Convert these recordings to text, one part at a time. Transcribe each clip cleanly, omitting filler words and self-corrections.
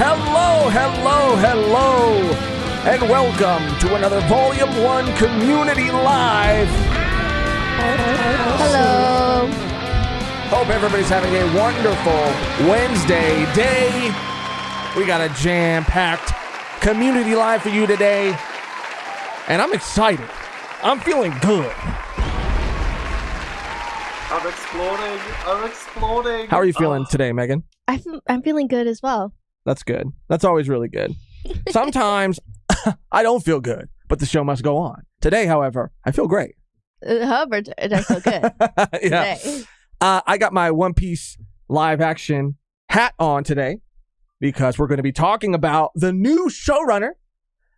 Hello, and welcome to another Volume 1 Community Live. Hello. Hope everybody's having a wonderful Wednesday day. We got a jam-packed Community Live for you today, and I'm excited. I'm feeling good. I'm exploding. How are you feeling today, Megan? I'm feeling good as well. That's good. That's always really good. Sometimes I don't feel good, but the show must go on. Today, however, I feel great. However, I feel good. Yeah. Today. I got my One Piece live action hat on today because we're going to be talking about the new showrunner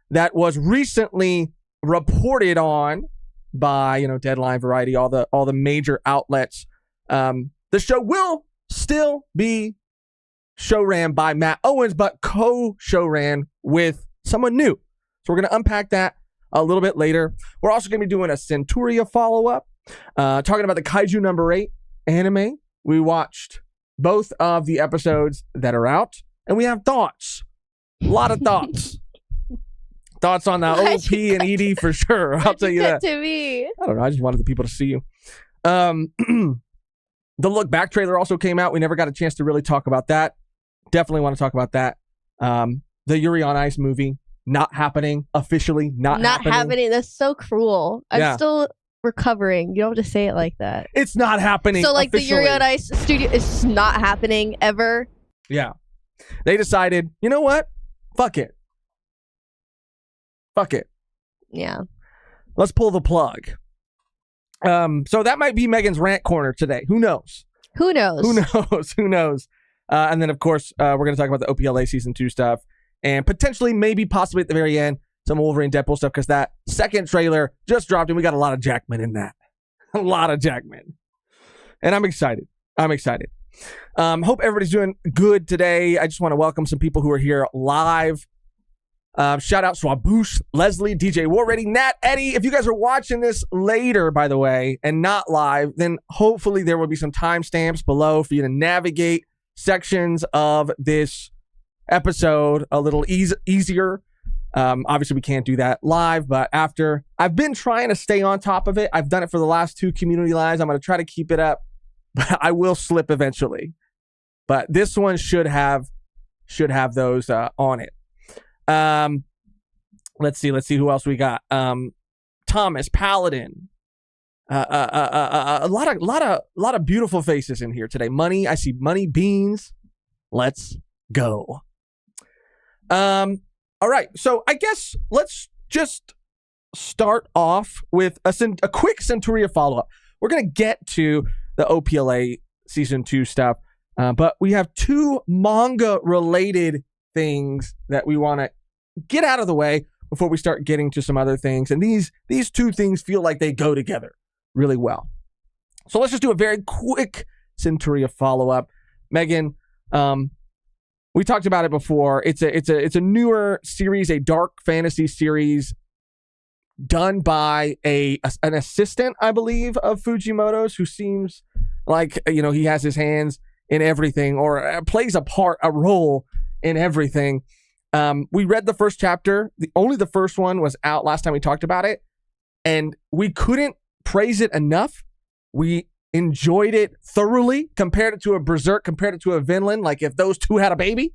that was recently reported on by, Deadline, Variety, all the major outlets. The show will still be show-ran by Matt Owens, but co-show-ran with someone new. So we're going to unpack that a little bit later. We're also going to be doing a Centuria follow-up, talking about the Kaiju number 8 anime. We watched both of the episodes that are out, and we have thoughts. A lot of thoughts. Thoughts on the OP and ED for sure. I'll tell you that. To me. I don't know. I just wanted the people to see you. The Look Back trailer also came out. We never got a chance to really talk about that. Definitely want to talk about that. The Yuri on Ice movie, not happening. Officially not happening. That's so cruel. I'm still recovering. You don't have to say it like that. It's not happening. So, like, officially. the Yuri on Ice studio is not happening ever. Yeah. They decided, you know what? Fuck it. Yeah. Let's pull the plug. So that might be Megan's rant corner today. Who knows? Who knows? And then, of course, we're going to talk about the OPLA Season 2 stuff. And potentially, maybe, possibly at the very end, some Wolverine Deadpool stuff. Because that second trailer just dropped and we got a lot of Jackman in that. A lot of Jackman. And I'm excited. Hope everybody's doing good today. I just want to welcome some people who are here live. Shout out Swaboosh, Leslie, DJ Warready, Nat, Eddie. If you guys are watching this later, by the way, and not live, then hopefully there will be some timestamps below for you to navigate sections of this episode a little easier. Obviously, we can't do that live, but after I've been trying to stay on top of it. I've done it for the last 2 community lives. I'm going to try to keep it up, but I will slip eventually. But this one should have those on it. Let's see who else we got. Thomas Paladin. A lot of beautiful faces in here today. Money, I see Money Beans. Let's go. All right. So I guess let's just start off with a quick Centuria follow-up. We're going to get to the OPLA Season 2 stuff, but we have 2 manga-related things that we want to get out of the way before we start getting to some other things. And these 2 things feel like they go together really well. So let's just do a very quick Centuria follow-up. Megan, we talked about it before. It's a newer series, a dark fantasy series done by an assistant, I believe, of Fujimoto's, who seems like, he has his hands in everything or plays a role in everything. We read the first chapter. Only the first one was out last time we talked about it, and we couldn't praise it enough. We enjoyed it thoroughly, compared it to a Berserk, compared it to a Vinland, like if those 2 had a baby.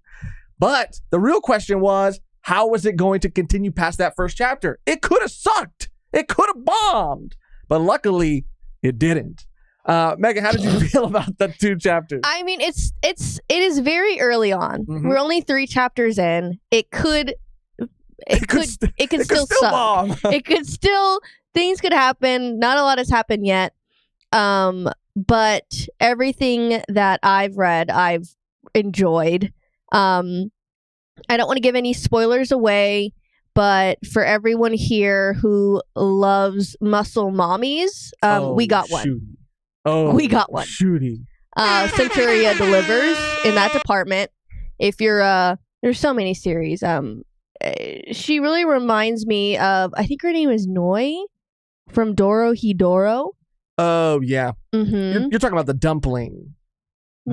But the real question was, how was it going to continue past that first chapter? It could have sucked. It could have bombed. But luckily, it didn't. Megan, how did you feel about the 2 chapters? I mean, it is very early on. Mm-hmm. We're only 3 chapters in. It could still suck. Bomb. It could still, things could happen. Not a lot has happened yet. But everything that I've read, I've enjoyed. I don't want to give any spoilers away, but for everyone here who loves muscle mommies, we got one. Shooty. Oh, we got one. Shooty. Centuria delivers in that department. If you're, there's so many series. She really reminds me of, I think her name is Noi from Doro Hidoro. Oh, yeah. Mm-hmm. You're talking about the dumpling.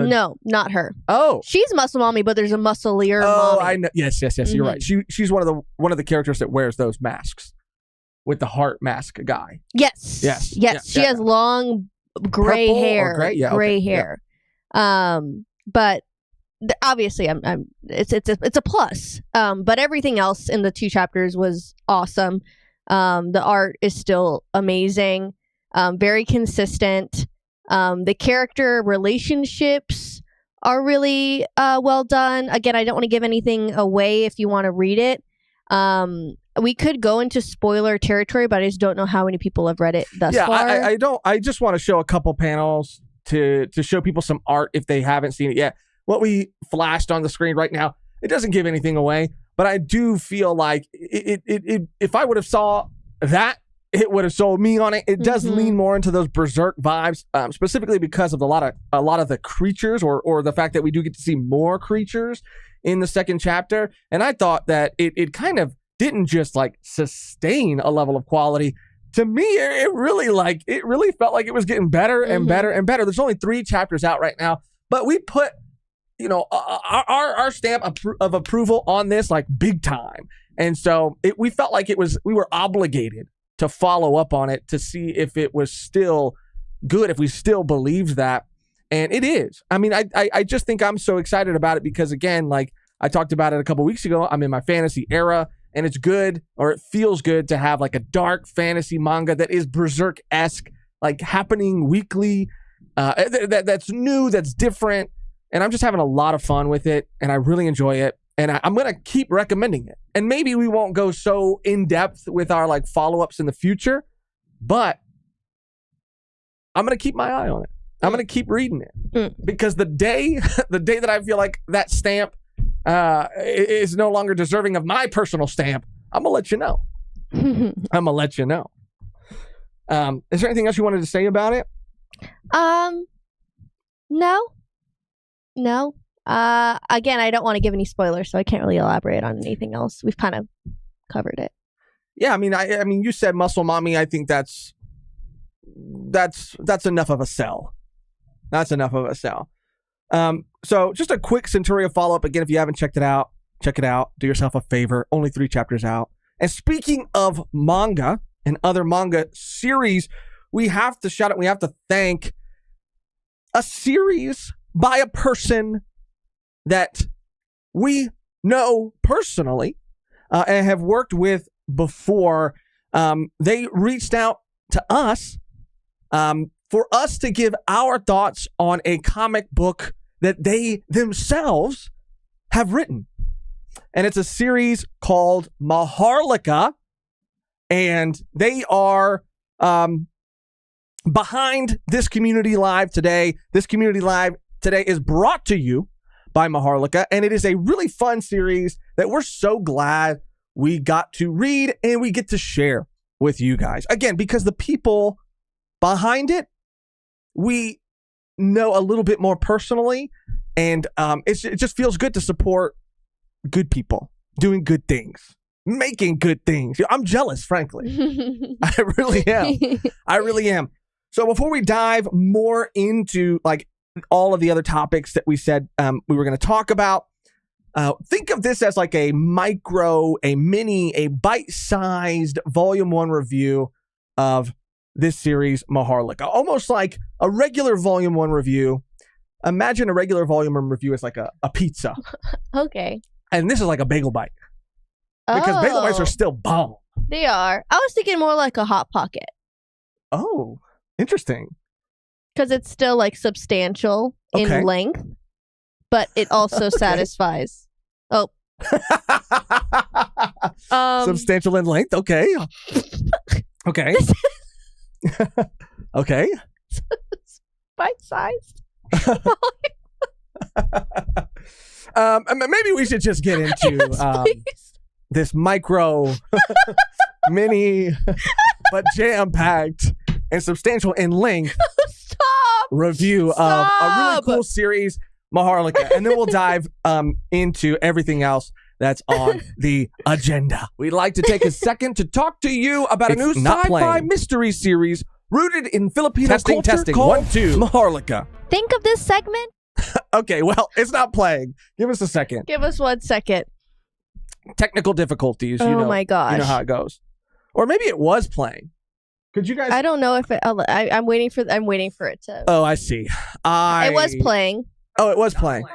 No, not her. Oh. She's muscle mommy, but there's a musclier Oh, mommy. I know. Yes. You're right. She's one of the characters that wears those masks with the heart mask guy. Yes. She has long gray Purple or hair. gray? Yeah, gray okay. hair. But obviously, it's a plus. But everything else in the 2 chapters was awesome. The art is still amazing. Very consistent. The character relationships are really well done. Again, I don't want to give anything away if you want to read it. We could go into spoiler territory, but I just don't know how many people have read it thus far. I don't. I just want to show a couple panels to show people some art if they haven't seen it yet. What we flashed on the screen right now, it doesn't give anything away, but I do feel like it if I would have saw that, it would have sold me on it. It does lean more into those Berserk vibes, specifically because of a lot of the creatures, or the fact that we do get to see more creatures in the second chapter. And I thought that it kind of didn't just like sustain a level of quality. To me, it really felt like it was getting better and better and better. There's only 3 chapters out right now, but we put our stamp of approval on this like big time. And so we felt like we were obligated to follow up on it to see if it was still good, if we still believed that. And it is. I mean, I just think I'm so excited about it because, again, like I talked about it a couple weeks ago, I'm in my fantasy era, and it's good, or it feels good to have like a dark fantasy manga that is Berserk-esque, like happening weekly, that's new, that's different. And I'm just having a lot of fun with it, and I really enjoy it. And I'm going to keep recommending it. And maybe we won't go so in depth with our like follow-ups in the future, but I'm going to keep my eye on it. I'm going to keep reading it because the day that I feel like that stamp is no longer deserving of my personal stamp, I'm going to let you know. Is there anything else you wanted to say about it? No. Again, I don't want to give any spoilers, so I can't really elaborate on anything else. We've kind of covered it. Yeah, I mean, you said muscle mommy. I think that's enough of a sell. That's enough of a sell. So just a quick Centuria follow-up. Again, if you haven't checked it out, check it out. Do yourself a favor. Only 3 chapters out. And speaking of manga and other manga series, we have to shout out, we have to thank a series by a person that we know personally and have worked with before. They reached out to us for us to give our thoughts on a comic book that they themselves have written. And it's a series called Maharlika, and they are behind this Community Live today. This Community Live today is brought to you by Maharlika, and it is a really fun series that we're so glad we got to read and we get to share with you guys. Again, because the people behind it, we know a little bit more personally, and it just feels good to support good people doing good things, making good things. I'm jealous, frankly. I really am. So before we dive more into like all of the other topics that we said we were going to talk about, think of this as like a bite-sized Volume 1 review of this series, Maharlika. Almost like a regular Volume 1 review. Imagine a regular Volume 1 review as like a pizza. Okay. And this is like a bagel bite. Because bagel bites are still bomb. They are. I was thinking more like a Hot Pocket. Oh, interesting. Because it's still like substantial in length, but it also satisfies. Oh. Substantial in length. Okay. Okay. Okay. Bite-sized. Maybe we should just get into this micro, mini, but jam-packed and substantial in length review of a really cool series, Maharlika, and then we'll dive into everything else that's on the agenda. We'd like to take a second to talk to you about a new sci-fi mystery series rooted in Filipino culture called 1, 2. Maharlika. Think of this segment Okay, well, it's not playing. Give us a second. Give us 1 second. Technical difficulties. My gosh. You know how it goes. Or maybe it was playing. Could you guys? I don't know if it. I'm waiting for it to. Oh, I see. It was playing. Oh, it was playing.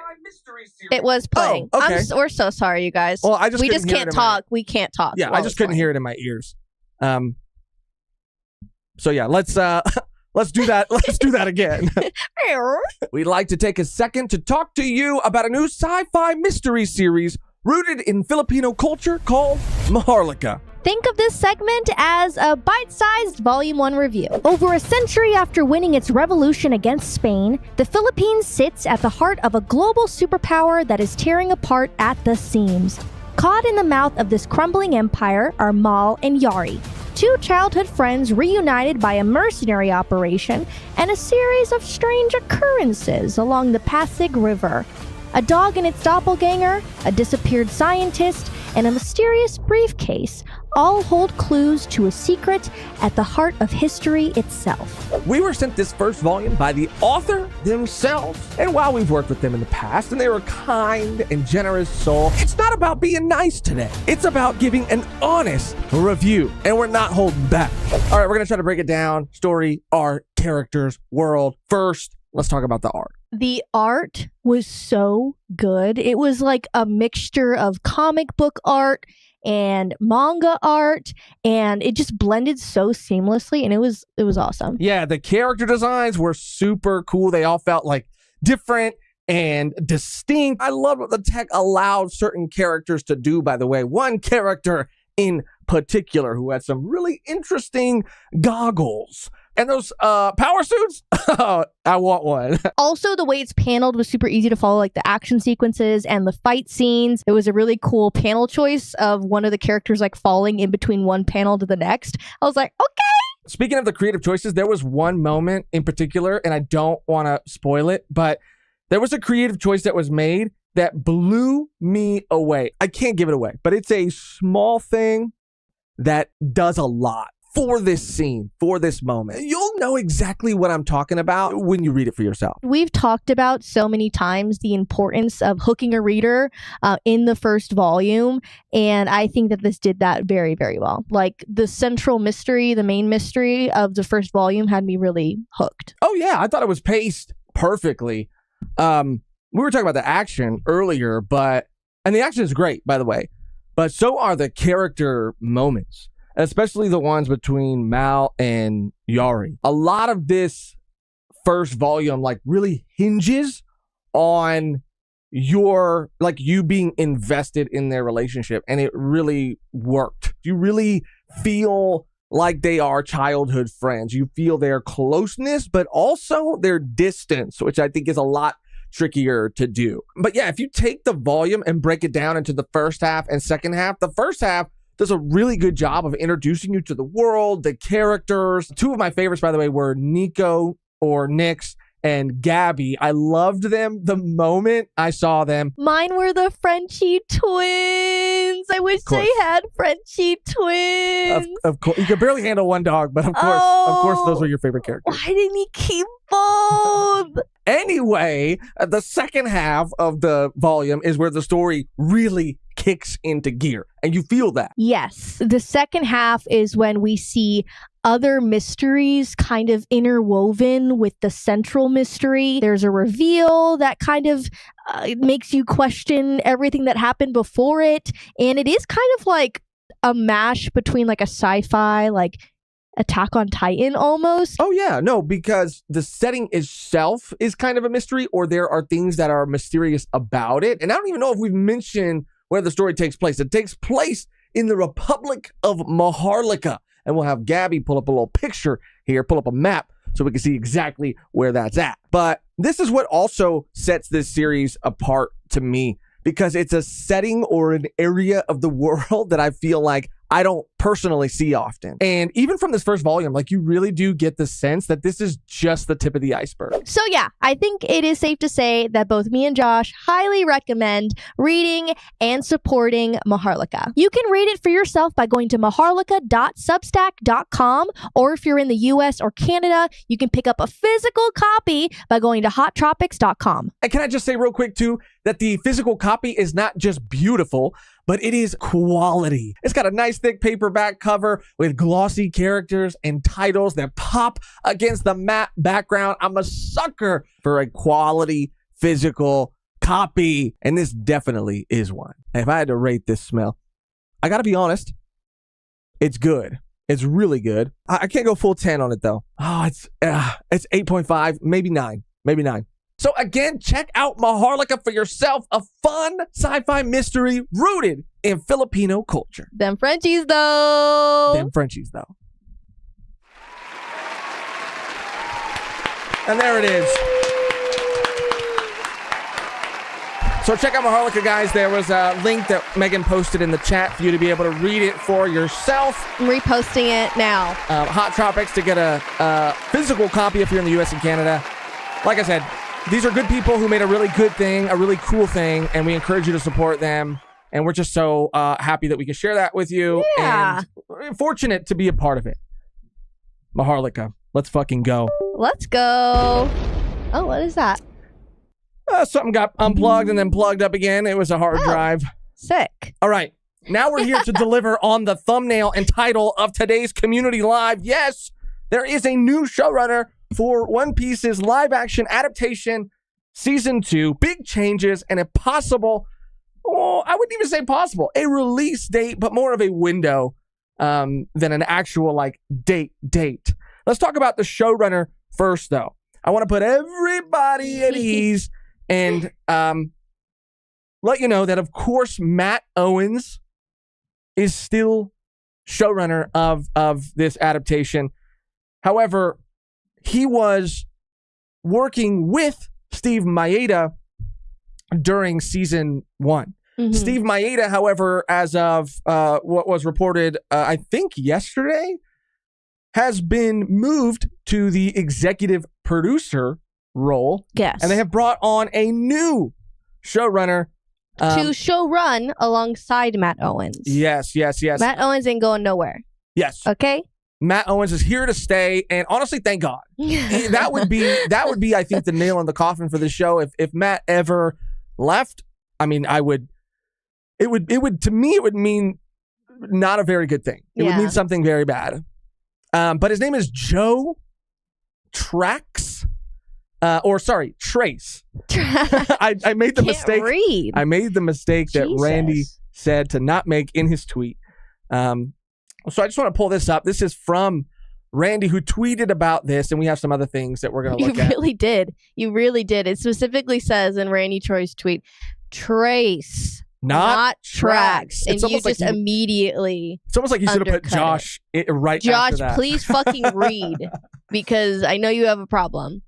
It was playing. Oh, okay. We're so sorry, you guys. Well, I just we couldn't just hear can't it in talk. We can't talk. Yeah, I just couldn't hear it in my ears. So yeah, let's do that. Let's do that again. We'd like to take a second to talk to you about a new sci-fi mystery series rooted in Filipino culture called Maharlika. Think of this segment as a bite-sized Volume 1 review. Over a century after winning its revolution against Spain, the Philippines sits at the heart of a global superpower that is tearing apart at the seams. Caught in the mouth of this crumbling empire are Mal and Yuri, two childhood friends reunited by a mercenary operation and a series of strange occurrences along the Pasig River. A dog and its doppelganger, a disappeared scientist, and a mysterious briefcase all hold clues to a secret at the heart of history itself. We were sent this first volume by the author themselves, and while we've worked with them in the past and they were a kind and generous soul, it's not about being nice today. It's about giving an honest review, and we're not holding back. All right, we're gonna try to break it down. Story, art, characters, world. First, let's talk about the art. The art was so good. It was like a mixture of comic book art and manga art, and it just blended so seamlessly, and it was awesome. Yeah, the character designs were super cool. They all felt like different and distinct. I love what the tech allowed certain characters to do, by the way. One character in particular who had some really interesting goggles. And those power suits, I want one. Also, the way it's paneled was super easy to follow, like the action sequences and the fight scenes. It was a really cool panel choice of one of the characters like falling in between one panel to the next. I was like, okay. Speaking of the creative choices, there was one moment in particular, and I don't want to spoil it, but there was a creative choice that was made that blew me away. I can't give it away, but it's a small thing that does a lot for this scene, for this moment. You'll know exactly what I'm talking about when you read it for yourself. We've talked about so many times the importance of hooking a reader in the first volume, and I think that this did that very, very well. Like the central mystery, the main mystery of the first volume had me really hooked. Oh yeah, I thought it was paced perfectly. We were talking about the action earlier, and the action is great, by the way, but so are the character moments, especially the ones between Mal and Yuri. A lot of this first volume like really hinges on you being invested in their relationship, and it really worked. You really feel like they are childhood friends. You feel their closeness, but also their distance, which I think is a lot trickier to do. But yeah, if you take the volume and break it down into the first half and second half, the first half does a really good job of introducing you to the world, the characters. Two of my favorites, by the way, were Nico or Nix and Gabby. I loved them the moment I saw them. Mine were the Frenchie twins. I wish they had Frenchie twins. Of course, you could barely handle one dog, but of course, those were your favorite characters. Why didn't he keep both? Anyway, the second half of the volume is where the story really kicks into gear, and you feel that. Yes. The second half is when we see other mysteries kind of interwoven with the central mystery. There's a reveal that kind of makes you question everything that happened before it, and it is kind of like a mash between like a sci-fi, like Attack on Titan almost. Oh yeah, no, because the setting itself is kind of a mystery, or there are things that are mysterious about it. And I don't even know if we've mentioned where the story takes place. It takes place in the Republic of Maharlika. And we'll have Gabby pull up a little picture here, pull up a map so we can see exactly where that's at. But this is what also sets this series apart to me, because it's a setting or an area of the world that I feel like I don't personally see often. And even from this first volume, like you really do get the sense that this is just the tip of the iceberg. So yeah, I think it is safe to say that both me and Josh highly recommend reading and supporting Maharlika. You can read it for yourself by going to maharlika.substack.com, or if you're in the US or Canada, you can pick up a physical copy by going to hottropics.com. And can I just say real quick too, that the physical copy is not just beautiful, but it is quality. It's got a nice thick paperback cover with glossy characters and titles that pop against the matte background. I'm a sucker for a quality physical copy, and this definitely is one. If I had to rate this smell, I gotta be honest, it's good. It's really good. I can't go full 10 on it though. Oh, it's 8.5, maybe 9. So again, check out Maharlika for yourself, a fun sci-fi mystery rooted in Filipino culture. Them Frenchies, though. And there it is. So check out Maharlika, guys. There was a link that Megan posted in the chat for you to be able to read it for yourself. I'm reposting it now. Hot Tropics to get a physical copy if you're in the US and Canada. Like I said, these are good people who made a really good thing, a really cool thing, and we encourage you to support them. And we're just so happy that we can share that with you. Yeah. And fortunate to be a part of it. Maharlika, let's fucking go. Let's go. Oh, what is that? Something got unplugged and then plugged up again. It was a hard drive. Sick. All right. Now we're here to deliver on the thumbnail and title of today's Community Live. Yes, there is a new showrunner for One Piece's live-action adaptation, Season 2. Big changes and a possible, I wouldn't even say possible, a release date, but more of a window than an actual, date. Let's talk about the showrunner first, though. I want to put everybody at ease and let you know that, of course, Matt Owens is still showrunner of this adaptation. However, he was working with Steve Maeda during season 1. Mm-hmm. Steve Maeda, however, as of what was reported, I think yesterday, has been moved to the executive producer role. Yes. And they have brought on a new showrunner. To showrun alongside Matt Owens. Yes. Matt Owens ain't going nowhere. Yes. Okay? Matt Owens is here to stay, and honestly, thank God. That would be, I think, the nail in the coffin for the show. If Matt ever left, I mean, it would mean not a very good thing. It would mean something very bad. But his name is Joe Trax. Trace. I made the mistake. Read. I made the mistake that Jesus. Randy said to not make in his tweet. So I just want to pull this up. This is from Randy, who tweeted about this, and we have some other things that we're going to look at. You really did. It specifically says in Randy Troy's tweet, Trace, not Trax. And you just immediately It's almost like you should have put Josh right after that. Josh, please fucking read, because I know you have a problem.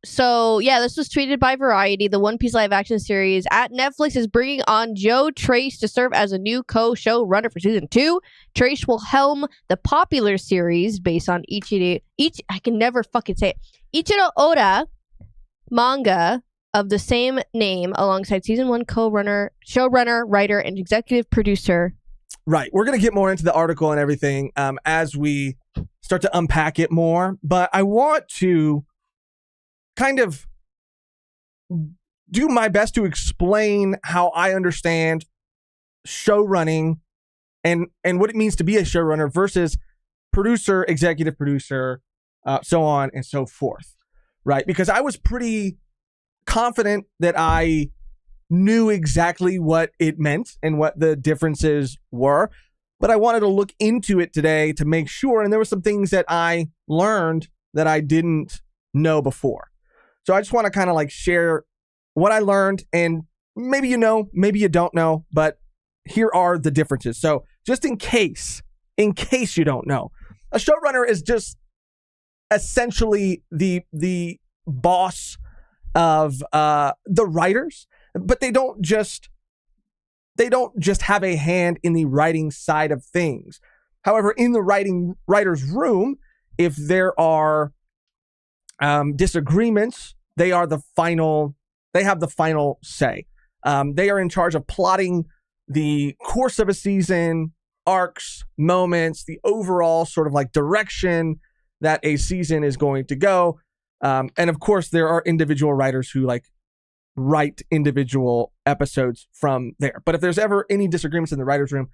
So yeah, this was tweeted by Variety. The One Piece live action series at Netflix is bringing on Joe Trace to serve as a new co-showrunner for season 2. Trace will helm the popular series based on I can never fucking say it. Ichiro Oda manga of the same name, alongside season 1 showrunner, writer, and executive producer. Right. We're going to get more into the article and everything as we start to unpack it more, but I want to kind of do my best to explain how I understand show running and what it means to be a showrunner versus producer, executive producer, so on and so forth, right? Because I was pretty confident that I knew exactly what it meant and what the differences were, but I wanted to look into it today to make sure, and there were some things that I learned that I didn't know before. So I just want to kind of share what I learned, and maybe you know, maybe you don't know, but here are the differences. So just in case you don't know, a showrunner is just essentially the boss of the writers, but they don't just they don't just have a hand in the writing side of things. However, in the writer's room, if there are disagreements, they have the final say. They are in charge of plotting the course of a season, arcs, moments, the overall sort of like direction that a season is going to go. And of course, there are individual writers who like write individual episodes from there. But if there's ever any disagreements in the writer's room,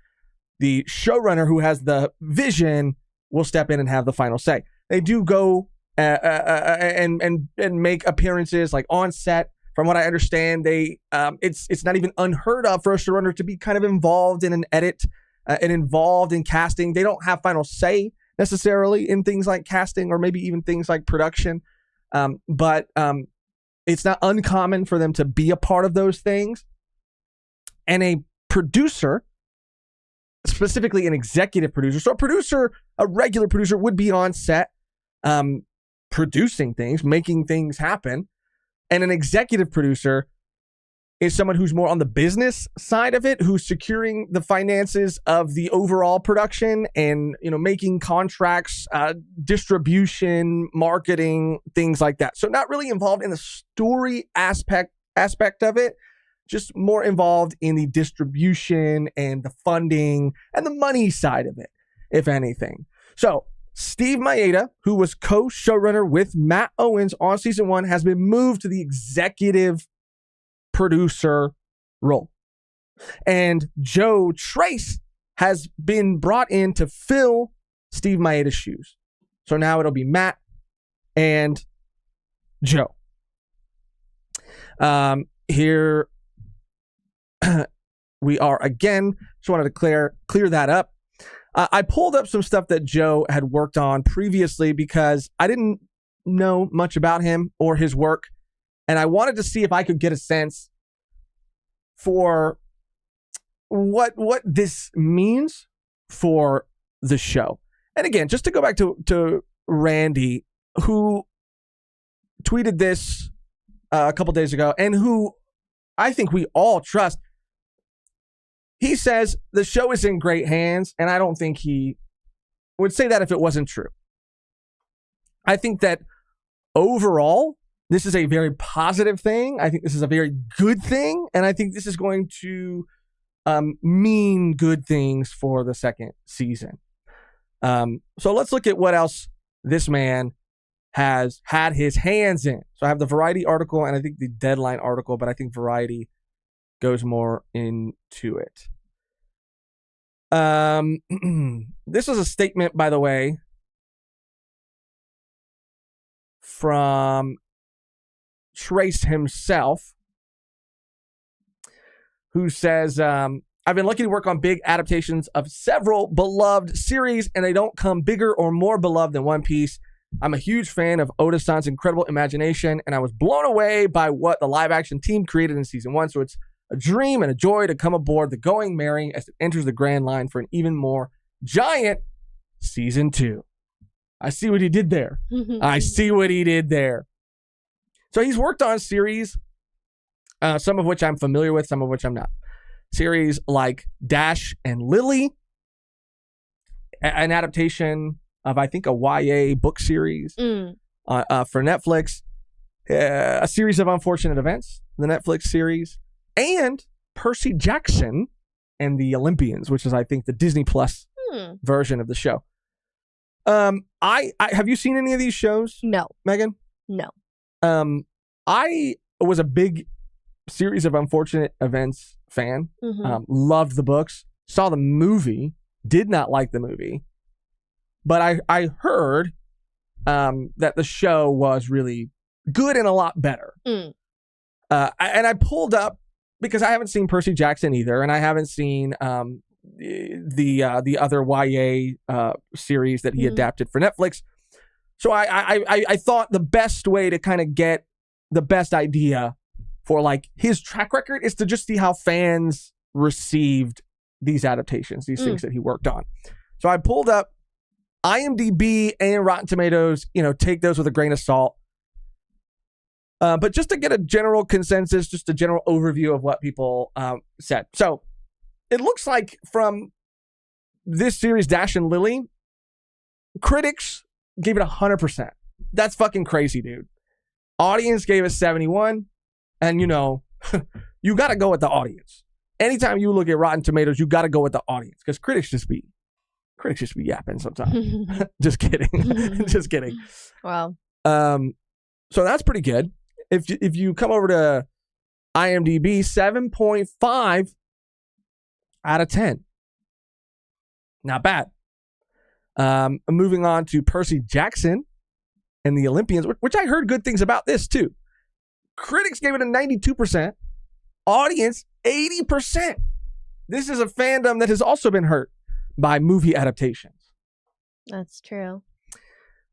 the showrunner who has the vision will step in and have the final say. They do go and make appearances like on set. From what I understand, it's not even unheard of for a showrunner to be kind of involved in an edit and involved in casting. They don't have final say necessarily in things like casting or maybe even things like production. But it's not uncommon for them to be a part of those things. And a producer, specifically an executive producer. So a regular producer would be on set producing things, making things happen. And an executive producer is someone who's more on the business side of it, who's securing the finances of the overall production and, making contracts, distribution, marketing, things like that. So not really involved in the story aspect of it, just more involved in the distribution and the funding and the money side of it, if anything. So Steve Maeda, who was co-showrunner with Matt Owens on season 1, has been moved to the executive producer role. And Joe Trace has been brought in to fill Steve Maeda's shoes. So now it'll be Matt and Joe. Here we are again. Just wanted to clear that up. I pulled up some stuff that Joe had worked on previously because I didn't know much about him or his work. And I wanted to see if I could get a sense for what this means for the show. And again, just to go back to Randy, who tweeted this a couple days ago and who I think we all trust. He says the show is in great hands, and I don't think he would say that if it wasn't true. I think that overall, this is a very positive thing. I think this is a very good thing, and I think this is going to mean good things for the second season. So let's look at what else this man has had his hands in. So I have the Variety article and I think the Deadline article, but I think Variety goes more into it. This was a statement, by the way, from Trace himself, who says, I've been lucky to work on big adaptations of several beloved series, and they don't come bigger or more beloved than One Piece. I'm a huge fan of Oda-san's incredible imagination, and I was blown away by what the live-action team created in season 1, so it's a dream and a joy to come aboard the Going Merry as it enters the Grand Line for an even more giant season 2. I see what he did there. So he's worked on series, some of which I'm familiar with, some of which I'm not. Series like Dash and Lily, an adaptation of, I think, a YA book series for Netflix, a series of Unfortunate Events, the Netflix series, and Percy Jackson and the Olympians, which is, I think, the Disney Plus version of the show. I have you seen any of these shows? No. Megan? No. I was a big series of Unfortunate Events fan. Loved the books. Saw the movie. Did not like the movie. But I heard that the show was really good and a lot better. And I pulled up, because I haven't seen Percy Jackson either, and I haven't seen the other YA series that he adapted for Netflix. So I thought the best way to kind of get the best idea for like his track record is to just see how fans received these adaptations, these things that he worked on. So I pulled up IMDb and Rotten Tomatoes, take those with a grain of salt. But just to get a general consensus, just a general overview of what people said. So it looks like from this series, Dash and Lily, critics gave it 100%. That's fucking crazy, dude. Audience gave it 71, and you know, you got to go with the audience. Anytime you look at Rotten Tomatoes, you got to go with the audience because critics just be yapping sometimes. Just kidding. Just kidding. Wow. So that's pretty good. If you come over to IMDb, 7.5 out of 10. Not bad. Moving on to Percy Jackson and the Olympians, which I heard good things about this too. Critics gave it a 92%. Audience, 80%. This is a fandom that has also been hurt by movie adaptations. That's true.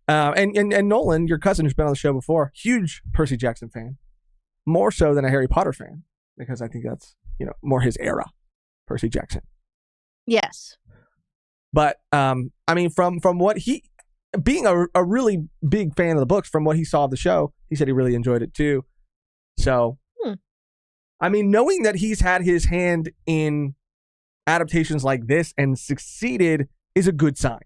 And Nolan, your cousin who's been on the show before, huge Percy Jackson fan. More so than a Harry Potter fan, because I think that's, you know, more his era, Percy Jackson. Yes. But, I mean, from what he, being a really big fan of the books, from what he saw of the show, he said he really enjoyed it too. So, I mean, knowing that he's had his hand in adaptations like this and succeeded is a good sign.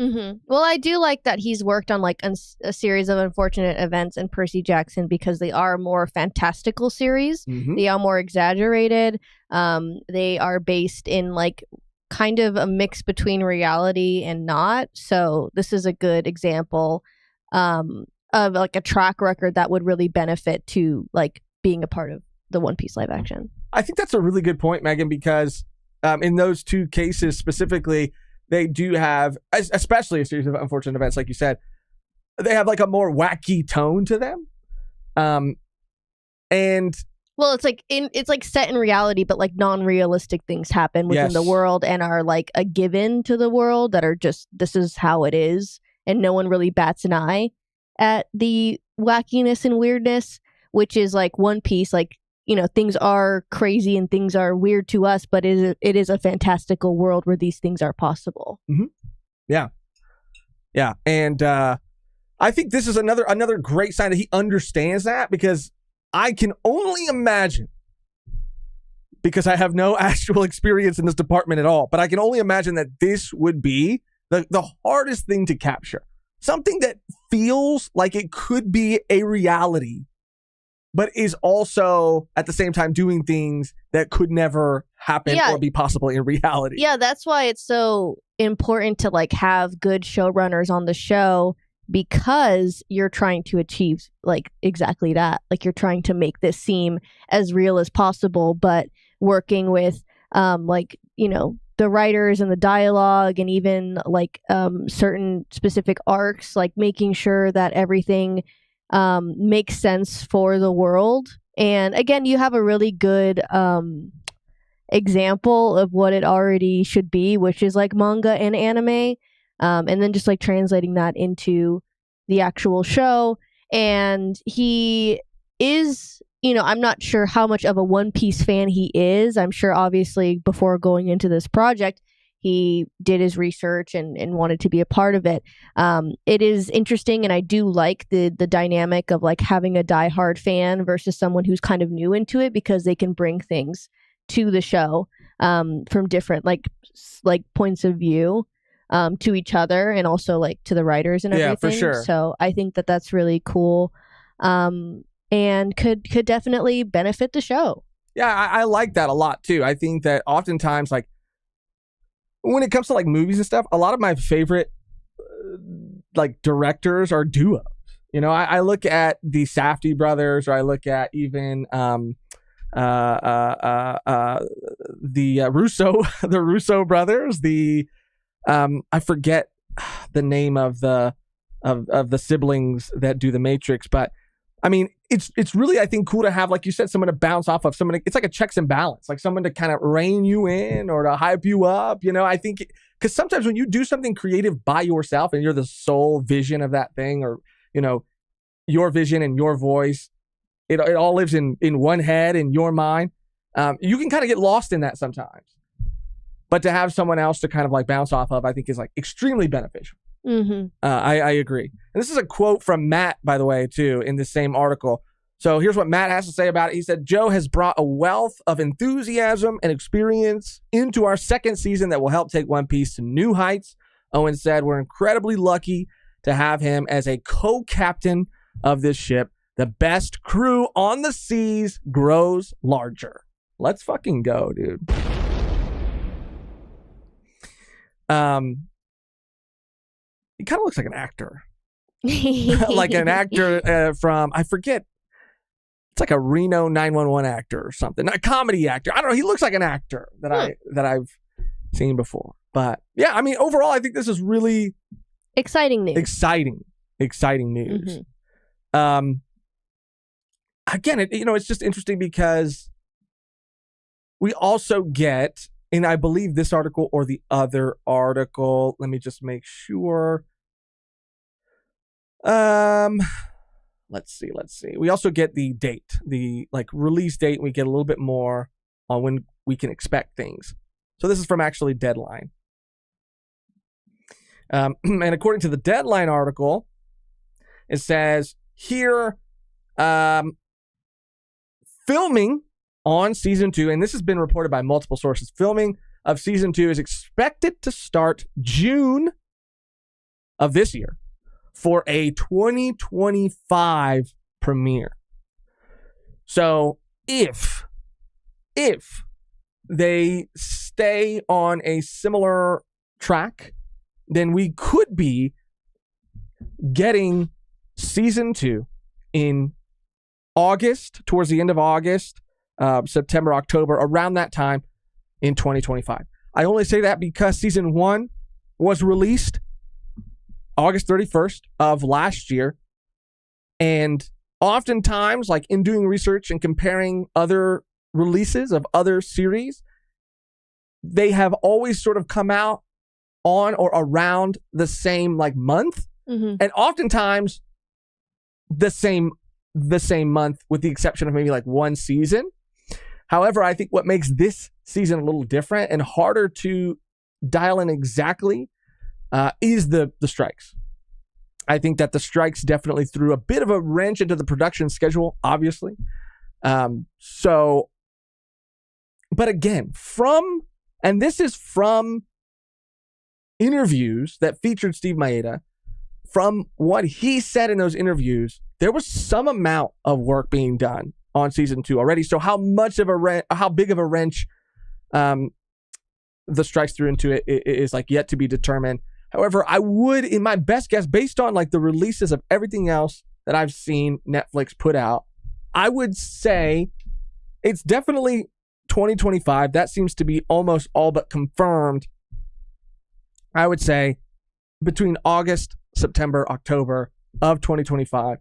Mm-hmm. Well, I do like that he's worked on like a series of unfortunate events in Percy Jackson because they are more fantastical series. Mm-hmm. They are more exaggerated. They are based in like kind of a mix between reality and not. So this is a good example of like a track record that would really benefit to like being a part of the One Piece live action. I think that's a really good point, Megan, because in those two cases specifically, they do have, especially a series of unfortunate events, like you said, they have like a more wacky tone to them. And well, it's like set in reality, but like non-realistic things happen within the world and are like a given to the world that are just, this is how it is. And no one really bats an eye at the wackiness and weirdness, which is like One Piece, like, you know, things are crazy and things are weird to us, but it is a fantastical world where these things are possible. Mm-hmm. Yeah. Yeah. And I think this is another great sign that he understands that, because I can only imagine, because I have no actual experience in this department at all, but I can only imagine that this would be the hardest thing to capture. Something that feels like it could be a reality, but is also at the same time doing things that could never happen or be possible in reality. Yeah, that's why it's so important to like have good showrunners on the show, because you're trying to achieve like exactly that. Like you're trying to make this seem as real as possible, but working with like, you know, the writers and the dialogue and even like certain specific arcs, like making sure that everything makes sense for the world. And again, you have a really good example of what it already should be, which is like manga and anime, and then just like translating that into the actual show. And he is, you know, I'm not sure how much of a One Piece fan he is. I'm sure obviously before going into this project he did his research and wanted to be a part of it. It is interesting, and I do like the dynamic of like having a diehard fan versus someone who's kind of new into it, because they can bring things to the show from different like points of view to each other, and also like to the writers and everything. Yeah, for sure. So I think that that's really cool, and could definitely benefit the show. Yeah, I like that a lot too. I think that oftentimes, like, when it comes to like movies and stuff, a lot of my favorite like directors are duos. You know, I look at the Safdie brothers, or I look at even the Russo brothers. I forget the name of the siblings that do the Matrix, but I mean, it's really, I think, cool to have, like you said, someone to bounce off of, someone. It's like a checks and balance, like someone to kind of rein you in or to hype you up. You know, I think because sometimes when you do something creative by yourself and you're the sole vision of that thing, or, you know, your vision and your voice, it all lives in one head, in your mind. You can kind of get lost in that sometimes. But to have someone else to kind of like bounce off of, I think is like extremely beneficial. Mm-hmm. I agree. And this is a quote from Matt, by the way, too, in the same article. So here's what Matt has to say about it. He said, Joe has brought a wealth of enthusiasm and experience into our second season that will help take One Piece to new heights. Owen said, we're incredibly lucky to have him as a co-captain of this ship. The best crew on the seas grows larger. Let's fucking go, dude. He kind of looks like an actor. Like an actor from, I forget. It's like a Reno 911 actor or something. A comedy actor. I don't know. He looks like an actor that I've seen before. But yeah, I mean, overall, I think this is really exciting news. Exciting news. Mm-hmm. Again, it's just interesting because we also get, and I believe this article or the other article, let me just make sure. Let's see. We also get the date, the release date. We get a little bit more on when we can expect things. So this is from actually Deadline. And according to the Deadline article, it says here, filming on season 2, and this has been reported by multiple sources, filming of season 2 is expected to start June of this year for a 2025 premiere. So if they stay on a similar track, then we could be getting season 2 in August, towards the end of August, September, October, around that time in 2025. I only say that because season 1 was released August 31st of last year. And oftentimes, in doing research and comparing other releases of other series, they have always sort of come out on or around the same month. Mm-hmm. And oftentimes the same month, with the exception of maybe one season. However, I think what makes this season a little different and harder to dial in exactly is the strikes. I think that the strikes definitely threw a bit of a wrench into the production schedule, obviously. But again, and this is from interviews that featured Steve Maeda, from what he said in those interviews, there was some amount of work being done on season 2 already. So how big of a wrench the strikes threw into it is yet to be determined. However, I would, in my best guess, based on the releases of everything else that I've seen Netflix put out, I would say it's definitely 2025. That seems to be almost all but confirmed. I would say between August, September, October of 2025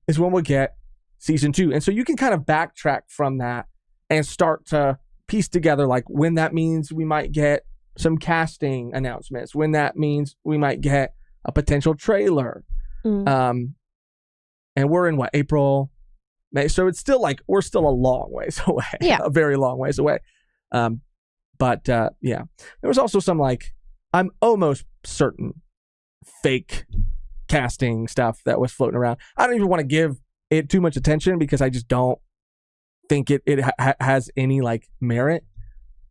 is when we'll get season 2. And so you can kind of backtrack from that and start to piece together when that means we might get some casting announcements, when that means we might get a potential trailer. And we're in April, May. So it's still we're still a long ways away. Yeah. A very long ways away. But there was also some I'm almost certain fake casting stuff that was floating around. I don't even want to give it too much attention because I just don't think it has any merit.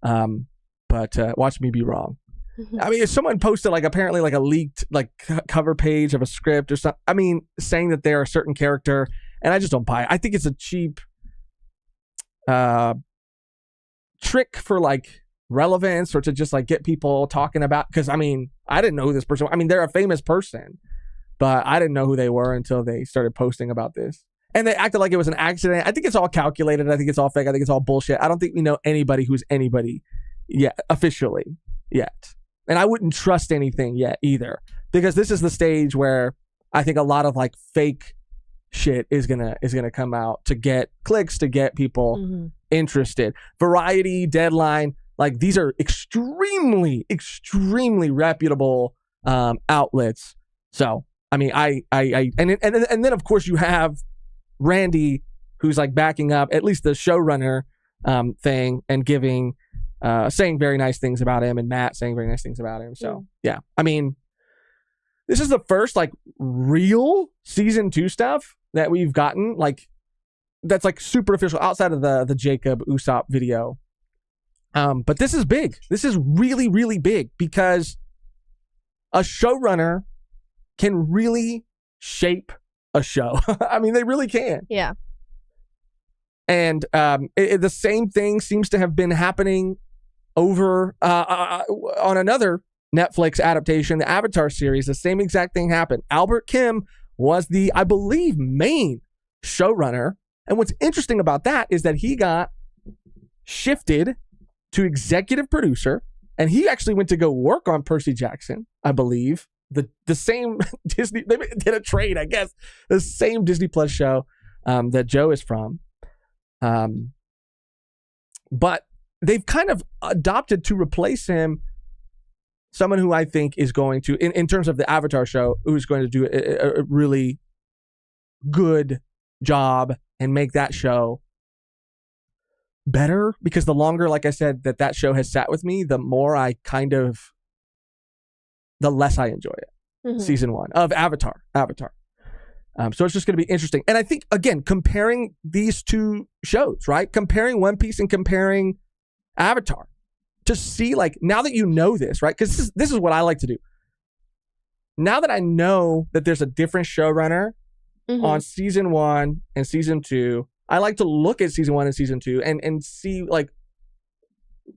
But watch me be wrong. I mean, if someone posted apparently a leaked cover page of a script or something, I mean, saying that they're a certain character, and I just don't buy it. I think it's a cheap trick for relevance, or to just get people talking about, because I mean, I didn't know who this person was. I mean, they're a famous person, but I didn't know who they were until they started posting about this. And they acted like it was an accident. I think it's all calculated. I think it's all fake. I think it's all bullshit. I don't think we know anybody who's anybody yet, officially yet. And I wouldn't trust anything yet either, because this is the stage where I think a lot of fake shit is gonna come out to get clicks, to get people interested. Variety, Deadline, these are extremely, extremely reputable outlets. So I mean, and then of course you have Randy, who's backing up at least the showrunner thing and giving saying very nice things about him, and Matt saying very nice things about him. So yeah, I mean, this is the first real season 2 stuff that we've gotten that's like super official outside of the Jacob Usopp video. But this is big. This is really, really big because a showrunner can really shape a show. I mean, they really can. Yeah. And the same thing seems to have been happening over on another Netflix adaptation, the Avatar series. The same exact thing happened. Albert Kim was the, I believe, main showrunner. And what's interesting about that is that he got shifted to executive producer, and he actually went to go work on Percy Jackson, I believe. The same Disney, they did a trade, I guess. The same Disney Plus show that Joe is from. But they've kind of adopted to replace him someone who I think is going to, in terms of the Avatar show, who's going to do a really good job and make that show better. Because the longer, like I said, that show has sat with me, the more I the less I enjoy it. Mm-hmm. Season 1 of Avatar. So it's just going to be interesting. And I think, again, comparing these two shows, right? Comparing One Piece and comparing Avatar to see, like, now that you know this, right? Because this is what I like to do. Now that I know that there's a different showrunner on season 1 and season 2, I like to look at season 1 and season 2 and see, like,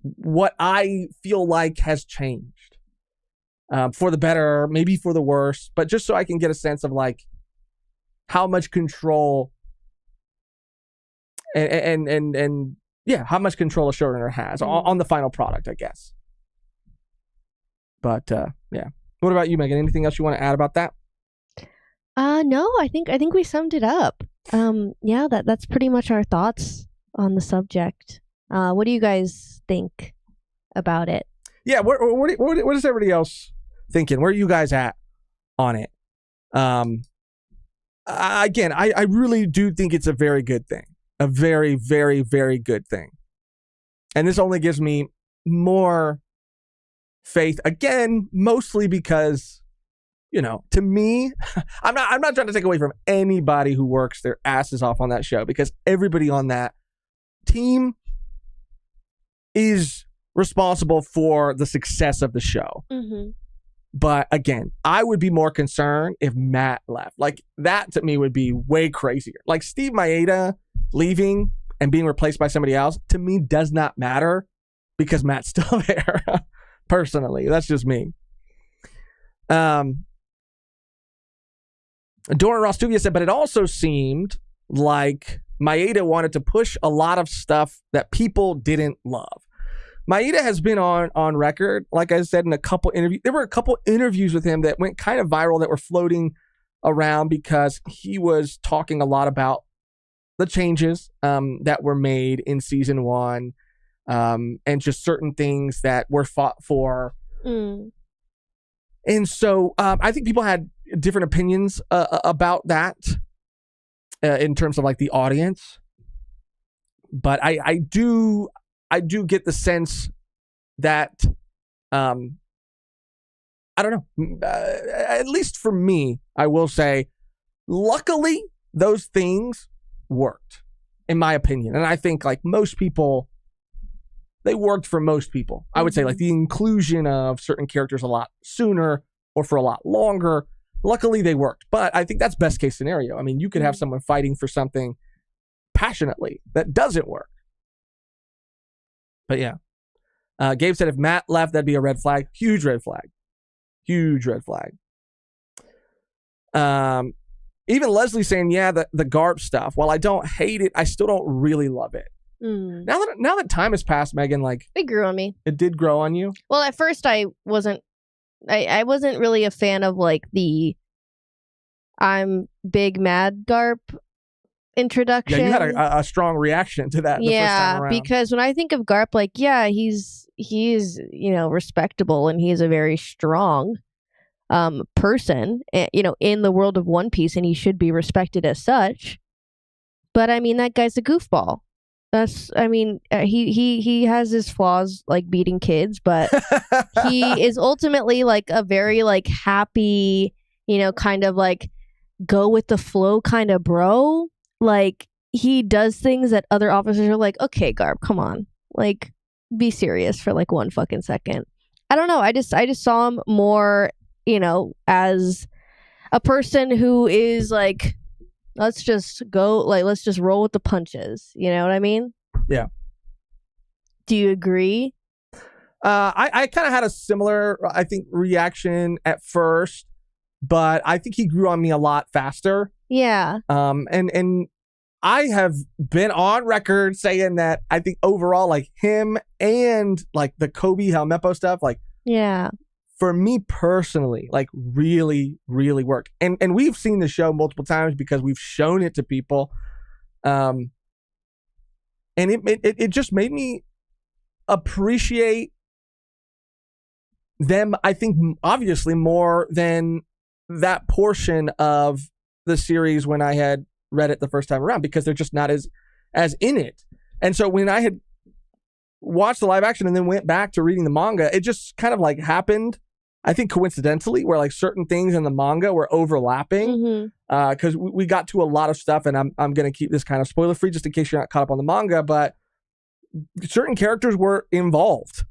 what I feel like has changed. For the better, maybe for the worse, but just so I can get a sense of, like, how much control and how much control a showrunner has on the final product, I guess. But yeah. What about you, Megan? Anything else you want to add about that? No, I think we summed it up. Yeah, that's pretty much our thoughts on the subject. What do you guys think about it? Yeah, what is everybody else thinking? Where are you guys at on it? Again, I really do think it's a very good thing. A very, very, very good thing. And this only gives me more faith, again, mostly because, you know, to me, I'm not trying to take away from anybody who works their asses off on that show, because everybody on that team is responsible for the success of the show. Mm-hmm. But again, I would be more concerned if Matt left. Like, that to me would be way crazier. Like, Steve Maeda leaving and being replaced by somebody else, to me, does not matter because Matt's still there. Personally, that's just me. Doran Rostuvia said, but it also seemed like Maeda wanted to push a lot of stuff that people didn't love. Maeda has been on record, like I said, in a couple interviews. There were a couple interviews with him that went kind of viral that were floating around because he was talking a lot about the changes that were made in season 1 and just certain things that were fought for. And so I think people had different opinions about that in terms of, like, the audience. But I do get the sense that, I don't know, at least for me, I will say, luckily, those things worked, in my opinion. And I think, like, most people, they worked for most people. I would say, like, the inclusion of certain characters a lot sooner or for a lot longer, luckily they worked. But I think that's best case scenario. I mean, you could have someone fighting for something passionately that doesn't work. But yeah, Gabe said if Matt left, that'd be a red flag. Huge red flag. Huge red flag. Even Leslie saying, yeah, the Garp stuff, while I don't hate it, I still don't really love it. Now that time has passed, Megan, like, it grew on me. It did grow on you? Well, at first I wasn't really a fan of, like, the I'm big mad Garp introduction. Yeah, you had a strong reaction to that. The first time around. Because when I think of Garp, like, yeah, he's you know, respectable and he's a very strong person, you know, in the world of One Piece, and he should be respected as such. But I mean, that guy's a goofball. He has his flaws, like beating kids, but he is ultimately, like, a very, like, happy, you know, kind of, like, go with the flow kind of bro. Like, he does things that other officers are like, okay, Garb, come on, like, be serious for like one fucking second. I don't know. I just saw him more, as a person who is like, let's just go, like, let's just roll with the punches. You know what I mean? Yeah. Do you agree? I kind of had a similar, I think, reaction at first, but I think he grew on me a lot faster. Yeah. And I have been on record saying that I think overall, like him and like the Kobe Helmeppo stuff, like, yeah, for me personally, like really, really work. And we've seen the show multiple times because we've shown it to people. And it just made me appreciate them, I think, obviously more than that portion of the series when I had read it the first time around, because they're just not as in it. And so when I had watched the live action and then went back to reading the manga, it just kind of like happened, I think coincidentally, where like certain things in the manga were overlapping, because we got to a lot of stuff, and I'm going to keep this kind of spoiler free just in case you're not caught up on the manga, but certain characters were involved,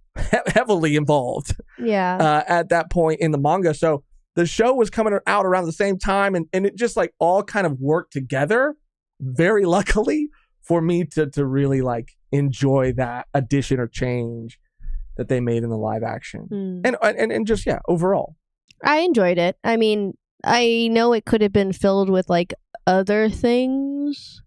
heavily involved, at that point in the manga. So the show was coming out around the same time, and it just like all kind of worked together, very luckily for me to really like enjoy that addition or change that they made in the live action. And just, yeah, overall. I enjoyed it. I mean, I know it could have been filled with like other things,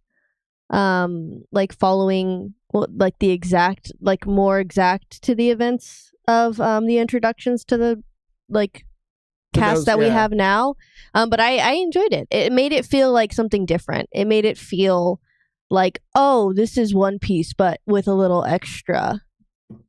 like following like the exact, like more exact to the events of the introductions to the like cast that we have now. But I enjoyed it. It made it feel like something different. It made it feel like, oh, this is One Piece, but with a little extra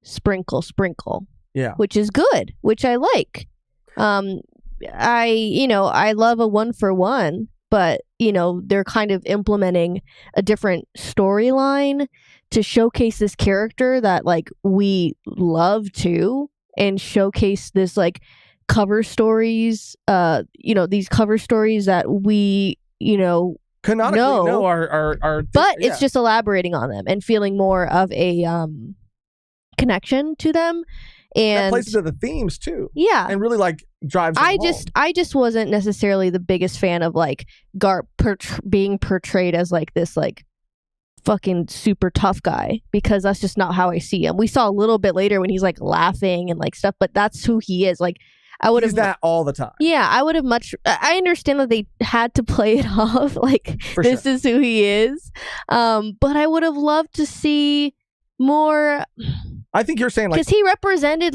sprinkle. Yeah. Which is good, which I like. I love a 1-for-1, but they're kind of implementing a different storyline to showcase this character that like we love to, and showcase this like cover stories, these cover stories that we, canonically know are but it's just elaborating on them and feeling more of a connection to them, and that plays into the themes too. Yeah, and really like drives. I just wasn't necessarily the biggest fan of like Garp being portrayed as like this like fucking super tough guy, because that's just not how I see him. We saw a little bit later when he's like laughing and like stuff, but that's who he is. Like I would have that all the time. Yeah, I would have I understand that they had to play it off like this is who he is. But I would have loved to see more. I think you're saying like, because he represented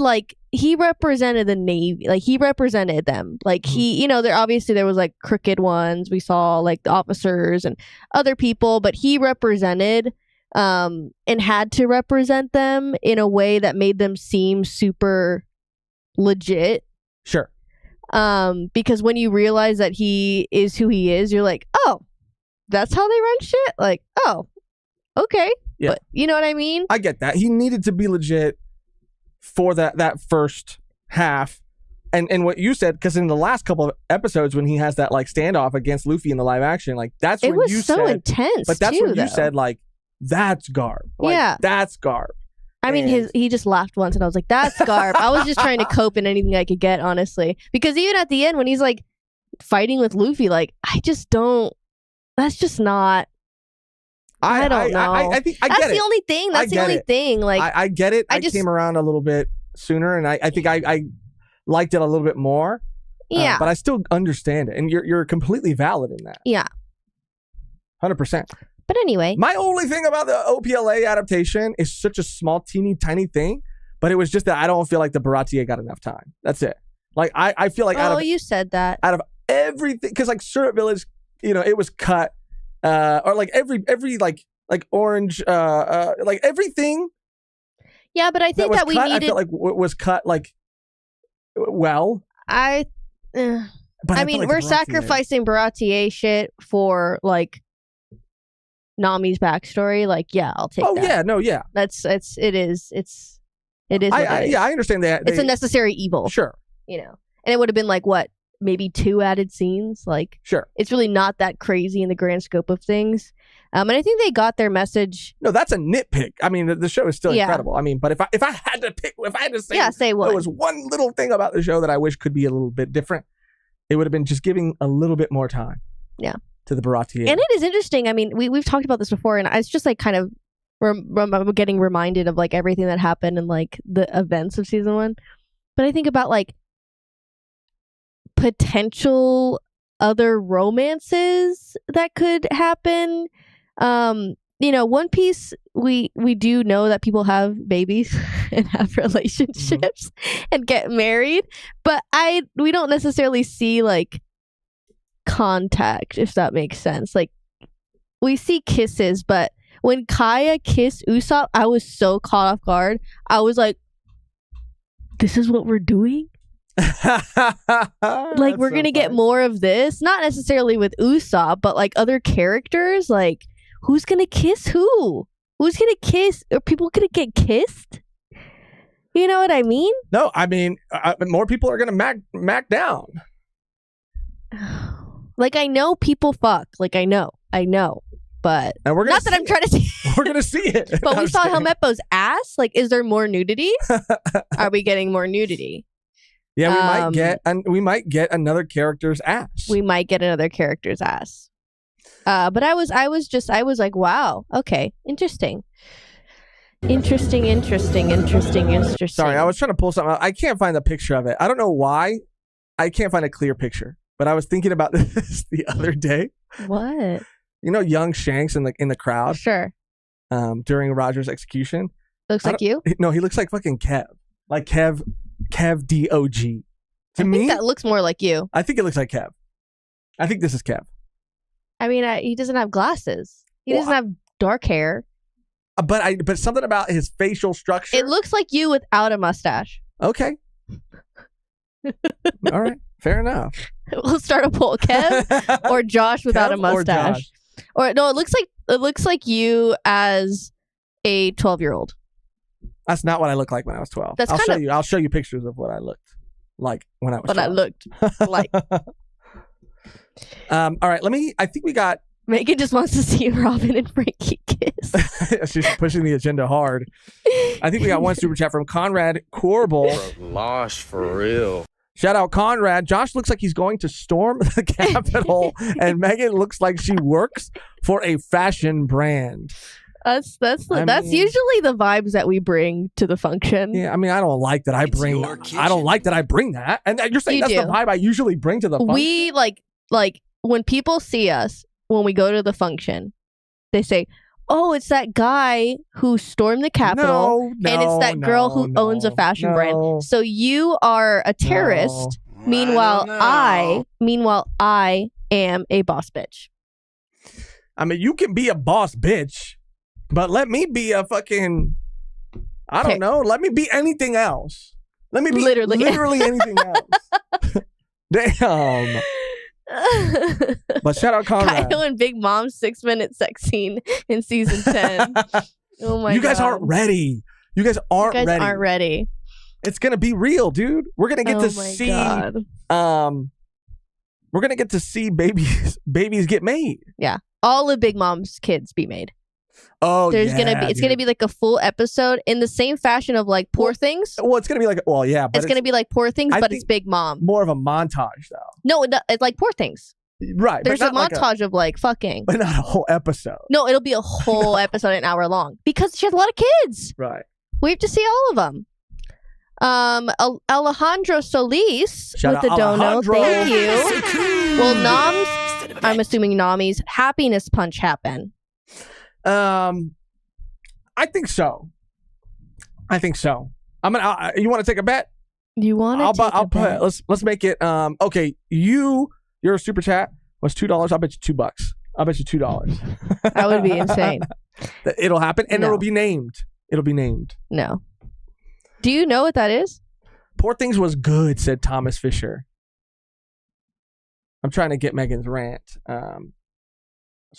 the Navy, like he represented them, like he, there was like crooked ones. We saw like the officers and other people, but he represented and had to represent them in a way that made them seem super legit. Sure. Because when you realize that he is who he is, you're like, oh, that's how they run shit? Like, oh, okay. Yeah. But you know what I mean? I get that. He needed to be legit for that first half. And what you said, because in the last couple of episodes when he has that like standoff against Luffy in the live action, like that's when you said... It was so intense, but that's when you said like, that's Garp. Like, that's Garp. I mean, he just laughed once and I was like, that's Garp. I was just trying to cope in anything I could get, honestly. Because even at the end when he's like fighting with Luffy, like, I just don't... That's just not... I don't know. I think I get it. That's the only thing. That's the only thing. Like, I get it. I came around a little bit sooner, and I think I liked it a little bit more. Yeah. But I still understand it, and you're completely valid in that. Yeah. 100%. But anyway, my only thing about the OPLA adaptation is such a small, teeny, tiny thing, but it was just that I don't feel like the Baratie got enough time. That's it. Like I feel like you said that out of everything, because like Syrup Village, it was cut. Or like every like orange, like everything. Yeah, but I think that we needed. I felt like was cut like well. But I mean, we're sacrificing Baratie shit for like Nami's backstory. Like, yeah, I'll take that. Oh yeah, no, yeah. It is. What it is. Yeah, I understand that. It's a necessary evil. Sure. And it would have been like what? Maybe 2 added scenes. Like, sure, it's really not that crazy in the grand scope of things. And I think they got their message. No, that's a nitpick. I mean, the show is still Yeah. incredible. I mean, but if I had to say, Say what? there was one little thing about the show that I wish could be a little bit different, it would have been just giving a little bit more time. Yeah. To the Baratie. And it is interesting. I mean, we've talked about this before, and it's just like kind of getting reminded of like everything that happened in like the events of season 1. But I think about like potential other romances that could happen. One Piece, we do know that people have babies and have relationships and get married, but we don't necessarily see like contact, if that makes sense. Like we see kisses, but when Kaya kissed Usopp, I was so caught off guard. I was like, this is what we're doing? Like we're gonna get more of this, not necessarily with Usopp, but like other characters. Like who's gonna kiss who? Who's gonna kiss? Are people gonna get kissed? You know what I mean? No, I mean more people are gonna mac down. Like I know people fuck. Like I know, but and we're gonna not that I'm trying to see. We're gonna see it. But we saw Helmeppo's ass. Like, is there more nudity? Are we getting more nudity? Yeah, we might get another character's ass. We might get another character's ass. But I was like, wow, okay, interesting. Interesting. Sorry, I was trying to pull something out. I can't find the picture of it. I don't know why. I can't find a clear picture. But I was thinking about this the other day. What? You know, young Shanks in the crowd. Sure. During Roger's execution. Looks like you? No, he looks like fucking Kev. Like Kev D-O-G. To me, think that looks more like you. I think it looks like Kev. I think this is Kev. I mean, he doesn't have glasses. He doesn't have dark hair. But something about his facial structure. It looks like you without a mustache. Okay. All right. Fair enough. We'll start a poll. Kev or Josh without a mustache. Or no, it looks like you as a 12-year-old. That's not what I looked like when I was 12. I'll show you pictures of what I looked like when I was 12. What I looked like. All right, I think we got Megan just wants to see Robin and Frankie kiss. She's pushing the agenda hard. I think we got one super chat from Conrad Corbel. Losh for real. Shout out Conrad. Josh looks like he's going to storm the Capitol, and Megan looks like she works for a fashion brand. That's usually the vibes that we bring to the function. Yeah, I mean, I don't like that I bring that. And you're saying that's the vibe I usually bring to the function. We like when people see us when we go to the function, they say, "Oh, it's that guy who stormed the Capitol, and it's that girl who owns a fashion brand." So you are a terrorist. Meanwhile, I am a boss bitch. I mean, you can be a boss bitch, but let me be a fucking, I don't know. Let me be anything else. Let me be literally anything else. Damn. But shout out Conrad. Kyle and Big Mom's 6-minute sex scene in season 10. Oh my god. You guys aren't ready. You guys aren't ready. It's gonna be real, dude. We're gonna get to see we're gonna get to see babies get made. Yeah. All of Big Mom's kids be made. Oh, it's gonna be like a full episode in the same fashion of like Poor Things. Well, it's gonna be like but it's gonna be like Poor Things, but it's Big Mom. More of a montage though. No, it's like Poor Things. Right. There's a montage of like fucking. But not a whole episode. No, it'll be a whole episode an hour long because she has a lot of kids. Right. We have to see all of them. Alejandro Solis with the dono. Thank you. Will Nom's, I'm assuming Nami's happiness punch happen? I think so. I'm gonna. You want to take a bet? You want to? I'll put. Let's make it. Okay. Your super chat was $2. I'll bet you $2. I'll bet you $2. That would be insane. It'll happen, and it'll be named. No. Do you know what that is? Poor Things was good, said Thomas Fisher. I'm trying to get Megan's rant.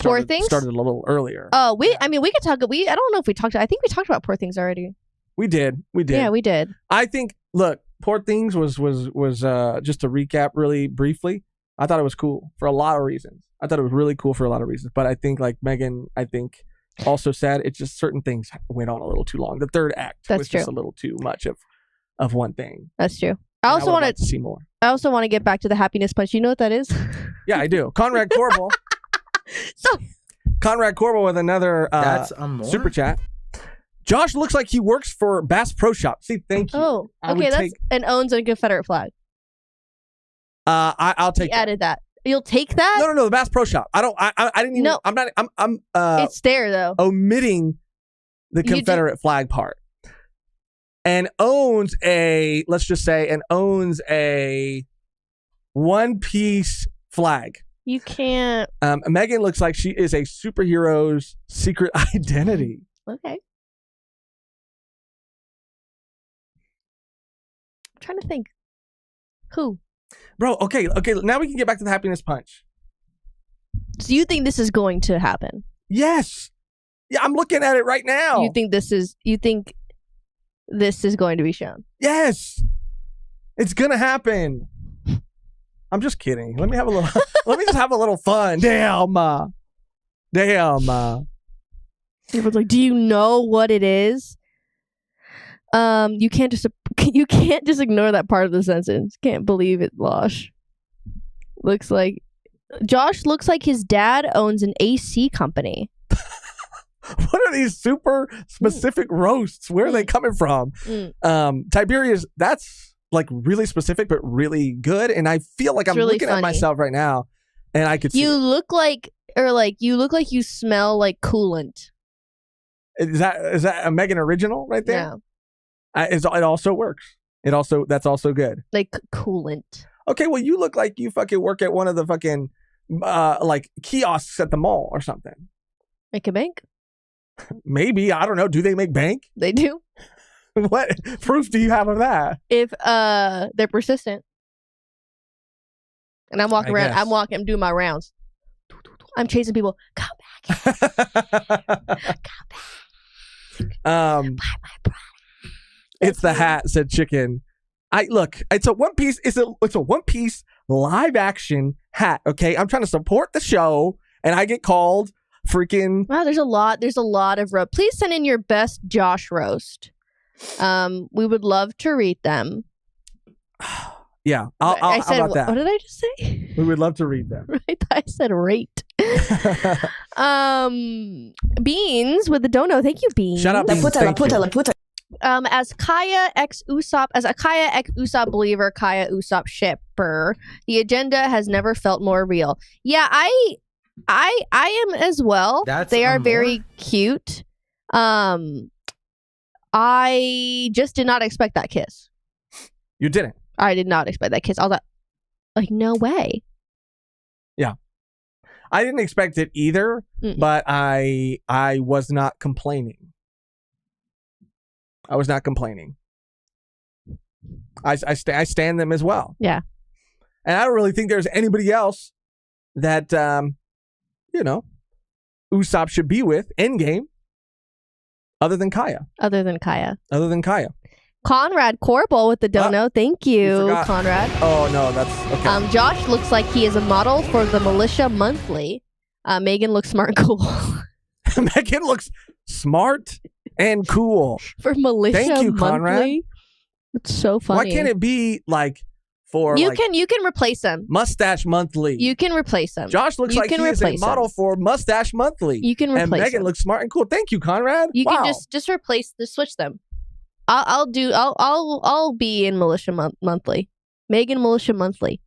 Poor Things started a little earlier. Oh, we could talk. I don't know if we talked. I think we talked about Poor Things already. We did. Yeah, we did. I think. Look, Poor Things was just to recap really briefly. I thought it was cool for a lot of reasons. I thought it was really cool for a lot of reasons. But I think like Megan, also said it's just certain things went on a little too long. The third act was just a little too much of one thing. That's true. I also want to see more. I also want to get back to the happiness punch. You know what that is? Yeah, I do. Conrad Corbel. Conrad Corbel with another super chat. Josh looks like he works for Bass Pro Shop. See, thank you. Oh, okay. That's and owns a Confederate flag. I'll take. He added that. You'll take that? No. The Bass Pro Shop. I didn't even. No. I'm not. I'm. It's there though. Omitting the Confederate flag part. And owns a. Let's just say, a One Piece flag. You can't. Megan looks like she is a superhero's secret identity. Okay. I'm trying to think. Who? Bro, okay. Now we can get back to the happiness punch. So you think this is going to happen? Yes. Yeah, I'm looking at it right now. You think this is going to be shown? Yes. It's gonna happen. I'm just kidding. Let me just have a little fun. Damn. Everyone's like, do you know what it is? You can't just ignore that part of the sentence. Can't believe it, Josh. Josh looks like his dad owns an AC company. What are these super specific roasts? Where are they coming from? Tiberius, that's like really specific but really good, and I feel like I'm really looking at myself right now, and I could see you look like you smell like coolant. Is that a Megan original right there? Yeah. It also works. That's also good. Like coolant. Okay, well you look like you fucking work at one of the fucking like kiosks at the mall or something. Make a bank? Maybe, I don't know. Do they make bank? They do. What proof do you have of that? If they're persistent. And I'm walking around. I'm doing my rounds. I'm chasing people. Come back. Come back. Buy my product. It's the hat, said Chicken. It's a One Piece. It's a One Piece live action hat. Okay, I'm trying to support the show, and I get called freaking. Wow, there's a lot of roast. Please send in your best Josh roast. We would love to read them. Yeah, how about that? What did I just say? We would love to read them. Right, I said rate. Beans with the dono. Thank you, Beans. Shout out, Beans. As a Kaya x Usopp believer, Kaya Usopp shipper, the agenda has never felt more real. Yeah, I am as well. They are very cute. I just did not expect that kiss. You didn't. I did not expect that kiss. I was like, no way. Yeah. I didn't expect it either, but I was not complaining. I was not complaining. I stand them as well. Yeah. And I don't really think there's anybody else that, Usopp should be with endgame other than Kaya. Conrad Corbel with the dono. Thank you, Conrad. Oh, no, that's okay. Josh looks like he is a model for the Militia Monthly. Megan looks smart and cool. Megan looks smart and cool. For Militia Thank you, Monthly? Conrad. It's so funny. Why can't it be like for you can replace them. Mustache Monthly. You can replace them. Josh looks like he is a model for Mustache Monthly. You can replace and Megan them. looks smart and cool. Thank you, Conrad. You can just switch them. I'll be in Militia Monthly. Megan Militia Monthly.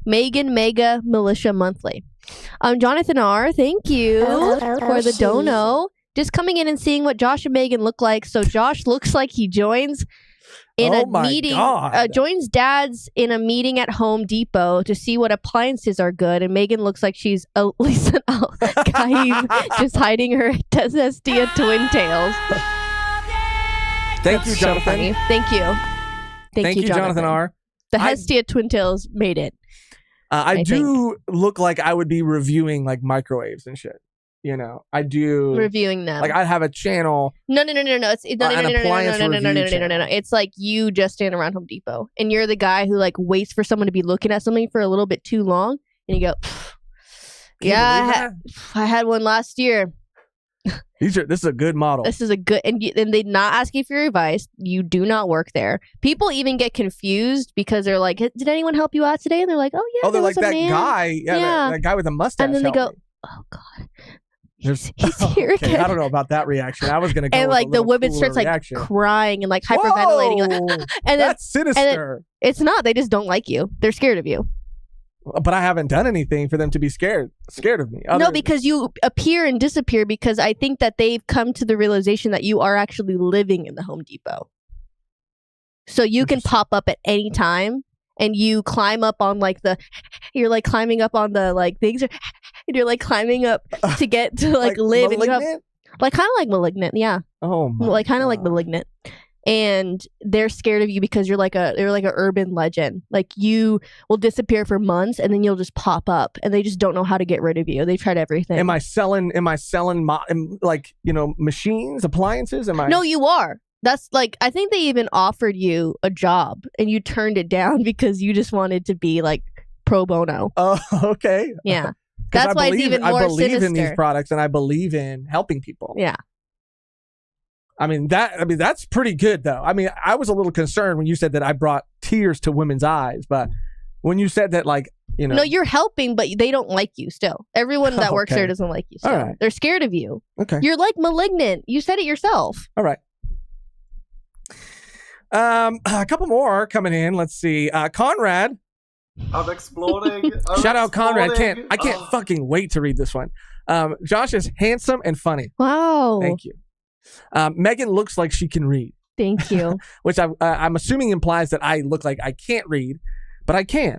Megan Mega Militia Monthly. Jonathan R, thank you for the dono. Just coming in and seeing what Josh and Megan look like. So Josh looks like he joins in a meeting. Joins dads in a meeting at Home Depot to see what appliances are good. And Megan looks like she's Lisa Kaib, just hiding her Hestia twin tails. Thank you, Jonathan. So Thank you. Thank you, Jonathan R. The Hestia twin tails made it. I do look like I would be reviewing like microwaves and shit. You know, I do reviewing them. like I have a channel. No. It's An appliance review channel. It's like you just stand around Home Depot and you're the guy who like waits for someone to be looking at something for a little bit too long, and you go, "Yeah, I had one last year." This is a good model. This is a good, and they not ask you for your advice. You do not work there. People even get confused because they're like, "Did anyone help you out today?" And they're like, "Oh yeah." Oh, they're like that man. guy. Yeah, that guy with the mustache. And then they go, me. "Oh God." He's here again. I don't know about that reaction. I was gonna go and with like a the little woman cooler starts like reaction. crying and like hyperventilating. Whoa, and then, that's sinister. it's not. They just don't like you. They're scared of you. But I haven't done anything for them to be scared of me. No, because you appear and disappear because I think that they've come to the realization that you are actually living in the Home Depot. So you can pop up at any time and you climb up on like you're like climbing up on the like things and you're like climbing up to get to like live and you have, like kind of like Malignant. Yeah. Oh my like kind of like God. Malignant. And they're scared of you because you're like a urban legend. Like you will disappear for months and then you'll just pop up and they just don't know how to get rid of you. They've tried everything. Am I selling like, you know, machines, appliances? No, you are. That's like, I think they even offered you a job and you turned it down because you just wanted to be like pro bono. Oh, okay. Yeah. That's why it's even more I believe sinister. in these products and I believe in helping people. Yeah. That's pretty good though. I mean, I was a little concerned when you said that I brought tears to women's eyes, but when you said that, like, you know. No, you're helping, but they don't like you still. Everyone that works there doesn't like you still. All right. They're scared of you. Okay. You're like Malignant. You said it yourself. All right. A couple more coming in. Let's see. Conrad. I'm exploding. Shout out Conrad. I can't fucking wait to read this one. Josh is handsome and funny. Wow. Thank you. Megan looks like she can read. Thank you. Which I'm assuming implies that I look like I can't read, but I can.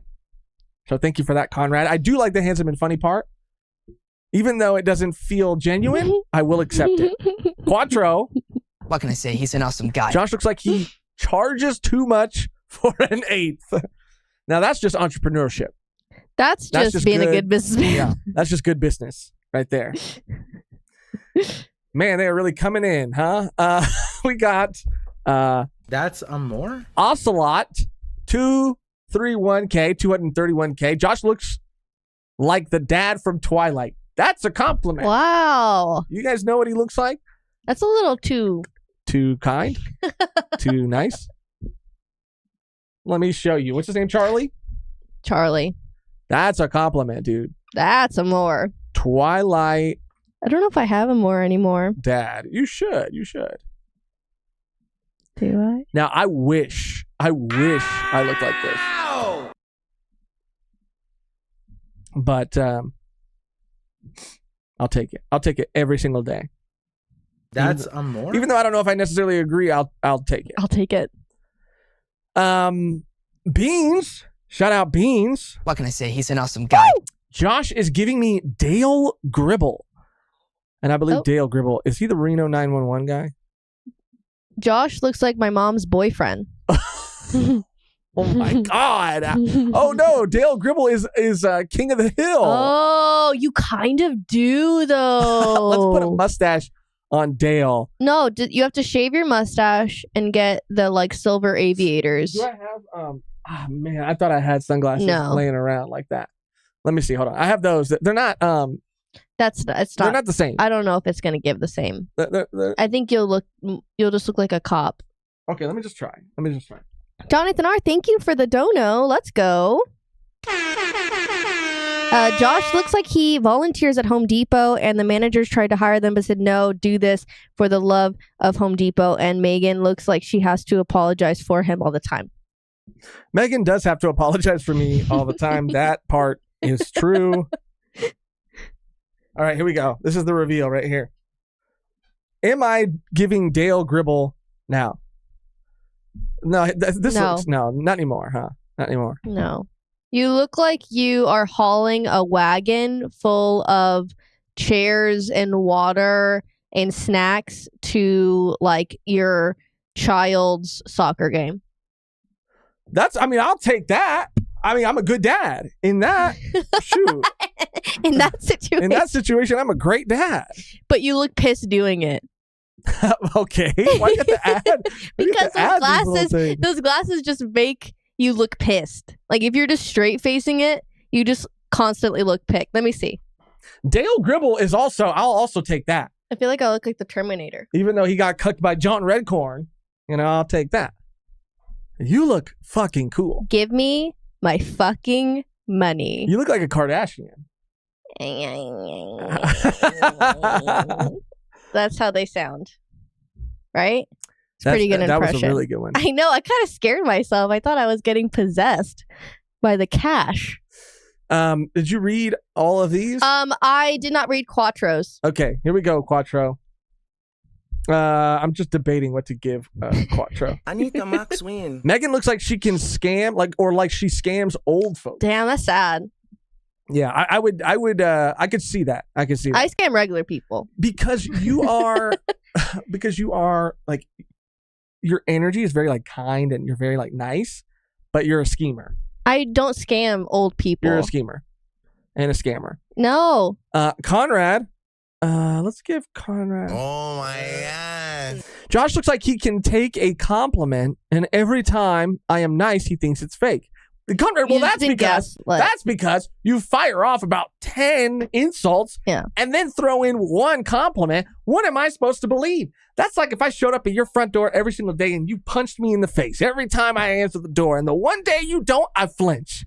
So thank you for that, Conrad. I do like the handsome and funny part. Even though it doesn't feel genuine, I will accept it. Quattro. What can I say? He's an awesome guy. Josh looks like he charges too much for an eighth. Now that's just entrepreneurship. That's just being a good businessman. Yeah, that's just good business right there. Man, they are really coming in, huh? We got That's a more? Ocelot 231K, 231K. Josh looks like the dad from Twilight. That's a compliment. Wow. You guys know what he looks like? That's a little too kind? Too nice? Let me show you. What's his name? Charlie? Charlie. That's a compliment, dude. That's a more. Twilight I don't know if I have a more anymore. dad. You should. Do I? Now, I wish I looked like this. But I'll take it. I'll take it every single day. That's a more? Even though I don't know if I necessarily agree, I'll take it. I'll take it. Beans. Shout out Beans. What can I say? He's an awesome guy. Josh is giving me Dale Gribble. And I believe Dale Gribble, is he the Reno 911 guy? Josh looks like my mom's boyfriend. Oh my God. Oh no, Dale Gribble is King of the Hill. Oh, you kind of do though. Let's put a mustache on Dale. No, you have to shave your mustache and get the like silver aviators. Do I have man, I thought I had sunglasses laying around like that. Let me see. Hold on. I have those. They're not it's they're not not the same. I don't know if it's gonna give the same. They're- I think you'll just look like a cop. Okay, let me just try. Jonathan R, thank you for the dono. Let's go. Josh looks like he volunteers at Home Depot and the managers tried to hire them but said no, do this for the love of Home Depot. And Megan looks like she has to apologize for him all the time. Megan does have to apologize for me all the time. That part is true. All right, here we go. This is the reveal right here. Am I giving Dale Gribble now? No, this No. looks not anymore, huh? Not anymore. No. You look like you are hauling a wagon full of chairs and water and snacks to like your child's soccer game. I'll take that. I mean, I'm a good dad in that. Shoot. In that situation. In that situation, I'm a great dad. But you look pissed doing it. Okay. Why you have to add? Because those glasses just make you look pissed. Like if you're just straight facing it, you just constantly look pissed. Let me see. Dale Gribble is also, I'll also take that. I feel like I look like the Terminator. Even though he got cooked by John Redcorn, I'll take that. You look fucking cool. Give me my fucking money. You look like a Kardashian. That's how they sound. Right? It's pretty good impression. That was a really good one. I know. I kind of scared myself. I thought I was getting possessed by the cash. Did you read all of these? I did not read Quattro's. Okay, here we go, Quattro. I'm just debating what to give Quattro. I need the max win. Megan looks like she can scam, like she scams old folks. Damn, that's sad. Yeah, I could see that. I could see that. I scam regular people because you are, like, your energy is very like kind and you're very like nice, but you're a schemer. I don't scam old people. You're a schemer and a scammer. No. Conrad. Let's give Conrad. Oh my god. Josh looks like he can take a compliment, and every time I am nice, he thinks it's fake. Conrad, well, that's because you fire off about 10 insults and then throw in one compliment. What am I supposed to believe? That's like if I showed up at your front door every single day and you punched me in the face every time I answer the door, and the one day you don't, I flinch.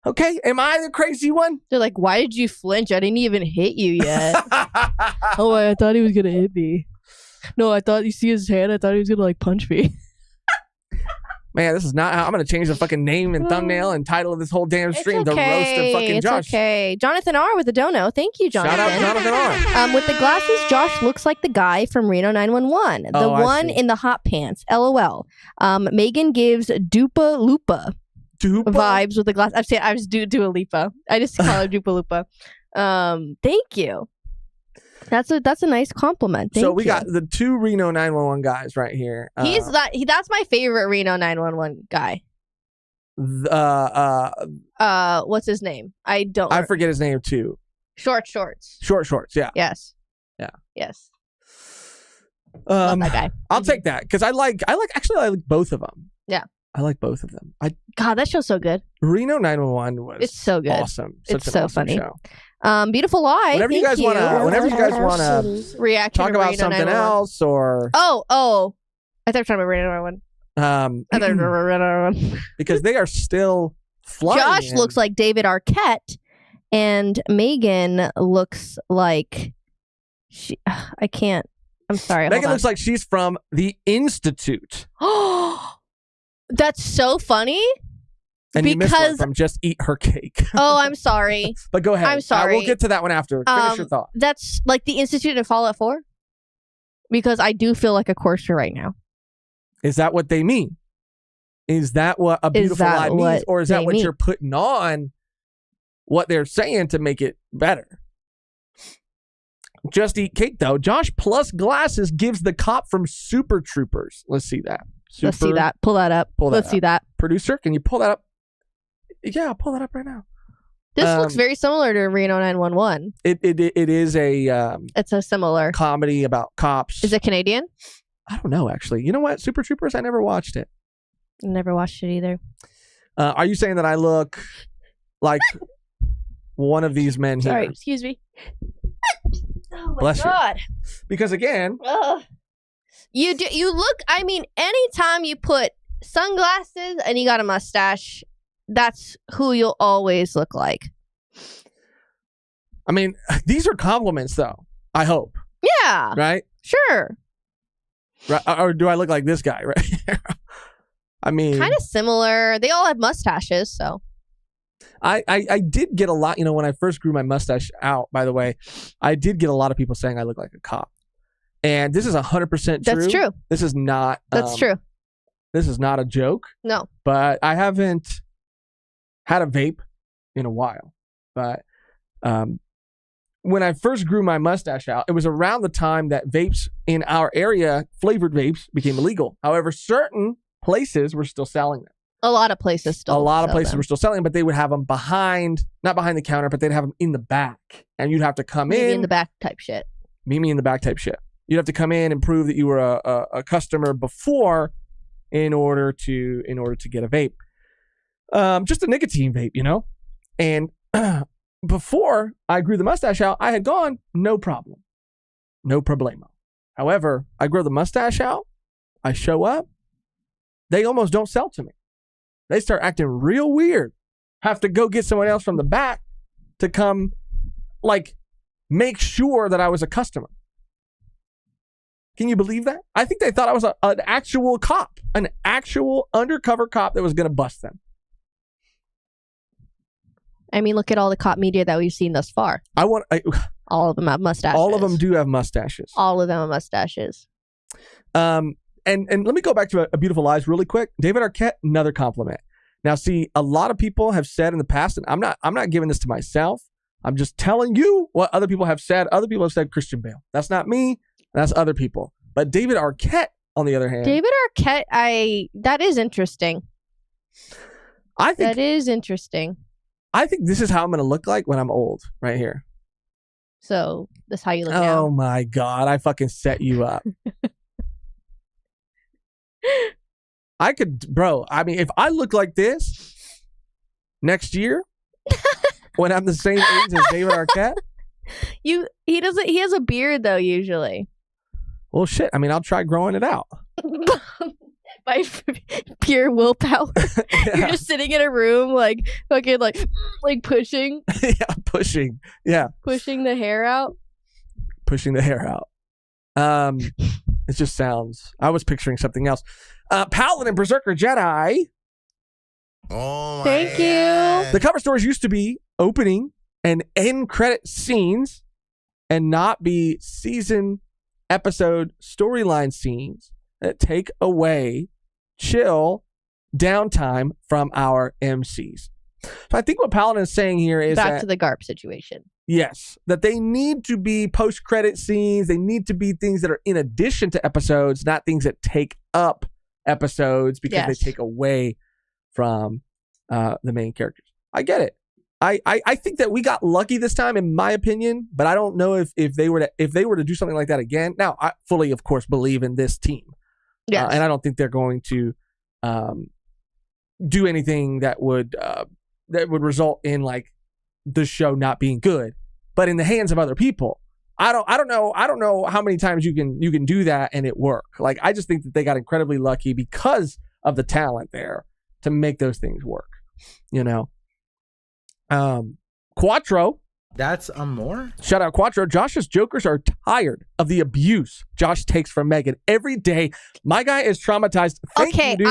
Okay? Am I the crazy one? They're like, why did you flinch? I didn't even hit you yet. Oh, I thought he was going to hit me. No, I thought, you see his hand? I thought he was going to like punch me. Man, this is not how I'm going to change the fucking name and thumbnail and title of this whole damn stream. The roast of fucking Josh. It's okay. Jonathan R. with a dono. Thank you, Jonathan. Shout out Jonathan R. With the glasses, Josh looks like the guy from Reno 911. The one in the hot pants. LOL. Megan gives Dupa Lupa vibes with the glass. I was Dua Lipa. I just call her Dupa Lupa. Thank you. That's a nice compliment. Thank you. We got the two Reno 911 guys right here. That's my favorite Reno 911 guy. What's his name? I forget his name too. Shorts. Short shorts. Yeah. Yes. Yeah. Yes. Love that guy. I'll take that because I like both of them. Yeah. I like both of them. God, that show's so good. Reno 911 was it's so good. Awesome. It's so funny. Show. Beautiful Lie. Whenever you guys want to react, talk about something else, or I thought you were talking about Reno 911. Because they are still flying. Josh looks like David Arquette, and Megan looks like I can't. I'm sorry. Megan looks like she's from the Institute. That's so funny. And you missed one from Just Eat Her Cake. Oh, I'm sorry. But go ahead. I'm sorry. We'll get to that one after. Finish your thought. That's like the Institute in Fallout 4? Because I do feel like a courser right now. Is that what they mean? Is that what a beautiful lie means? Or is that what you're putting on what they're saying to make it better? Just Eat Cake, though. Josh plus glasses gives the cop from Super Troopers. Let's see that. Let's see that. Pull that up. Let's see that. Producer, can you pull that up? Yeah, I'll pull that up right now. This looks very similar to Reno 911. It is a it's a similar comedy about cops. Is it Canadian? I don't know, actually. You know what? Super Troopers, I never watched it. Never watched it either. Are you saying that I look like one of these men here? Sorry, excuse me. Oh my Bless God. You. Because again, you look, I mean, anytime you put sunglasses and you got a mustache, that's who you'll always look like. I mean, these are compliments, though. I hope. Yeah. Right? Sure. Right? Or do I look like this guy right here? I mean, kind of similar. They all have mustaches, so. I did get a lot, when I first grew my mustache out, by the way, I did get a lot of people saying I look like a cop. And this is 100% true. That's true. This is not. That's true. This is not a joke. No. But I haven't had a vape in a while. But when I first grew my mustache out, it was around the time that vapes in our area, flavored vapes, became illegal. However, certain places were still selling them. A lot of places still. A lot of sell places them. were still selling, but they would have them not behind the counter, but they'd have them in the back, and you'd have to come Maybe in in the back type shit. Meet me in the back type shit. You'd have to come in and prove that you were a customer before in order to get a vape. Just a nicotine vape, you know? And before I grew the mustache out, I had gone, no problem. No problemo. However, I grow the mustache out, I show up, they almost don't sell to me. They start acting real weird. Have to go get someone else from the back to come, like, make sure that I was a customer. Can you believe that? I think they thought I was an actual cop, an actual undercover cop that was going to bust them. I mean, look at all the cop media that we've seen thus far. All of them have mustaches. All of them do have mustaches. All of them have mustaches. And let me go back to a Beautiful Lies really quick. David Arquette, another compliment. Now, see, a lot of people have said in the past, and I'm not giving this to myself. I'm just telling you what other people have said. Other people have said Christian Bale. That's not me. That's other people. But David Arquette, on the other hand, that is interesting. That is interesting. I think this is how I'm going to look like when I'm old, right here. So that's how you look now. Oh my God, I fucking set you up. I mean, if I look like this next year, when I'm the same age as David Arquette. He has a beard though, usually. Well, shit. I mean, I'll try growing it out. By pure willpower. Yeah. You're just sitting in a room, like fucking like pushing. Yeah, pushing. Yeah. Pushing the hair out. Pushing the hair out. It just sounds, I was picturing something else. Paladin Berserker Jedi. Oh my Thank you. God. The cover stories used to be opening and end credit scenes and not be season episode storyline scenes that take away chill downtime from our MCs. So I think what Paladin is saying here is back to the GARP situation. Yes, that they need to be post-credit scenes. They need to be things that are in addition to episodes, not things that take up episodes because they take away from the main characters. I get it. I think that we got lucky this time, in my opinion, but I don't know if they were to do something like that again. Now, I fully, of course, believe in this team. Yes. And I don't think they're going to do anything that would result in like the show not being good. But in the hands of other people, I don't know how many times you can do that and it work. Like, I just think that they got incredibly lucky because of the talent there to make those things work. You know, Quattro. That's a more. Shout out Quattro. Josh's jokers are tired of the abuse Josh takes from Megan every day. My guy is traumatized. Thank you, dude.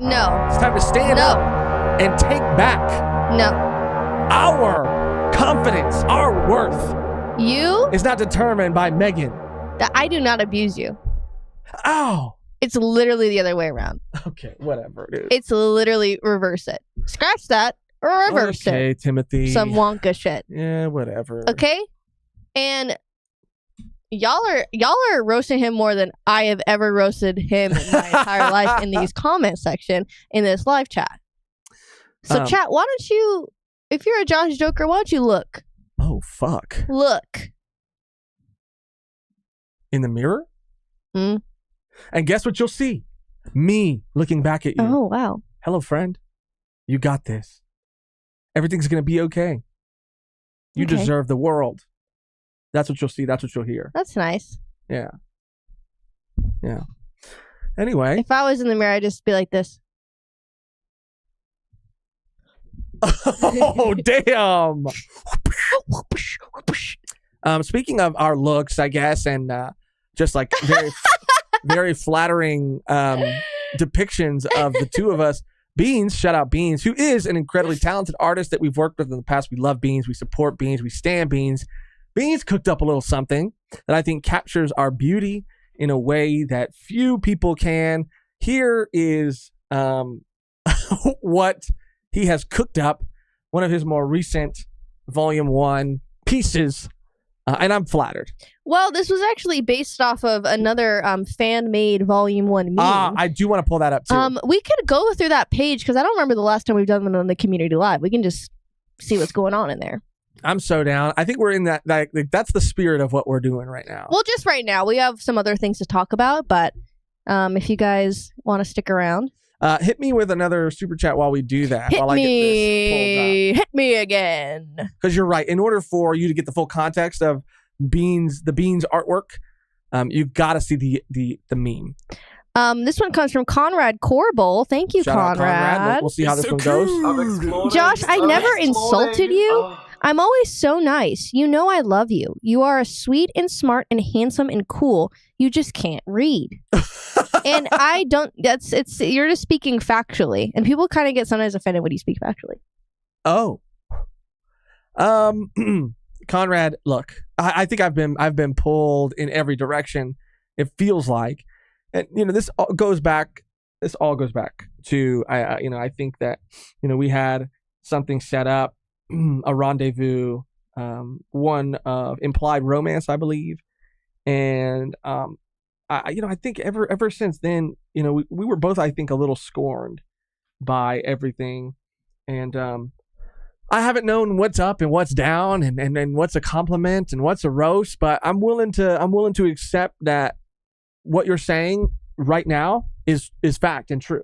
No. It's time to stand up and take back our confidence, our worth. You is not determined by Megan. I do not abuse you. Ow. It's literally the other way around. Okay, whatever, dude. It's literally reverse it. Scratch that or reverse it. Okay, Timothy. Some Wonka shit. Yeah, whatever. Okay? And y'all are roasting him more than I have ever roasted him in my entire life in these comment section in this live chat. So chat, why don't you, if you're a Josh Joker, why don't you look? Oh, fuck. Look. In the mirror? Mm. And guess what you'll see? Me looking back at you. Oh, wow. Hello, friend. You got this. Everything's going to be okay. You deserve the world. That's what you'll see. That's what you'll hear. That's nice. Yeah. Yeah. Anyway. If I was in the mirror, I'd just be like this. Oh, damn. Speaking of our looks, I guess, and just like very, very flattering depictions of the two of us, Beans, shout out Beans, who is an incredibly talented artist that we've worked with in the past. We love Beans. We support Beans. We stand Beans. Beans cooked up a little something that I think captures our beauty in a way that few people can. Here is what he has cooked up, one of his more recent Volume 1 pieces And I'm flattered. Well, this was actually based off of another fan-made Volume 1 meme. I do want to pull that up too. We could go through that page because I don't remember the last time we've done one on the Community Live. We can just see what's going on in there. I'm so down. I think we're in that. Like, that's the spirit of what we're doing right now. Well, just right now. We have some other things to talk about, but if you guys want to stick around. Hit me with another super chat while we do that. While I get this pulled up. Hit me again. Because you're right. In order for you to get the full context of the Beans artwork, you got to see the meme. This one comes from Conrad Corbel. Thank you, Shout out Conrad. We'll see how this one goes. Josh, I never insulted you. I'm always so nice. You know I love you. You are a sweet and smart and handsome and cool. You just can't read. And I don't. You're just speaking factually, and people kind of get sometimes offended when you speak factually. Oh. Conrad, look, I think I've been pulled in every direction. It feels like, and this all goes back to I think that we had something set up, a rendezvous, one of implied romance, I believe, and I think ever since then, we were both, I think, a little scorned by everything, and I haven't known what's up and what's down, and what's a compliment and what's a roast, but I'm willing to accept that what you're saying right now is fact and true.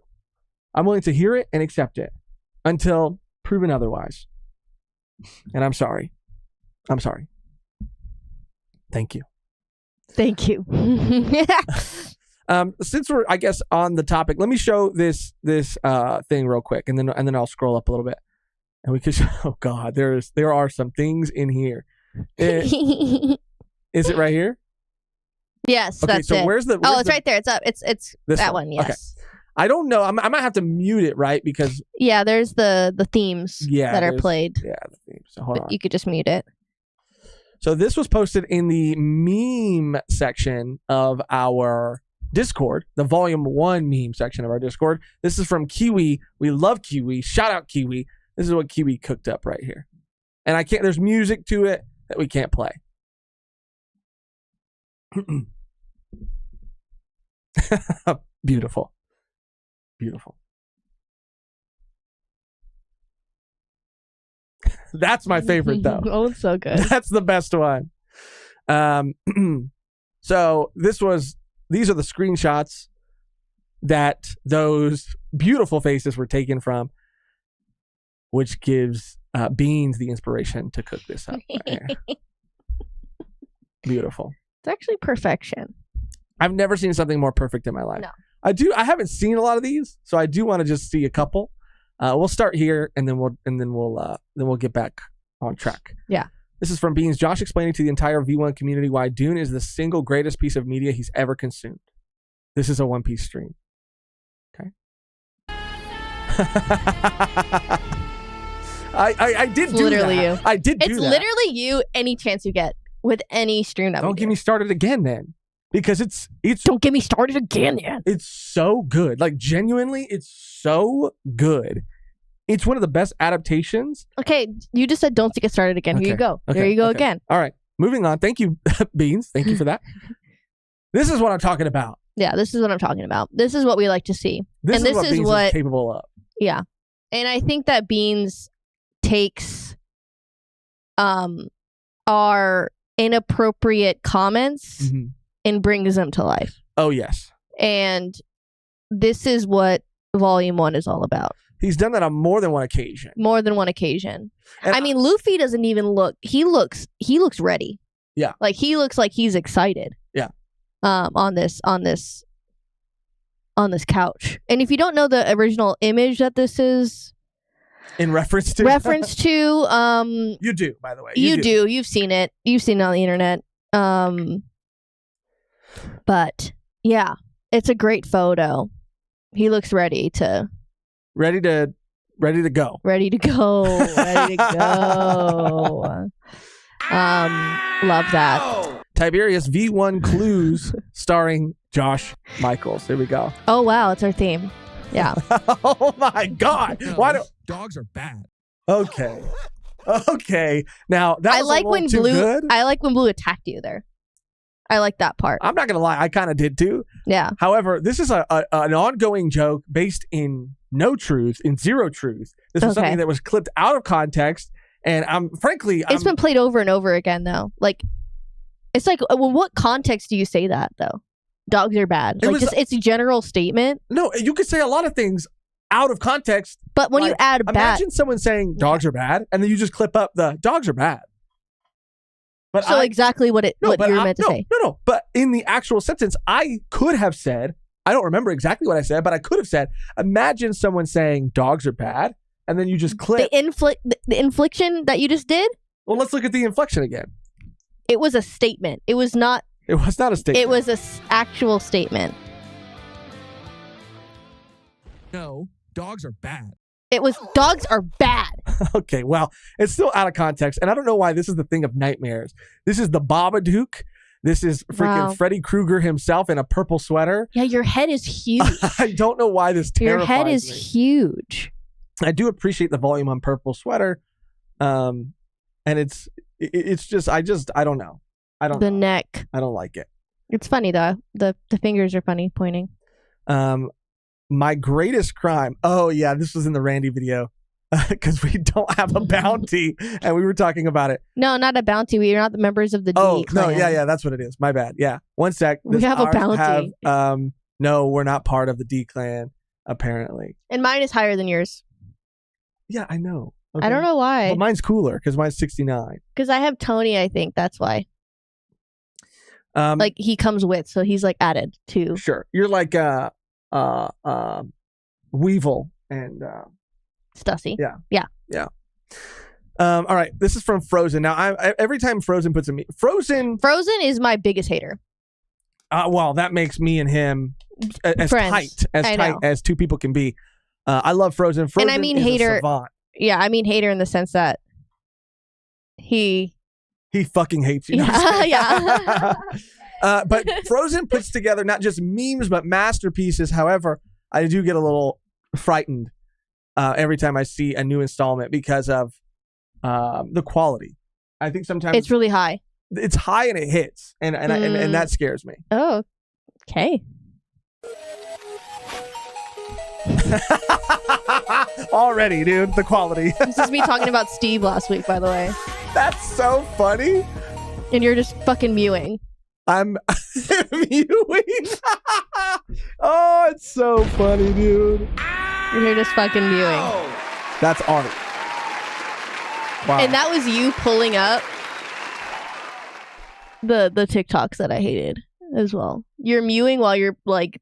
I'm willing to hear it and accept it until proven otherwise. And I'm sorry. Thank you. Thank you. Since we're, I guess, on the topic, let me show this thing real quick, and then I'll scroll up a little bit, and we can show. Oh God, there are some things in here. Is it right here? Yes, okay, that's so it. Where's it's right there. It's up. It's this that one. Yes. Okay. I don't know. I might have to mute it, right? Because there's the themes that are played. Yeah, the themes. So hold on. You could just mute it. So this was posted in the meme section of our Discord, the Volume 1 meme section of our Discord. This is from Kiwi. We love Kiwi. Shout out Kiwi. This is what Kiwi cooked up right here. And there's music to it that we can't play. Beautiful. That's my favorite, though. Oh, it's so good. That's the best one. So these are the screenshots that those beautiful faces were taken from, which gives Beans the inspiration to cook this up. Right here. Beautiful. It's actually perfection. I've never seen something more perfect in my life. No. I haven't seen a lot of these, so I do want to just see a couple. We'll start here, and then we'll get back on track. Yeah. This is from Beans. Josh explaining to the entire V1 community why Dune is the single greatest piece of media he's ever consumed. This is a One Piece stream. Okay. I did do literally that. you. I did do that. It's literally you any chance you get with any stream that Don't get me started again then. Because it's don't get me started again yet. It's so good. Like, genuinely, it's so good. It's one of the best adaptations. Okay, you just said don't get started again. Here you go. There you go again. All right, moving on. Thank you, Beans. Thank you for that. This is what I'm talking about. Yeah, this is what I'm talking about. This is what we like to see. This is what Beans is capable of. Yeah, and I think that Beans takes our inappropriate comments. Mm-hmm. And brings them to life. Oh, yes. And this is what Volume 1 is all about. He's done that on more than one occasion. And I mean, Luffy doesn't even look. He looks ready. Yeah. Like, he looks like he's excited. Yeah. On this couch. And if you don't know the original image that this is in reference to, you do, by the way. You do. You've seen it. You've seen it on the internet. But yeah, it's a great photo. He looks ready to go. Ready to go. Love that. Tiberius V1 Clues starring Josh Michaels. Here we go. Oh wow, it's our theme. Yeah. Oh my God. Why do dogs are bad? Okay. Okay. Now that I was like a when little too Blue. good. I like when Blue attacked you there. I like that part. I'm not gonna lie, I kind of did too. Yeah. However, this is an ongoing joke based in no truth, in zero truth. This was Okay. something that was clipped out of context, and It's been played over and over again, though. Like, it's like, well, what context do you say that though? Dogs are bad. Like, it's a general statement. No, you could say a lot of things out of context. But when you add bad, imagine someone saying dogs are bad, and then you just clip up the dogs are bad. But so exactly what you're meant to say. No. But in the actual sentence, I could have said, I don't remember exactly what I said, but I could have said, imagine someone saying dogs are bad, and then you just clip. The infliction that you just did? Well, let's look at the inflection again. It was a statement. It was not. It was not a statement. It was an actual statement. No, dogs are bad. It was dogs are bad. Okay, well, it's still out of context, and I don't know why this is the thing of nightmares. This is the Babadook. This is freaking Freddy Krueger himself in a purple sweater. Yeah, your head is huge. I don't know why this terrifies Your head is me. huge. I do appreciate the volume on purple sweater, and it's just I don't know. I don't. The know. neck. I don't like it. It's funny though. The fingers are funny pointing. My greatest crime. Oh yeah, this was in the Randy video because we don't have a bounty, and we were talking about it. No, not a bounty. We are not the members of the D clan. No, yeah, that's what it is. My bad. Yeah, one sec. We have a bounty. No, we're not part of the D clan. Apparently, and mine is higher than yours. Yeah, I know. Okay. I don't know why. But mine's cooler because mine's 69. Because I have Tony. I think that's why. Like he comes with, so he's like added to. Sure, you're like Weevil and Stussy. Yeah. All right, this is from Frozen. Now, I every time Frozen puts Frozen is my biggest hater. Well, that makes me and him as Friends. tight as two people can be. I love Frozen. Frozen and I mean is hater. a savant. Yeah, I mean hater in the sense that he fucking hates you. Yeah. But Frozen puts together not just memes but masterpieces. However, I do get a little frightened every time I see a new installment because of the quality. I think sometimes it's really high. It's high and it hits, and that scares me. Oh, okay. Already, dude, the quality. This is me talking about Steve last week, by the way. That's so funny. And you're just fucking mewing. I'm mewing. Oh, it's so funny, dude. You're just fucking mewing. That's art. Wow. And that was you pulling up the TikToks that I hated as well. You're mewing while you're like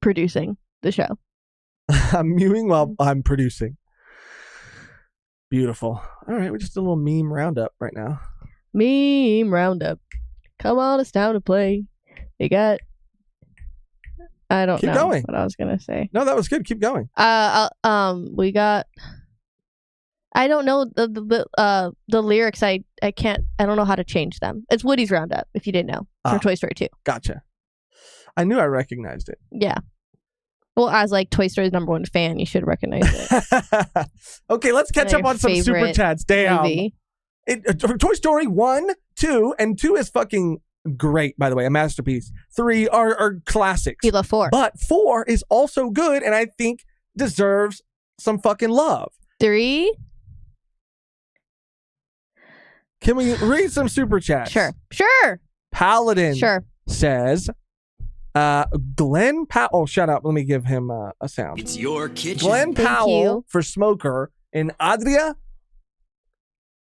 producing the show. I'm mewing while I'm producing. Beautiful. All right, we're just a little meme roundup right now. Meme roundup. Come on, it's time to play. You got. I don't Keep know going. what I was gonna say. No, that was good. Keep going. We got. I don't know the lyrics. I can't. I don't know how to change them. It's Woody's Roundup. If you didn't know, from Toy Story 2. Gotcha. I knew I recognized it. Yeah. Well, as like Toy Story's #1 fan, you should recognize it. Okay, let's catch up on some super chats. Damn. Toy Story 1, 2, and 2 is fucking great, by the way, a masterpiece. 3 are classics. You love 4. But 4 is also good and I think deserves some fucking love. 3? Can we read some super chats? Sure. Paladin says, Glenn Powell. Oh, shut up. Let me give him a sound. It's your kitchen. Glenn Powell for Smoker and Adria.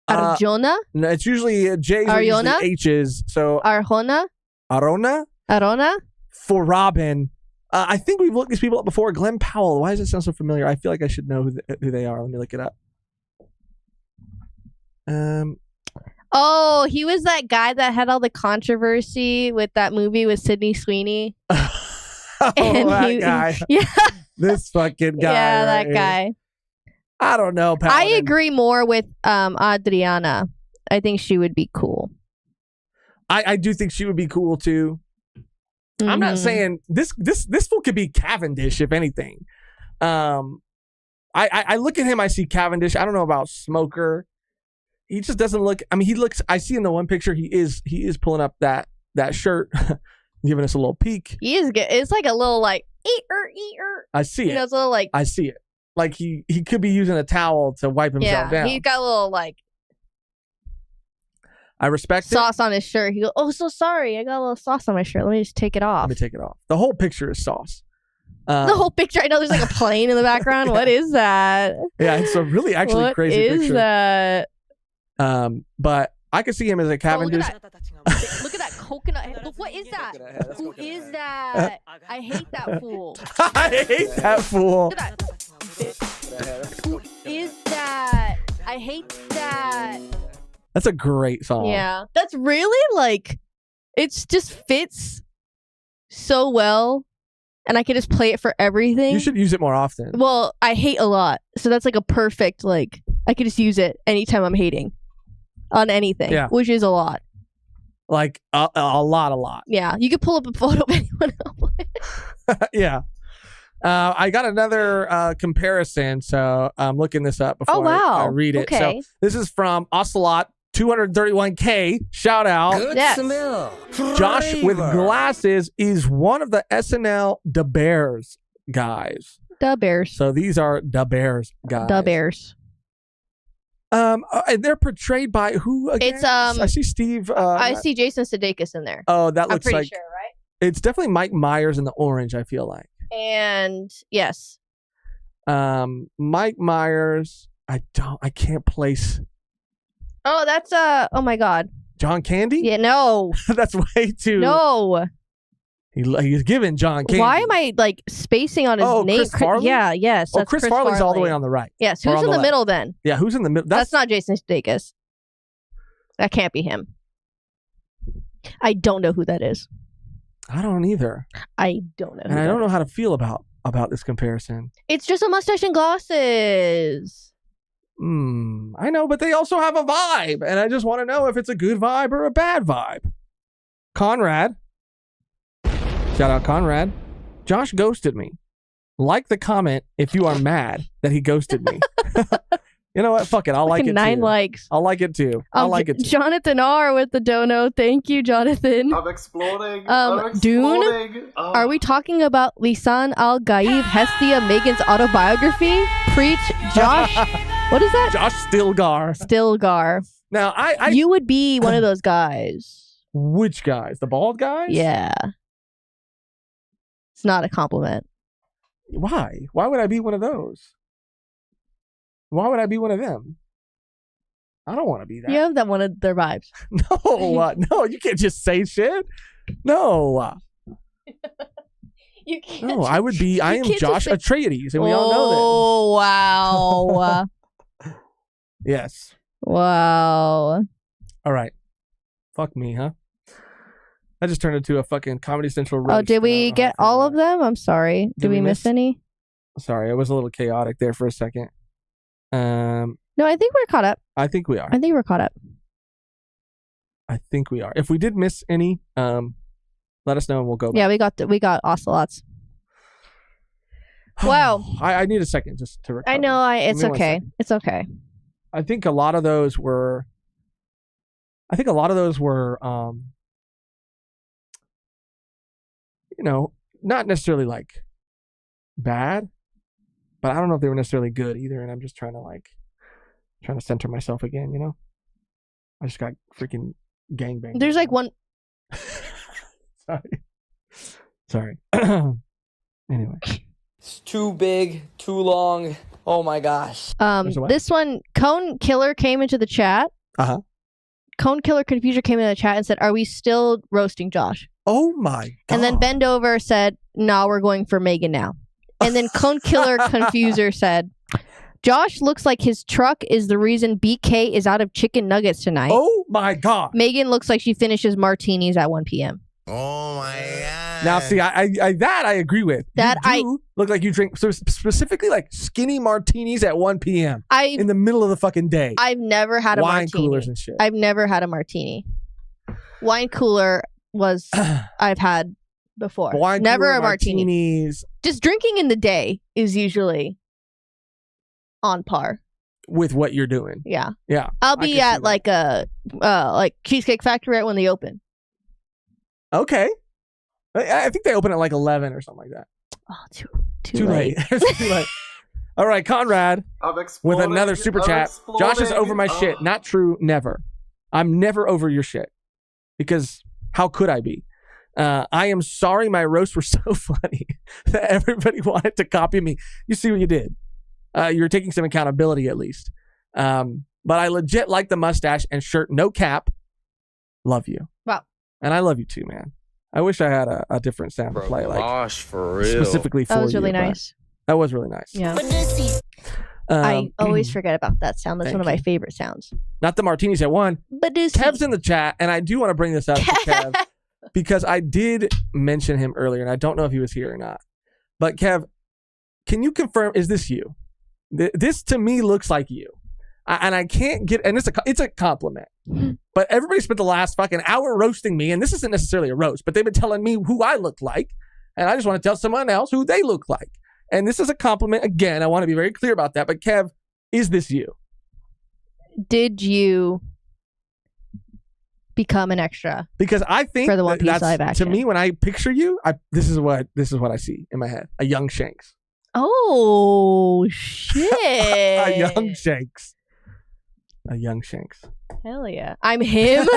Arjona? No, it's usually J's or usually H's. So Arjona? Arona? For Robin. I think we've looked these people up before. Glenn Powell. Why does it sound so familiar? I feel like I should know who they are. Let me look it up. Oh, he was that guy that had all the controversy with that movie with Sydney Sweeney. That guy. Yeah. This fucking guy. Yeah, right that guy. Here. I don't know, Paladin. I agree more with Adriana. I think she would be cool. I do think she would be cool too. Mm-hmm. I'm not saying this fool could be Cavendish, if anything. I look at him, I see Cavendish. I don't know about Smoker. He just doesn't look. I mean, he looks. I see in the one picture he is pulling up that shirt, giving us a little peek. He is good. It's like a little like eater. I see it. You know, it's a little like I see it. Like he could be using a towel to wipe himself down. He got a little like I respect sauce on his shirt. He goes, "Oh, so sorry, I got a little sauce on my shirt. Let me just take it off." Let me take it off. The whole picture is sauce. The whole picture. I know there's like a plane in the background. What is that? Yeah, it's a really actually crazy picture. What is that? But I could see him as a Cavendish. Look at that coconut head. Look, what is that? Who is that? I hate that fool. I hate that fool. Look at that. Who is that? I hate that. That's a great song. Yeah. That's really like, it just fits so well. And I could just play it for everything. You should use it more often. Well, I hate a lot. So that's like a perfect, like, I could just use it anytime I'm hating on anything, which is a lot. Like a lot. Yeah. You could pull up a photo of anyone else. Yeah. I got another comparison, so I'm looking this up before I read it. Okay. So this is from Ocelot 231K. Shout out. Good smell. Josh with glasses is one of the SNL Da Bears guys. Da Bears. So these are Da Bears guys. Da Bears. And they're portrayed by who again? It's I see Steve. I see Jason Sudeikis in there. Oh, that looks I'm like. pretty sure, right? It's definitely Mike Myers in the orange. I feel like. And yes. Mike Myers. I can't place. Oh, that's oh my God. John Candy? Yeah, no. That's way too. No. He's given John Candy. Why am I like spacing on his name? Chris Farley? Yeah, yes. Oh, Chris Farley's all the way on the right. Yes. Who's in the middle then? Yeah, who's in the middle? That's not Jason Sudeikis. That can't be him. I don't know who that is. I don't either. I don't know. And I don't know how to feel about this comparison. It's just a mustache and glasses. I know, but they also have a vibe, and I just want to know if it's a good vibe or a bad vibe. Conrad. Shout out Conrad. Josh ghosted me. Like the comment if you are mad that he ghosted me. You know what? Fuck it. I'll like it 9 too. likes. I'll like it too. I'll like it too. Jonathan R with the dono. Thank you, Jonathan. I'm exploding. Dune? Are we talking about Lisan Al Gaib Hestia Megan's autobiography? Preach, Josh. What is that? Josh Stilgar. Stilgar. Now, you would be one of those guys. Which guys? The bald guys? Yeah. It's not a compliment. Why? Why would I be one of those? Why would I be one of them? I don't want to be that. You have that one of their vibes. No, no, you can't just say shit. No. You can't. No, I would be. I am Josh Atreides, and we all know that. Oh, wow. Yes. Wow. All right. Fuck me, huh? I just turned into a fucking Comedy Central roast. Oh, did we get all of them? I'm sorry. Did we miss any? Sorry, it was a little chaotic there for a second. No, I think we're caught up. I think we are. I think we're caught up. I think we are. If we did miss any, let us know and we'll go back. Yeah, we got ocelots. Wow. I need a second just to recover. I know. It's okay. It's okay. I think a lot of those were. You know, not necessarily like bad, but I don't know if they were necessarily good either. And I'm just trying to center myself again. You know, I just got freaking gangbang. There's like one. Sorry. Anyway. It's too big, too long. Oh my gosh. This one, Cone Killer came into the chat. Uh-huh. Cone Killer Confuser came into the chat and said, "Are we still roasting Josh?" Oh my god. And then Bend Over said, "No, we're going for Megan now." And then Cone Killer Confuser said, "Josh looks like his truck is the reason BK is out of chicken nuggets tonight." Oh my god. Megan looks like she finishes martinis at 1 p.m. Oh my god. Now, see, I agree with. That you look like you drink specifically like skinny martinis at 1 p.m. in the middle of the fucking day. I've never had a wine martini. Coolers and shit. I've never had a martini. Wine cooler was I've had before. Wine never cooler, a martini. Martinis. Just drinking in the day is usually on par with what you're doing. Yeah. Yeah. I'll I can be see at that. like Cheesecake Factory right when they open. Okay. I think they open at like 11 or something like that. Oh, too late. It's too late. All right, Conrad I'm with exploding. another super I'm chat. Josh is exploding. over my shit. Not true. Never. I'm never over your shit. Because how could I be? I am sorry my roasts were so funny that everybody wanted to copy me. You see what you did. You're taking some accountability at least. But I legit like the mustache and shirt, no cap. Love you. Wow. And I love you too, man. I wish I had a different sound to play, like Gosh, for real. specifically for you. That was really but nice. That was really nice. Yeah. I always forget about that sound. That's Thank one of my favorite sounds. Not the martinis at one. Badusi. Kev's in the chat, and I do want to bring this up to Kev because I did mention him earlier, and I don't know if he was here or not. But Kev, can you confirm? Is this you? This to me looks like you, and I can't get. And it's a compliment. But everybody spent the last fucking hour roasting me, and this isn't necessarily a roast, but they've been telling me who I look like, and I just want to tell someone else who they look like. And this is a compliment. Again, I want to be very clear about that. But Kev, is this you? Did you become an extra? Because I think for the One Piece that's, live action. to me, when I picture you, this is what I see in my head: a young Shanks. Oh shit! A young Shanks. A young Shanks. Hell yeah! I'm him.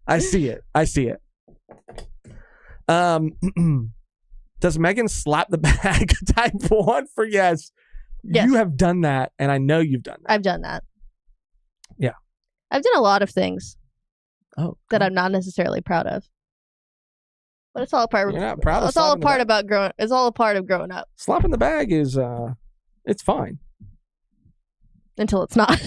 I see it. Does Megan slap the bag? Type 1 for yes. Yes. You have done that, and I know you've done that. I've done that. Yeah. I've done a lot of things Oh, that I'm not necessarily proud of. But it's all a part. You're not proud of It's all a slapping the part bag? about growing. It's all a part of growing up slapping the bag is it's fine. until it's not.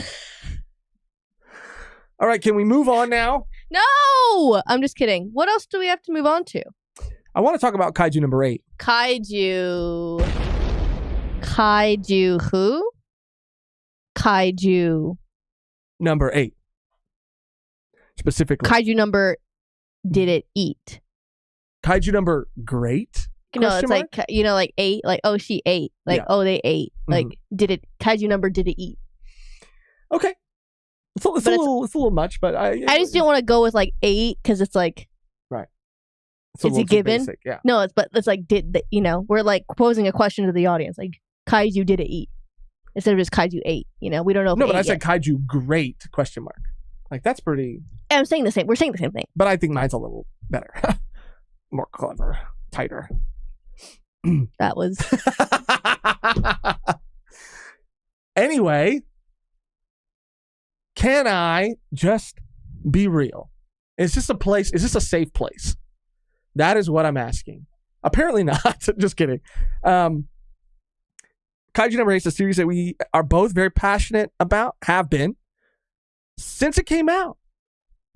All right, can we move on now? No, I'm just kidding. What else do we have to move on to? I want to talk about Kaiju number 8. Kaiju who? Kaiju Number 8. Specifically. Kaiju number did it eat? Kaiju number great? You know, Question it's mark? like, you know, like ate, like, oh, she ate. Like, Yeah. oh, they ate. Like, Mhm. did it, Kaiju number did it eat? Okay. It's a little much, but I just didn't want to go with like 8 because it's like, it's a it's a little too given. basic, yeah. no, but it's like, we're like posing a question to the audience. Like, Kaiju did it eat? Instead of just Kaiju ate. You know, we don't know if No, it but I ate said yet. Kaiju great question mark. Like that's pretty, I'm saying the same. We're saying the same thing. but I think mine's a little better. More clever, tighter. That was. Anyway, can I just be real? Is this a safe place? That is what I'm asking. Apparently not. Just kidding. Kaiju number 8 is a series that we are both very passionate about, have been, since it came out.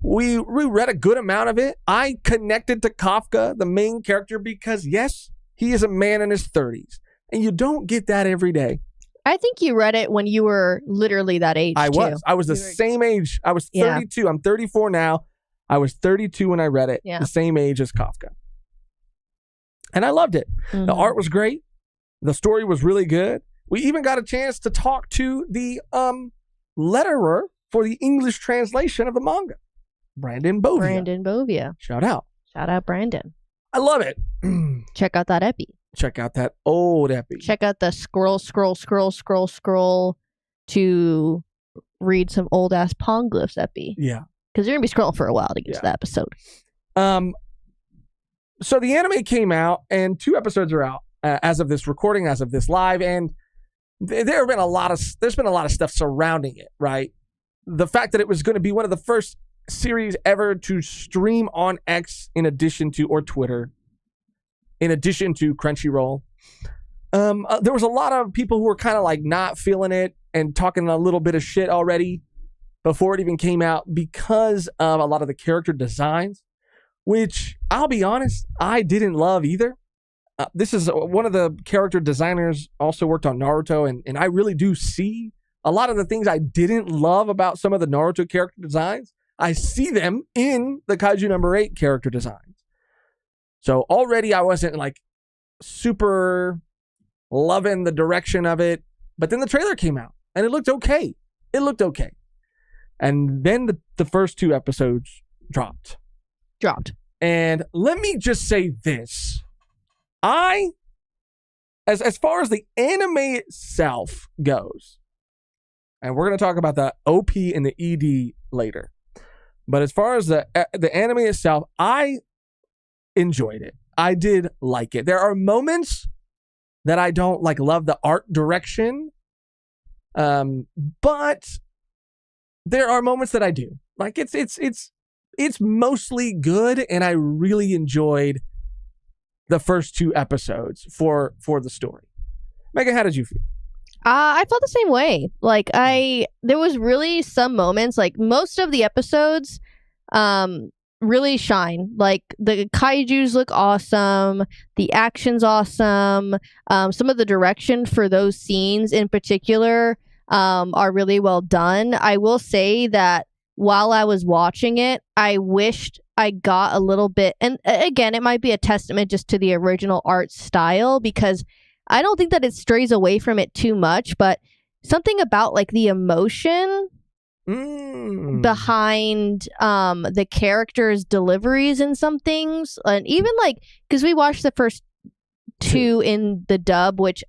We read a good amount of it. I connected to Kafka, the main character, because yes, he is a man in his 30s. And you don't get that every day. I think you read it when you were literally that age. I was. Too. I was the same age. I was 32. Yeah. I'm 34 now. I was 32 when I read it. Yeah. The same age as Kafka. And I loved it. Mm-hmm. The art was great. The story was really good. We even got a chance to talk to the letterer for the English translation of the manga, Brandon Bovia. Brandon Bovia. Shout out. Shout out, Brandon. I love it. Check out that epi. Check out that old epi. Check out the scroll to read some old ass Poneglyphs epi. Yeah. Because you're going to be scrolling for a while to get to that episode. So the anime came out and 2 episodes are out as of this recording, as of this live. And there's been a lot of stuff surrounding it, right? The fact that it was going to be one of the first series ever to stream on X or Twitter, in addition to Crunchyroll. There was a lot of people who were kind of like not feeling it and talking a little bit of shit already before it even came out because of a lot of the character designs, which I'll be honest, I didn't love either. This is one of the character designers also worked on Naruto, and I really do see a lot of the things I didn't love about some of the Naruto character designs. I see them in the Kaiju number 8 character designs. So already I wasn't like super loving the direction of it. But then the trailer came out and it looked okay. And then the first 2 episodes dropped. And let me just say this. As far as the anime itself goes, and we're going to talk about the OP and the ED later. But as far as the anime itself, I enjoyed it. I did like it. There are moments that I don't love the art direction. But there are moments that I do. It's mostly good, and I really enjoyed the first 2 episodes for the story. Megan, how did you feel? I felt the same way. There was really some moments, most of the episodes, really shine. The kaijus look awesome. The action's awesome. Some of the direction for those scenes in particular, are really well done. I will say that while I was watching it, I wished I got a little bit, and again, it might be a testament just to the original art style, because I don't think that it strays away from it too much, but something about the emotion behind the characters' deliveries and some things, and even because we watched the first 2 in the dub, which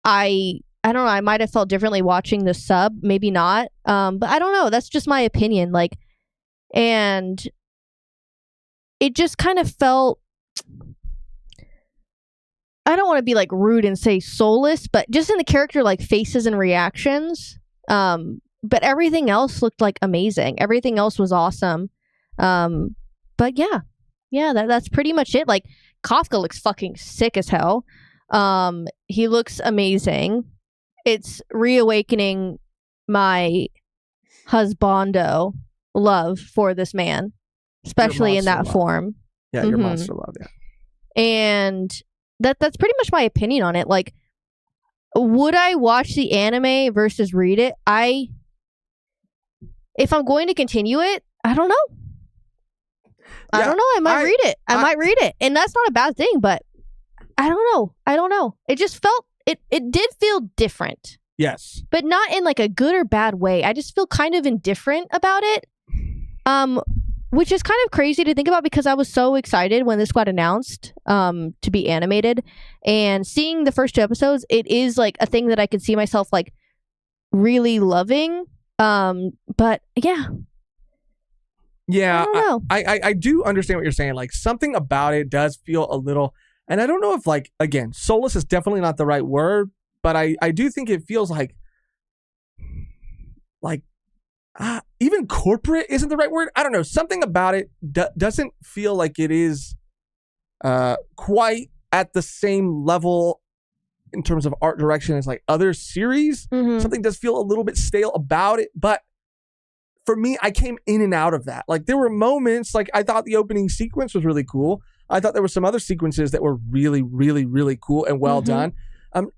I don't know, I might have felt differently watching the sub, maybe not, but I don't know, that's just my opinion. And it just kind of felt, I don't want to be rude and say soulless, but just in the character faces and reactions. But everything else looked amazing. Everything else was awesome. But yeah, that's pretty much it. Kafka looks fucking sick as hell. He looks amazing. It's reawakening my husbando love for this man, especially in that form. Yeah, your monster love, yeah. And that's pretty much my opinion on it. Would I watch the anime versus read it? If I'm going to continue it, I don't know. I don't know. I might read it. I might read it. And that's not a bad thing, but I don't know. It just felt, it did feel different. Yes. But not in a good or bad way. I just feel kind of indifferent about it. Which is kind of crazy to think about, because I was so excited when this got announced to be animated, and seeing the first 2 episodes, it is a thing that I could see myself really loving. But yeah. Yeah, I don't know. I do understand what you're saying. Something about it does feel a little, and I don't know if again, soulless is definitely not the right word, but I do think it feels even corporate isn't the right word. I don't know. Something about it doesn't feel like it is quite at the same level in terms of art direction as other series. Something does feel a little bit stale about it. But for me, I came in and out of that. There were moments, I thought the opening sequence was really cool. I thought there were some other sequences that were really, really, really cool and well done.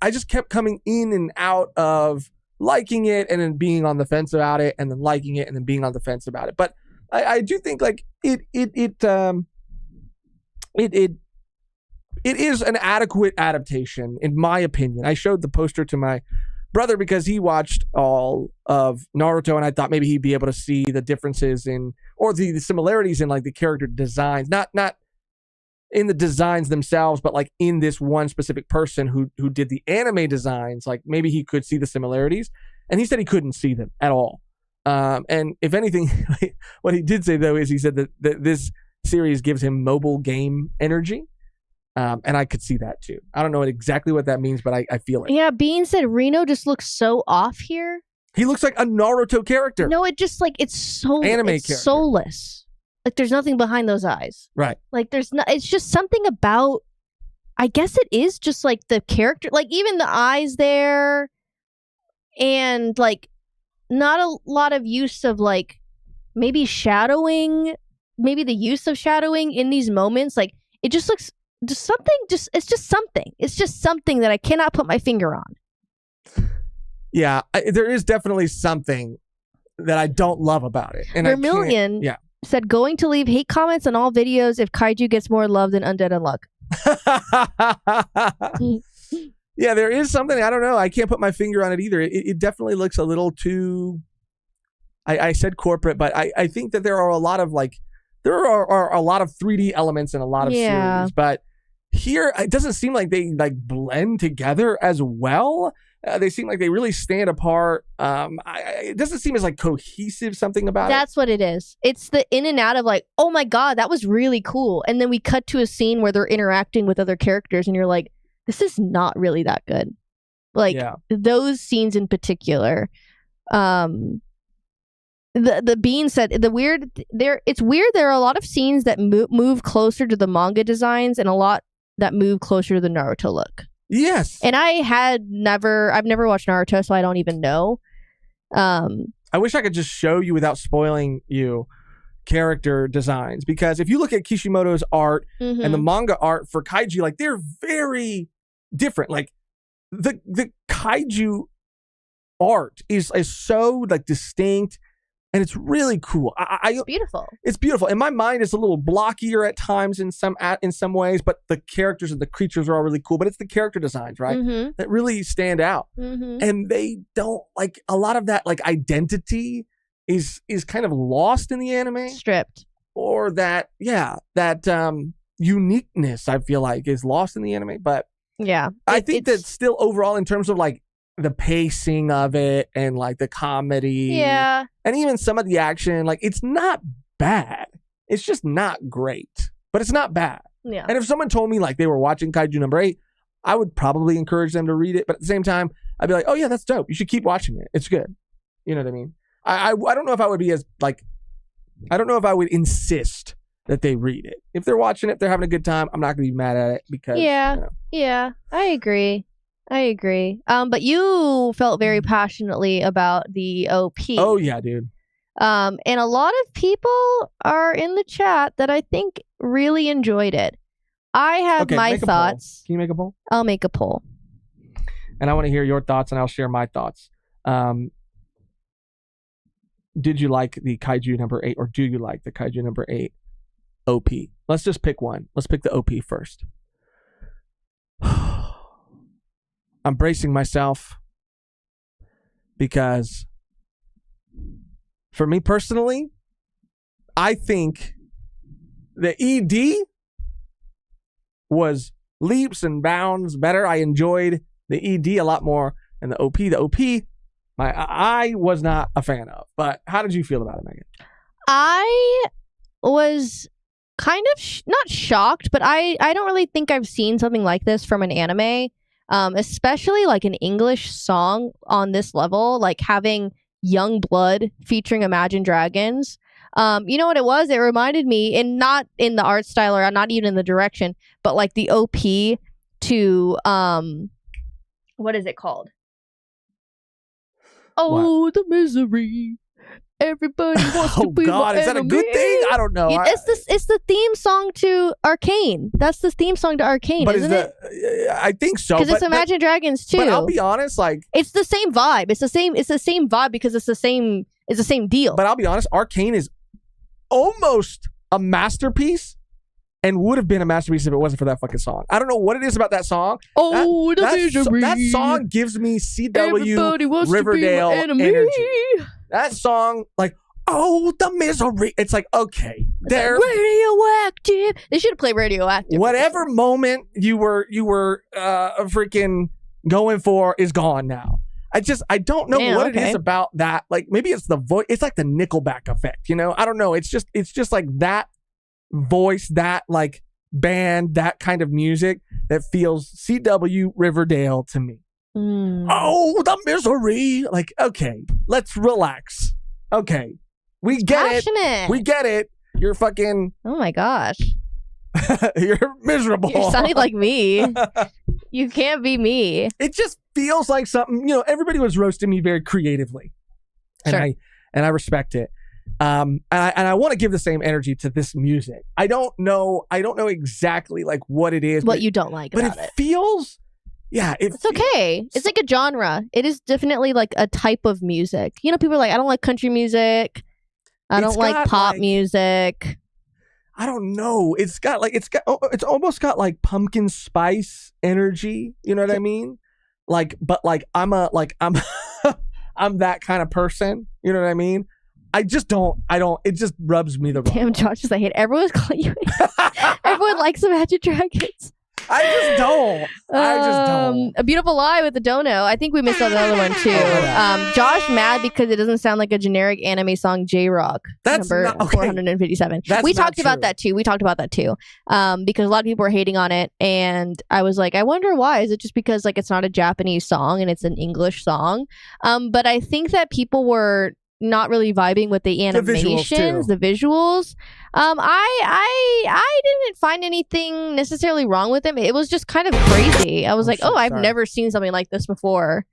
I just kept coming in and out of liking it and then being on the fence about it, and then liking it and then being on the fence about it. But I do think it is an adequate adaptation, in my opinion. I showed the poster to my brother because he watched all of Naruto, and I thought maybe he'd be able to see the differences or the similarities in the character designs, not in the designs themselves, but in this one specific person who did the anime designs. Maybe he could see the similarities, and he said he couldn't see them at all. And if anything, what he did say though is he said that this series gives him mobile game energy. And I could see that too. I don't know exactly what that means, but I feel it. Yeah, Bean said Reno just looks so off here. He looks like a Naruto character. No, it just it's so anime it's character. Soulless. There's nothing behind those eyes. Right. There's not. It's just something about. I guess it is just the character. Even the eyes there, and not a lot of use of maybe shadowing. Maybe the use of shadowing in these moments. It just looks. Just something, it's just something. It's just something that I cannot put my finger on. Yeah, there is definitely something that I don't love about it. And Vermilion said, going to leave hate comments on all videos if Kaiju gets more love than Undead Unluck. Yeah, there is something. I don't know. I can't put my finger on it either. It definitely looks a little too. I said corporate, but I think that there are a lot of there are a lot of 3D elements in a lot of series, but here it doesn't seem like they blend together as well. They seem like they really stand apart. It doesn't seem as cohesive something about it. That's what it is. It's the in and out of oh my God, that was really cool. And then we cut to a scene where they're interacting with other characters and you're like, this is not really that good. Those scenes in particular. The Bean said it's weird. There are a lot of scenes that move closer to the manga designs and a lot that move closer to the Naruto look. Yes. And I've never watched Naruto, so I don't even know. I wish I could just show you without spoiling you character designs, because if you look at Kishimoto's art and the manga art for Kaiju, they're very different. The Kaiju art is so distinct. And it's really cool. It's beautiful. It's beautiful. In my mind, it's a little blockier at times in some ways, but the characters and the creatures are all really cool. But it's the character designs, right, that really stand out. And they don't a lot of that identity is kind of lost in the anime, stripped, or that uniqueness I feel is lost in the anime. But I think that still overall in terms of the pacing of it and the comedy, and even some of the action, it's not bad. It's just not great, but it's not bad. Yeah. And if someone told me they were watching Kaiju number 8, I would probably encourage them to read it. But at the same time, I'd be like, oh yeah, that's dope. You should keep watching it. It's good. You know what I mean? I don't know if I would be as I don't know if I would insist that they read it. If they're watching it, if they're having a good time, I'm not going to be mad at it because I agree. But you felt very passionately about the OP. Oh yeah, dude. And a lot of people are in the chat that I think really enjoyed it. I have my thoughts. Can you make a poll? I'll make a poll. And I want to hear your thoughts, and I'll share my thoughts. Did you like the Kaiju number 8, or do you like the Kaiju number 8 OP? Let's just pick one. Let's pick the OP first. I'm bracing myself because for me personally, I think the ED was leaps and bounds better. I enjoyed the ED a lot more than the OP. The OP, I was not a fan of. But how did you feel about it, Megan? I was kind of not shocked, but I don't really think I've seen something like this from an anime. Especially an English song on this level, having Young Blood featuring Imagine Dragons. You know what it was? It reminded me, and not in the art style or not even in the direction, but the OP to what is it called? Oh, what? The misery. Everybody wants to be my is that a good thing? I don't know. It's the theme song to Arcane. That's the theme song to Arcane, isn't it? I think so. Because it's Imagine Dragons too. But I'll be honest, it's the same vibe. It's the same vibe because it's the same deal. But I'll be honest, Arcane is almost a masterpiece, and would have been a masterpiece if it wasn't for that fucking song. I don't know what it is about that song. Oh, that song gives me CW Riverdale energy. That song, oh, the misery. It's okay. There, radioactive. They should have played Radioactive. Whatever moment you were freaking going for is gone now. I don't know what it is about that. Maybe it's the voice. It's the Nickelback effect. I don't know. It's just that voice, that band, that kind of music that feels CW Riverdale to me. Oh, the misery. Okay, let's relax. Okay, we get it. We get it. You're fucking. Oh my gosh. You're miserable. You're sounding like me. You can't be me. It just feels like something. Everybody was roasting me very creatively, and I respect it. And I want to give the same energy to this music. I don't know exactly what it is. What you don't like about it. But it feels. Yeah, it's okay. It's a genre. It is definitely a type of music. People are I don't like country music. I don't like pop music. I don't know. It's almost got pumpkin spice energy. You know what I mean? but I'm I'm that kind of person. You know what I mean? I don't. It just rubs me the wrong. Damn, Josh is I hate everyone's calling you. Everyone likes Imagine Dragons. I just don't. A Beautiful Lie with the Dono. I think we missed another one too. Josh mad because it doesn't sound like a generic anime song. J-Rock. That's number not, okay. 457. That's we not talked about true. that too. Because a lot of people were hating on it, and I was like, I wonder why. Is it just because like it's not a Japanese song and it's an English song? But I think that people were not really vibing with the animations, the visuals. I didn't find anything necessarily wrong with them. It was just kind of crazy. I was I've never seen something like this before.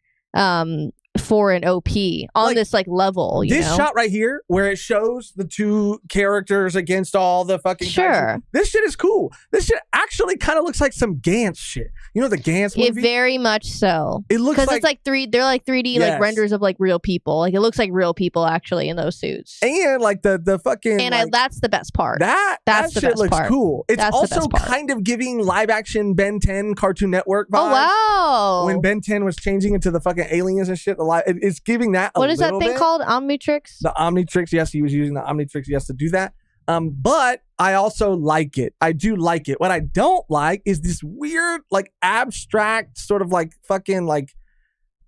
For an OP on this like level. This shot right here, where it shows the two characters against all the fucking kaiju, this shit is cool. This shit actually kind of looks like some Gantz shit. You know the Gantz movie? It very much so. It looks because it's like they're like 3D like renders of like real people. Like it looks like real people actually in those suits. And like the fucking that's the best part. That the shit best looks part. cool. It's That's also the best part. kind of giving live action Ben 10 Cartoon Network vibes. Oh wow! When Ben 10 was changing into the fucking aliens and shit, it's giving that. What is that thing called? Omnitrix? The Omnitrix. Yes, he was using the Omnitrix. Yes, to do that. But I also like it. I do like it. What I don't like is this weird, like abstract sort of like fucking like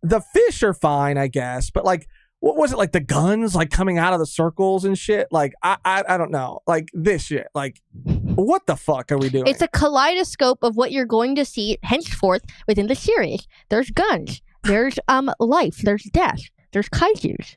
the fish are fine, I guess, but like what was it like the guns like coming out of the circles and shit? Like I don't know. Like this shit. Like what the fuck are we doing? It's a kaleidoscope of what you're going to see henceforth within the series. There's guns. There's life. There's death. There's kaijus.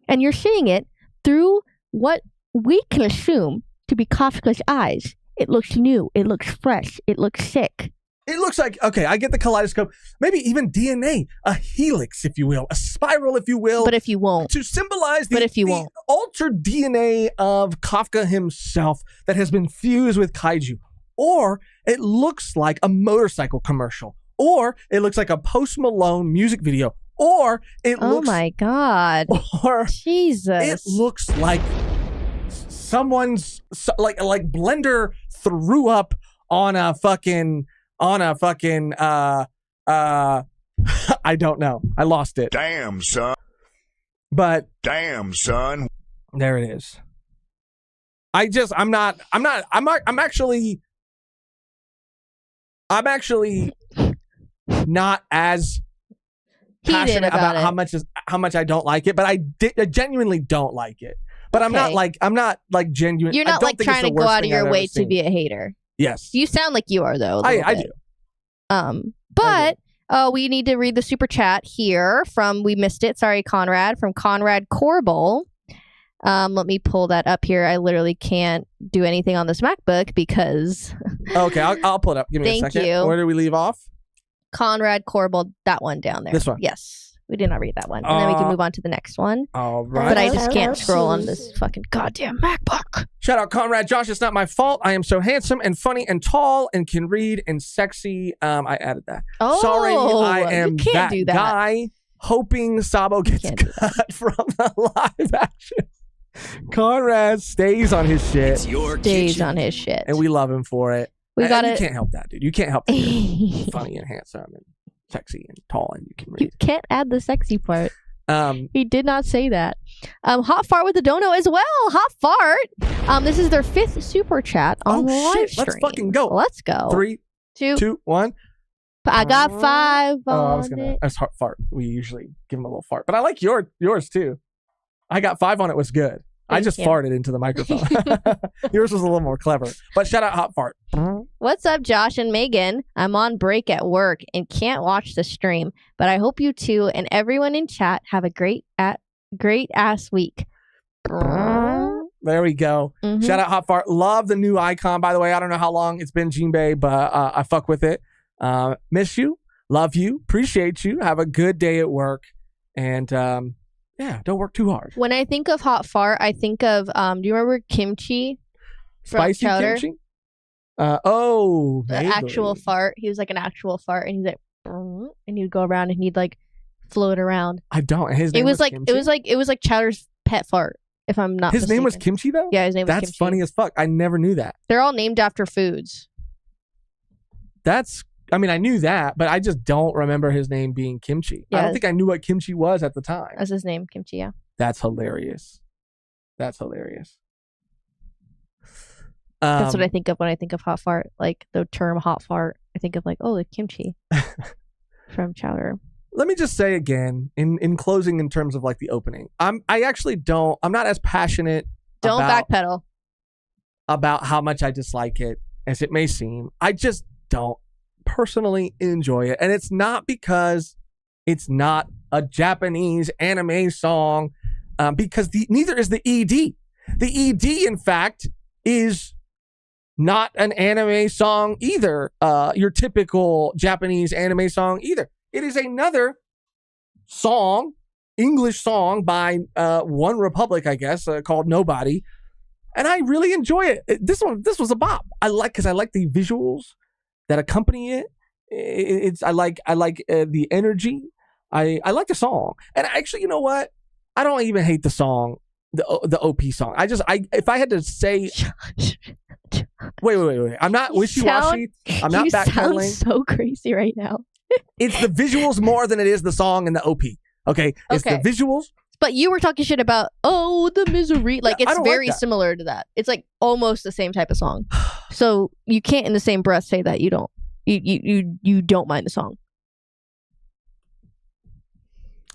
And you're seeing it through what we can assume to be Kafka's eyes. It looks new. It looks fresh. It looks sick. It looks like, okay, I get the kaleidoscope, maybe even DNA, a helix, if you will, a spiral, if you will. But if you won't. To symbolize the altered DNA of Kafka himself that has been fused with kaiju. Or it looks like a motorcycle commercial. Or it looks like a Post Malone music video. Or it looks... Oh my God. Or Jesus. It looks like someone's... Like Blender threw up on a fucking... I don't know. I lost it. Damn, son. But... Damn, son. There it is. I'm actually not as passionate about how much I don't like it, but I genuinely don't like it. But I'm not like genuine. You're not like trying to go out of your way to be a hater. Yes. You sound like you are though. I do. But we need to read the super chat here from we missed it. Sorry, Conrad, from Conrad Corbel. Let me pull that up here. I literally can't do anything on this MacBook because okay, I'll pull it up. Give me a second. Thank you. Where did we leave off? Conrad Corbel, that one down there. This one? Yes. We did not read that one. And then we can move on to the next one. All right. But I just can't scroll on this fucking goddamn MacBook. Shout out Conrad. Josh, it's not my fault. I am so handsome and funny and tall and can read and sexy. I added that. Oh, sorry, I am you can't that do that. guy hoping Sabo gets cut from the live action. Conrad stays on his shit. It's your Stays kitchen. on his shit. And we love him for it. We got You it. can't help that, dude. You can't help that. You're funny and handsome and sexy and tall and you can read. You can't add the sexy part. Um, He did not say that. Hot Fart with the Dono as well. Hot Fart. This is their 5th super chat on the live shit. stream. Let's fucking go. Let's go. 3, 2, 1. I got 5 Oh, I on was gonna. it. That's hard fart. We usually give him a little fart, but I like yours too. I got 5 on it. Was good. I Thank just you. farted into the microphone. Yours was a little more clever, but shout out Hot Fart. What's up, Josh and Megan? I'm on break at work and can't watch the stream, but I hope you two and everyone in chat have a great ass week. There we go. Mhm. Shout out Hot Fart. Love the new icon, by the way. I don't know how long it's been, Jinbei, but I fuck with it. Miss you. Love you. Appreciate you. Have a good day at work. And yeah, don't work too hard. When I think of Hot Fart, I think of do you remember kimchi? From Spicy Chowder? kimchi? The The actual fart. He was like an actual fart, and he's like, and he'd go around and he'd like float around. I don't. His name It was like Kimchi? it was like Chowder's pet fart. If I'm not His name was mistaken. Kimchi though? Yeah, his name was That's Kimchi. funny as fuck. I never knew that. They're all named after foods. That's I mean, I knew that, but I just don't remember his name being Kimchi. I Yeah. don't think I knew what Kimchi was at the time. That's his name, Kimchi. Yeah. That's hilarious. That's hilarious. That's what I think of when I think of hot fart. Like the term hot fart, I think of like, oh, the kimchi from Chowder. Let me just say again, in closing, in terms of like the opening, I'm not as passionate. Don't backpedal about how much I dislike it as it may seem. I just don't personally enjoy it, and it's not because it's not a Japanese anime song, because neither is the ED. The ED, in fact, is not an anime song either. Your typical Japanese anime song either. It is another song, English song by One Republic, I guess, called Nobody. And I really enjoy it. This was a bop. I like the visuals that accompany it. I like the energy. I like the song. And actually, you know what? I don't even hate the song, the OP song. If I had to say, wait. I'm not wishy-washy. I'm not backpedaling. You sound so crazy right now. It's the visuals more than it is the song and the OP. Okay, it's the visuals. But you were talking shit about, oh, the misery. Like, it's very like that. similar to that. It's like almost the same type of song. So you can't in the same breath say that you don't. You don't mind the song.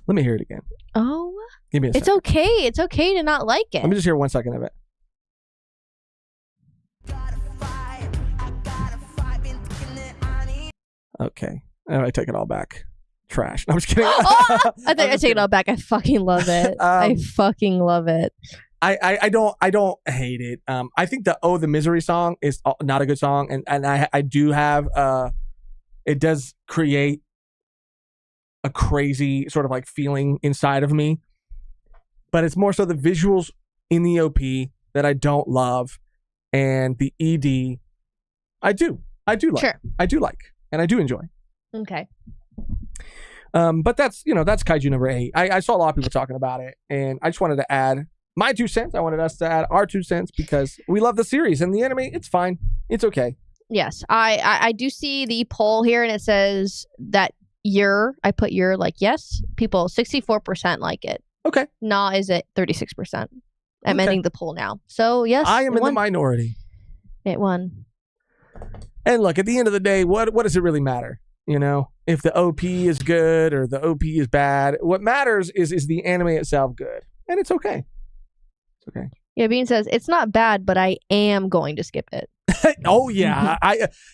Let me hear it again. Oh, Give me a second. it's okay. It's okay to not like it. Let me just hear 1 second of it. Okay. I take it all back. Trash. No, I'm just kidding. I think I take it all back. I fucking love it. I fucking love it. I don't hate it. I think the Misery song is not a good song, and I do have it does create a crazy sort of like feeling inside of me, but it's more so the visuals in the OP that I don't love, and the ED I do like. Sure. I do like, and I do enjoy. Okay. But that's Kaiju number 8. I saw a lot of people talking about it, and I just wanted to add my 2 cents. I wanted us to add our 2 cents because we love the series, and the anime, it's fine. It's okay. Yes. I do see the poll here, and it says that I put like yes. People, 64% like it. Okay. Nah is at 36%. I'm ending the poll now. So yes. I am in the minority. It won. And look, at the end of the day, what does it really matter? You know, if the OP is good or the OP is bad, what matters is the anime itself good, and it's okay. It's okay. Yeah, Bean says it's not bad, but I am going to skip it. Oh yeah,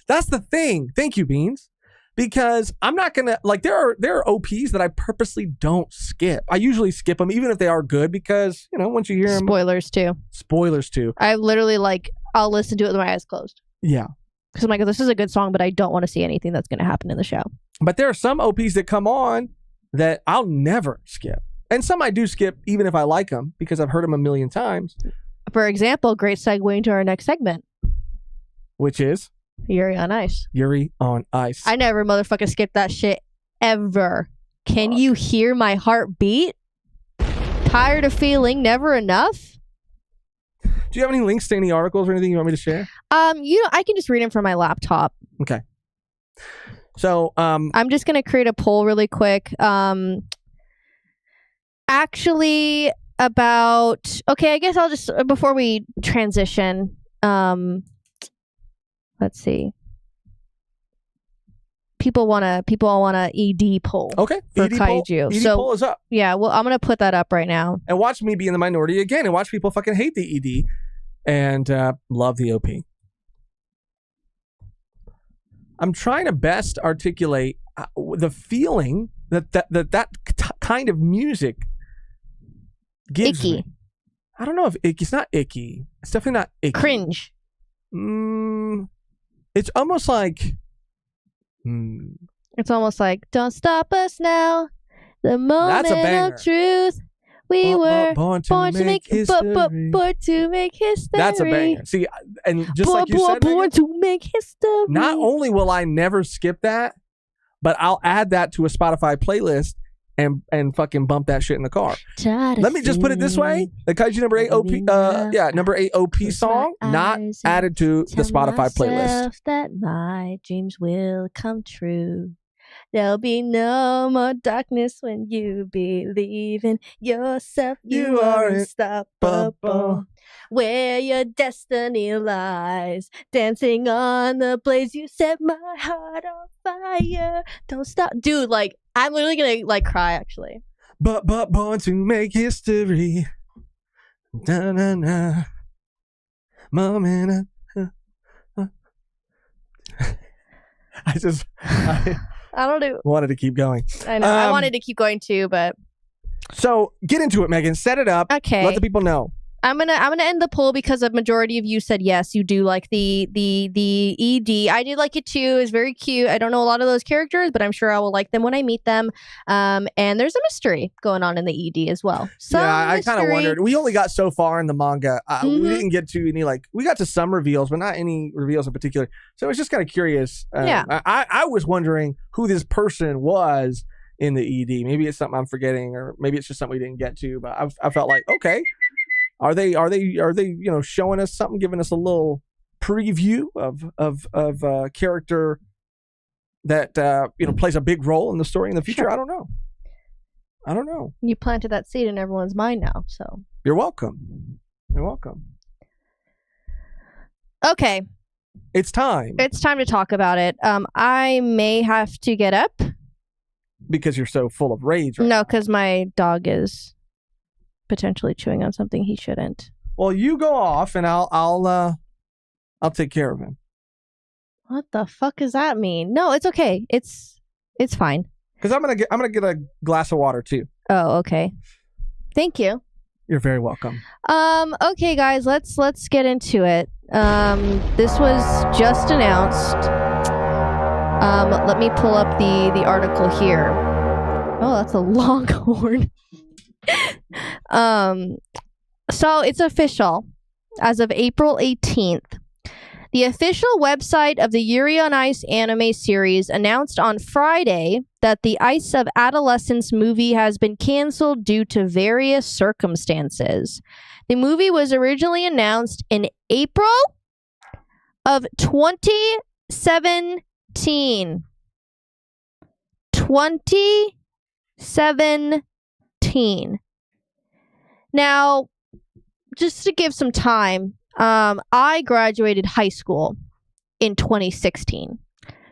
that's the thing. Thank you, Beans, because I'm not gonna like there are OPs that I purposely don't skip. I usually skip them even if they are good because once you hear them, Spoilers too. I literally I'll listen to it with my eyes closed. Yeah. Because I'm like, this is a good song, but I don't want to see anything that's going to happen in the show. But there are some OPs that come on that I'll never skip. And some I do skip even if I like them because I've heard them a million times. For example, great segue into our next segment. Which is? Yuri on Ice. Yuri on Ice. I never motherfucking skip that shit ever. Can you hear my heart beat? Tired of feeling never enough? Do you have any links to any articles or anything you want me to share? I can just read them from my laptop. Okay. So, I'm just going to create a poll really quick. Actually okay, I guess I'll just, before we transition, let's see. People want a ED poll. Okay. For ED Kaiju. ED poll is up. Yeah, well, I'm going to put that up right now. And watch me be in the minority again and watch people fucking hate the ED and love the OP. I'm trying to best articulate the feeling that kind of music gives Icky. me. I don't know if icky. It's not icky. It's definitely not icky. Cringe. It's almost like... It's almost like, don't stop us now. The moment of truth. We were born to make history. Born to make history. That's a banger. See, and just like you said, born to make history. Not only will I never skip that, but I'll add that to a Spotify playlist and fucking bump that shit in the car. Let me just put it this way: the Kaiju number 8 OP, number 8 OP song not added to the Spotify playlist. That my dreams will come true. There'll be no more darkness when you believe in yourself. You are unstoppable. Where your destiny lies, dancing on the blaze, you set my heart on fire. Don't stop, dude. Like, I'm literally gonna like cry actually. But born to make history. Da na na. Moment. I don't know. Wanted to keep going. I know. I wanted to keep going too, but so get into it, Megan. Set it up. Okay. Let the people know. I'm gonna end the poll because a majority of you said yes, you do like the ED. I did like it too. It's very cute. I don't know a lot of those characters, but I'm sure I will like them when I meet them. And there's a mystery going on in the ED as well. I kind of wondered. We only got so far in the manga. We didn't get to any we got to some reveals, but not any reveals in particular. So I was just kind of curious. I was wondering who this person was in the ED. Maybe it's something I'm forgetting, or maybe it's just something we didn't get to. But I felt like, okay. Are they showing us something, giving us a little preview of a character that plays a big role in the story in the future? Sure. I don't know. You planted that seed in everyone's mind now, so you're welcome. Okay. It's time to talk about it. I may have to get up because you're so full of rage right now. No, because my dog is potentially chewing on something he shouldn't. Well, you go off and I'll take care of him. What the fuck does that mean? No, it's okay. It's fine. Because I'm gonna get a glass of water too. Oh, okay. Thank you. You're very welcome. Okay, guys, let's get into it. This was just announced. Let me pull up the article here. Oh, that's a longhorn. So it's official. As of April 18th, the official website of the Yuri on Ice anime series announced on Friday that the Ice of Adolescence movie has been canceled due to various circumstances. The movie was originally announced in April of 2017. 2017. Now, just to give some time, I graduated high school in 2016.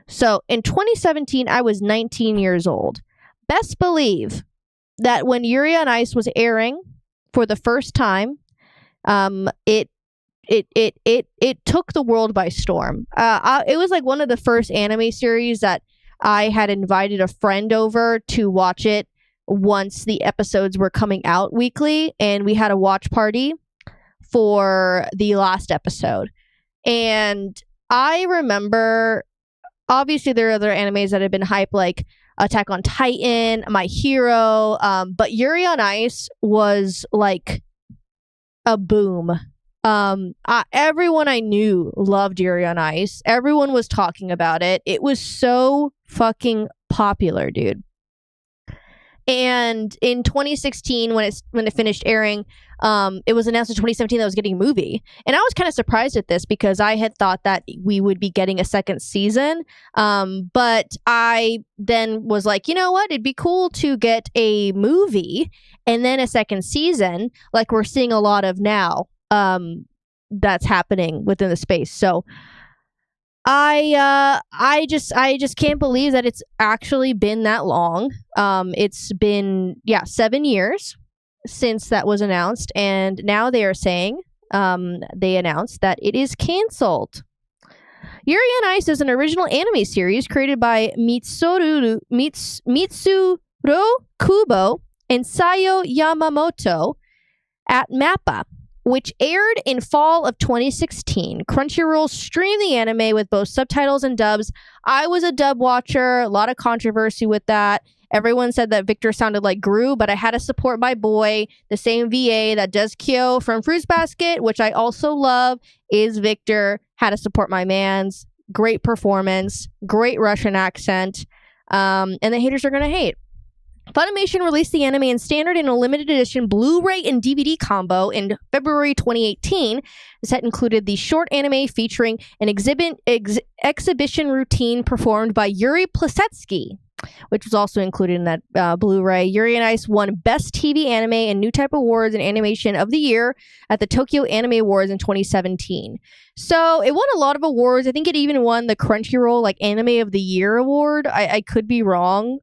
So in 2017, I was 19 years old. Best believe that when Yuri on Ice was airing for the first time, it took the world by storm. It was like one of the first anime series that I had invited a friend over to watch it once the episodes were coming out weekly, and we had a watch party for the last episode. And I remember, obviously there are other animes that have been hyped, like Attack on Titan, My Hero, but Yuri on Ice was like a boom. Everyone I knew loved Yuri on Ice. Everyone was talking about it. It was so fucking popular, dude. And in 2016, when it finished airing, it was announced in 2017 that it was getting a movie. And I was kind of surprised at this because I had thought that we would be getting a second season. But I then was like, you know what? It'd be cool to get a movie and then a second season, like we're seeing a lot of now. That's happening within the space. So I just can't believe that it's actually been that long. It's been 7 years since that was announced, and now they are saying they announced that it is canceled. Yuri on Ice is an original anime series created by Mitsuru Kubo and Sayo Yamamoto at MAPPA, which aired in fall of 2016. Crunchyroll streamed the anime with both subtitles and dubs. I was a dub watcher, a lot of controversy with that. Everyone said that Victor sounded like Gru, but I had to support my boy. The same VA that does Kyo from Fruits Basket, which I also love, is Victor. Had to support my mans. Great performance, great Russian accent, and the haters are going to hate. Funimation released the anime in standard and a limited edition Blu-ray and DVD combo in February 2018. The set included the short anime featuring an exhibition routine performed by Yuri Plisetsky, which was also included in that Blu-ray. Yuri on Ice won Best TV Anime and New Type Awards and Animation of the Year at the Tokyo Anime Awards in 2017. So it won a lot of awards. I think it even won the Crunchyroll Anime of the Year award. I could be wrong.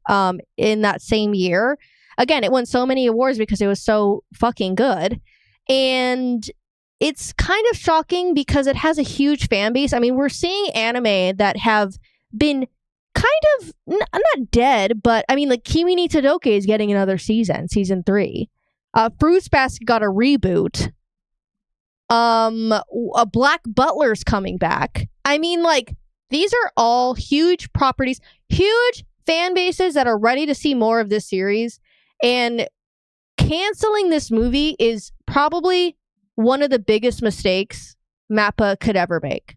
In that same year, again, it won so many awards because it was so fucking good, and it's kind of shocking because it has a huge fan base. I mean, we're seeing anime that have been kind of not dead, but I mean, Kimi ni Todoke is getting another season 3. Fruits Basket got a reboot. A Black Butler's coming back. I mean, these are all huge properties, huge fan bases that are ready to see more of this series, and canceling this movie is probably one of the biggest mistakes MAPPA could ever make.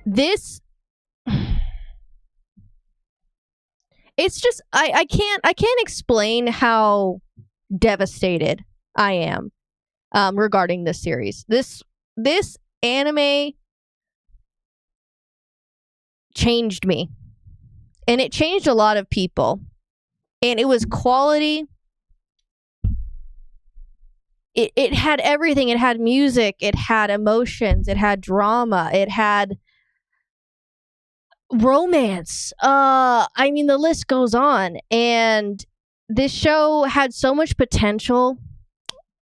This it's just I can't explain how devastated I am regarding this series. This anime changed me, and it changed a lot of people, and it was quality. It had everything. It had music, it had emotions, it had drama, it had romance. I mean, the list goes on, and this show had so much potential,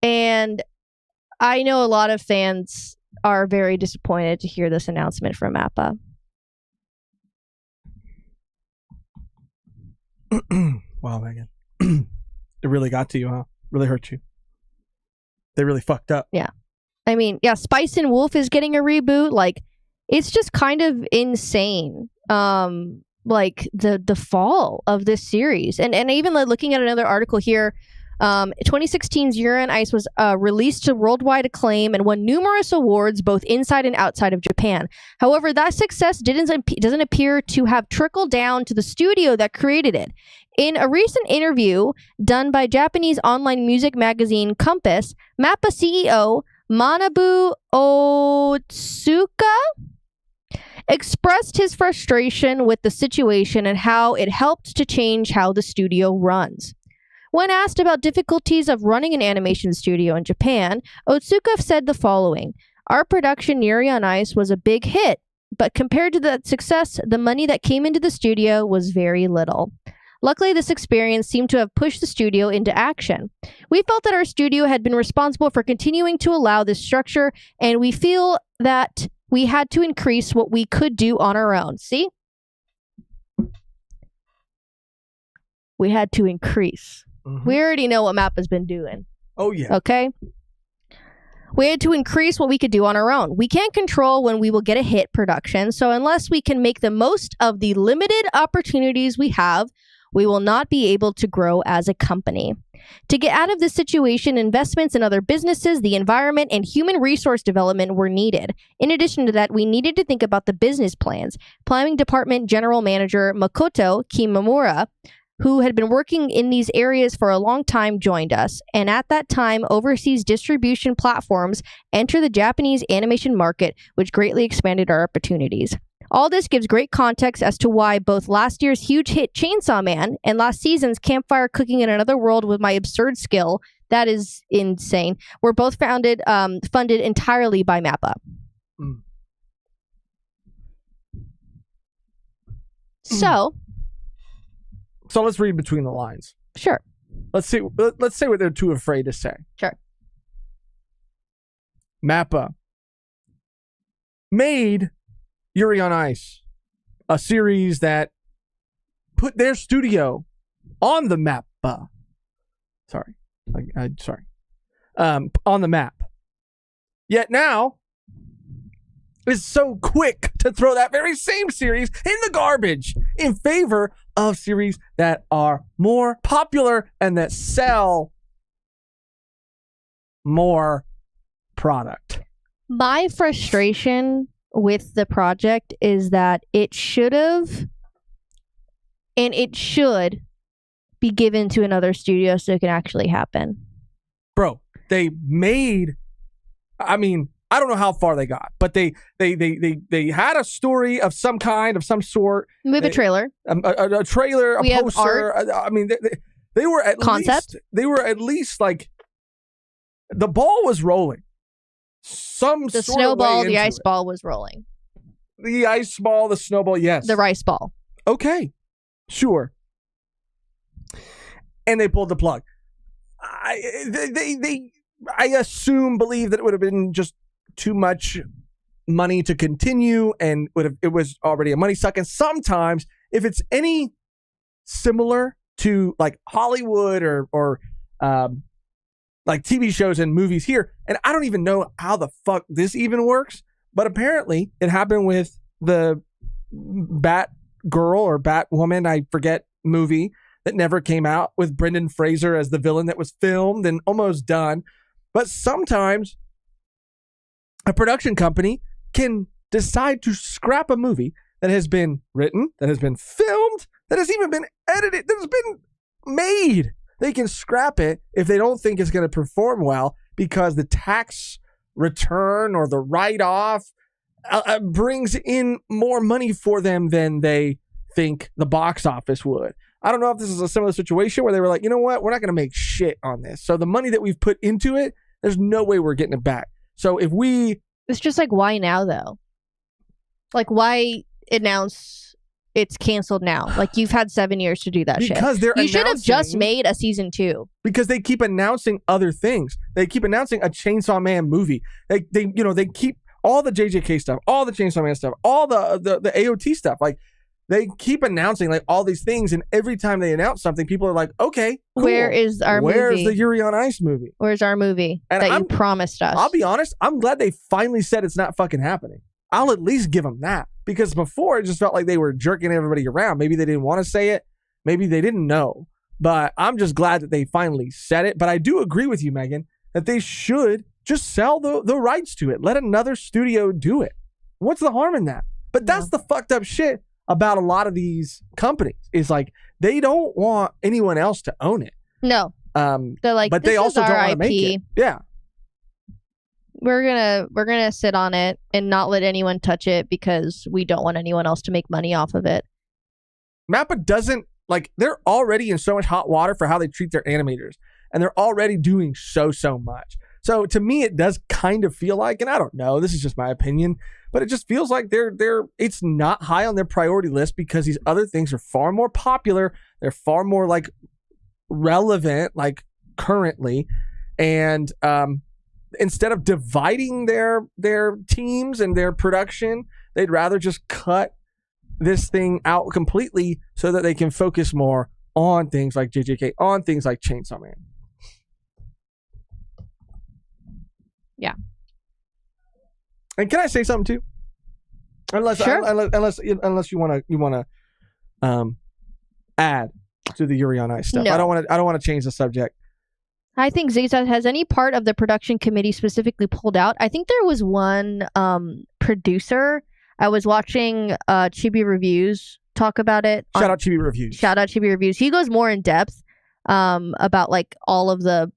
and I know a lot of fans are very disappointed to hear this announcement from MAPPA. Wow, Megan. It really got to you, huh? Really hurt you. They really fucked up. Yeah. I mean, yeah, Spice and Wolf is getting a reboot. It's just kind of insane. The fall of this series. And even looking at another article here, 2016's Yuri on Ice was released to worldwide acclaim and won numerous awards both inside and outside of Japan. However, that success doesn't appear to have trickled down to the studio that created it. In a recent interview done by Japanese online music magazine Compass, MAPPA CEO Manabu Otsuka expressed his frustration with the situation and how it helped to change how the studio runs. When asked about difficulties of running an animation studio in Japan, Otsuka said the following: "Our production Yuri on Ice was a big hit, but compared to that success, the money that came into the studio was very little. Luckily, this experience seemed to have pushed the studio into action. We felt that our studio had been responsible for continuing to allow this structure, and we feel that we had to increase what we could do on our own." See? We had to increase. Mm-hmm. We already know what MAPPA's been doing. Oh, yeah. Okay? We had to increase what we could do on our own. We can't control when we will get a hit production, so unless we can make the most of the limited opportunities we have, we will not be able to grow as a company. To get out of this situation, investments in other businesses, the environment, and human resource development were needed. In addition to that, we needed to think about the business plans. Planning Department General Manager Makoto Kimamura, who had been working in these areas for a long time, joined us, and at that time, overseas distribution platforms enter the Japanese animation market, which greatly expanded our opportunities. All this gives great context as to why both last year's huge hit Chainsaw Man and last season's Campfire Cooking in Another World with My Absurd Skill, that is insane, were both funded entirely by MAPPA. Mm. So let's read between the lines. Sure. Let's say what they're too afraid to say. Sure. MAPPA made Yuri on Ice, a series that put their studio on the map. On the map. Yet now is so quick to throw that very same series in the garbage in favor of series that are more popular and that sell more product. My frustration with the project is that it should have and it should be given to another studio so it can actually happen. Bro, they made, I mean, I don't know how far they got, but they had a story of some kind, of some sort. We have a trailer. A trailer, We a have poster. art. I mean, they were at Concept? least, they were at least like, the ball was rolling. The snowball, the ice ball was rolling. The ice ball, the snowball, yes. The rice ball. Okay, sure. And they pulled the plug. I believe that it would have been just too much money to continue, and it was already a money suck. And sometimes, if it's any similar to like Hollywood or like TV shows and movies here, and I don't even know how the fuck this even works, but apparently it happened with the Batgirl or Batwoman, I forget, movie that never came out, with Brendan Fraser as the villain, that was filmed and almost done. But sometimes a production company can decide to scrap a movie that has been written, that has been filmed, that has even been edited, that has been made. They can scrap it if they don't think it's going to perform well, because the tax return or the write-off brings in more money for them than they think the box office would. I don't know if this is a similar situation where they were like, you know what, we're not going to make shit on this. So the money that we've put into it, there's no way we're getting it back. So if we... It's just like, why now, though? Like, why announce it's canceled now? Like, you've had 7 years to do that shit. Because you should have just made a season 2. Because they keep announcing other things. They keep announcing a Chainsaw Man movie. They keep all the JJK stuff, all the Chainsaw Man stuff, all the AOT stuff. Like, they keep announcing like all these things, and every time they announce something, people are like, okay, cool. Where's the Yuri on Ice movie? Where's our movie that you promised us? I'll be honest, I'm glad they finally said it's not fucking happening. I'll at least give them that, because before it just felt like they were jerking everybody around. Maybe they didn't want to say it. Maybe they didn't know. But I'm just glad that they finally said it. But I do agree with you, Megan, that they should just sell the rights to it. Let another studio do it. What's the harm in that? But that's the fucked up shit about a lot of these companies, is like, they don't want anyone else to own it. No. They're like, but they also don't want to make it. Yeah. We're gonna sit on it and not let anyone touch it because we don't want anyone else to make money off of it. Mappa doesn't, like, they're already in so much hot water for how they treat their animators, and they're already doing so much. So to me, it does kind of feel like, and I don't know, this is just my opinion, but it just feels like it's not high on their priority list, because these other things are far more popular. They're far more like relevant, like currently. And instead of dividing their teams and their production, they'd rather just cut this thing out completely so that they can focus more on things like JJK, on things like Chainsaw Man. Yeah. And can I say something too? Unless you want to add to the Yuri on Ice stuff. No. I don't want to change the subject. I think Zayzad, has any part of the production committee specifically pulled out? I think there was one producer. I was watching Chibi Reviews talk about it. Shout out Chibi Reviews. He goes more in depth about like all of the,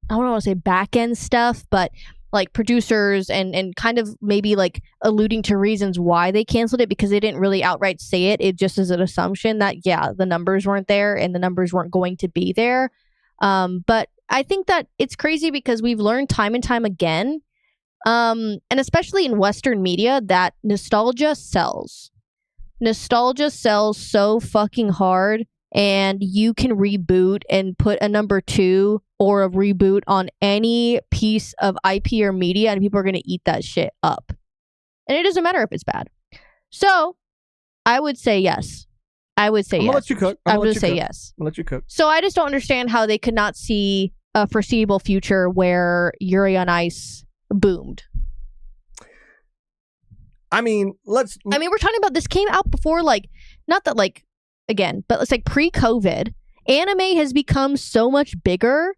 I don't want to say back end stuff, but like producers and kind of maybe like alluding to reasons why they canceled it, because they didn't really outright say it. It just is an assumption that, yeah, the numbers weren't there and the numbers weren't going to be there. But I think that it's crazy because we've learned time and time again, and especially in Western media, that nostalgia sells. Nostalgia sells so fucking hard, and you can reboot and put a number 2 or a reboot on any piece of IP or media, and people are going to eat that shit up. And it doesn't matter if it's bad. So I would say yes. I'm going to let you cook. I'm going to say yes. I'm going to let you cook. So I just don't understand how they could not see a foreseeable future where Yuri on Ice boomed. I mean, we're talking about, this came out before, like, not that, like, again, but it's like pre-COVID. Anime has become so much bigger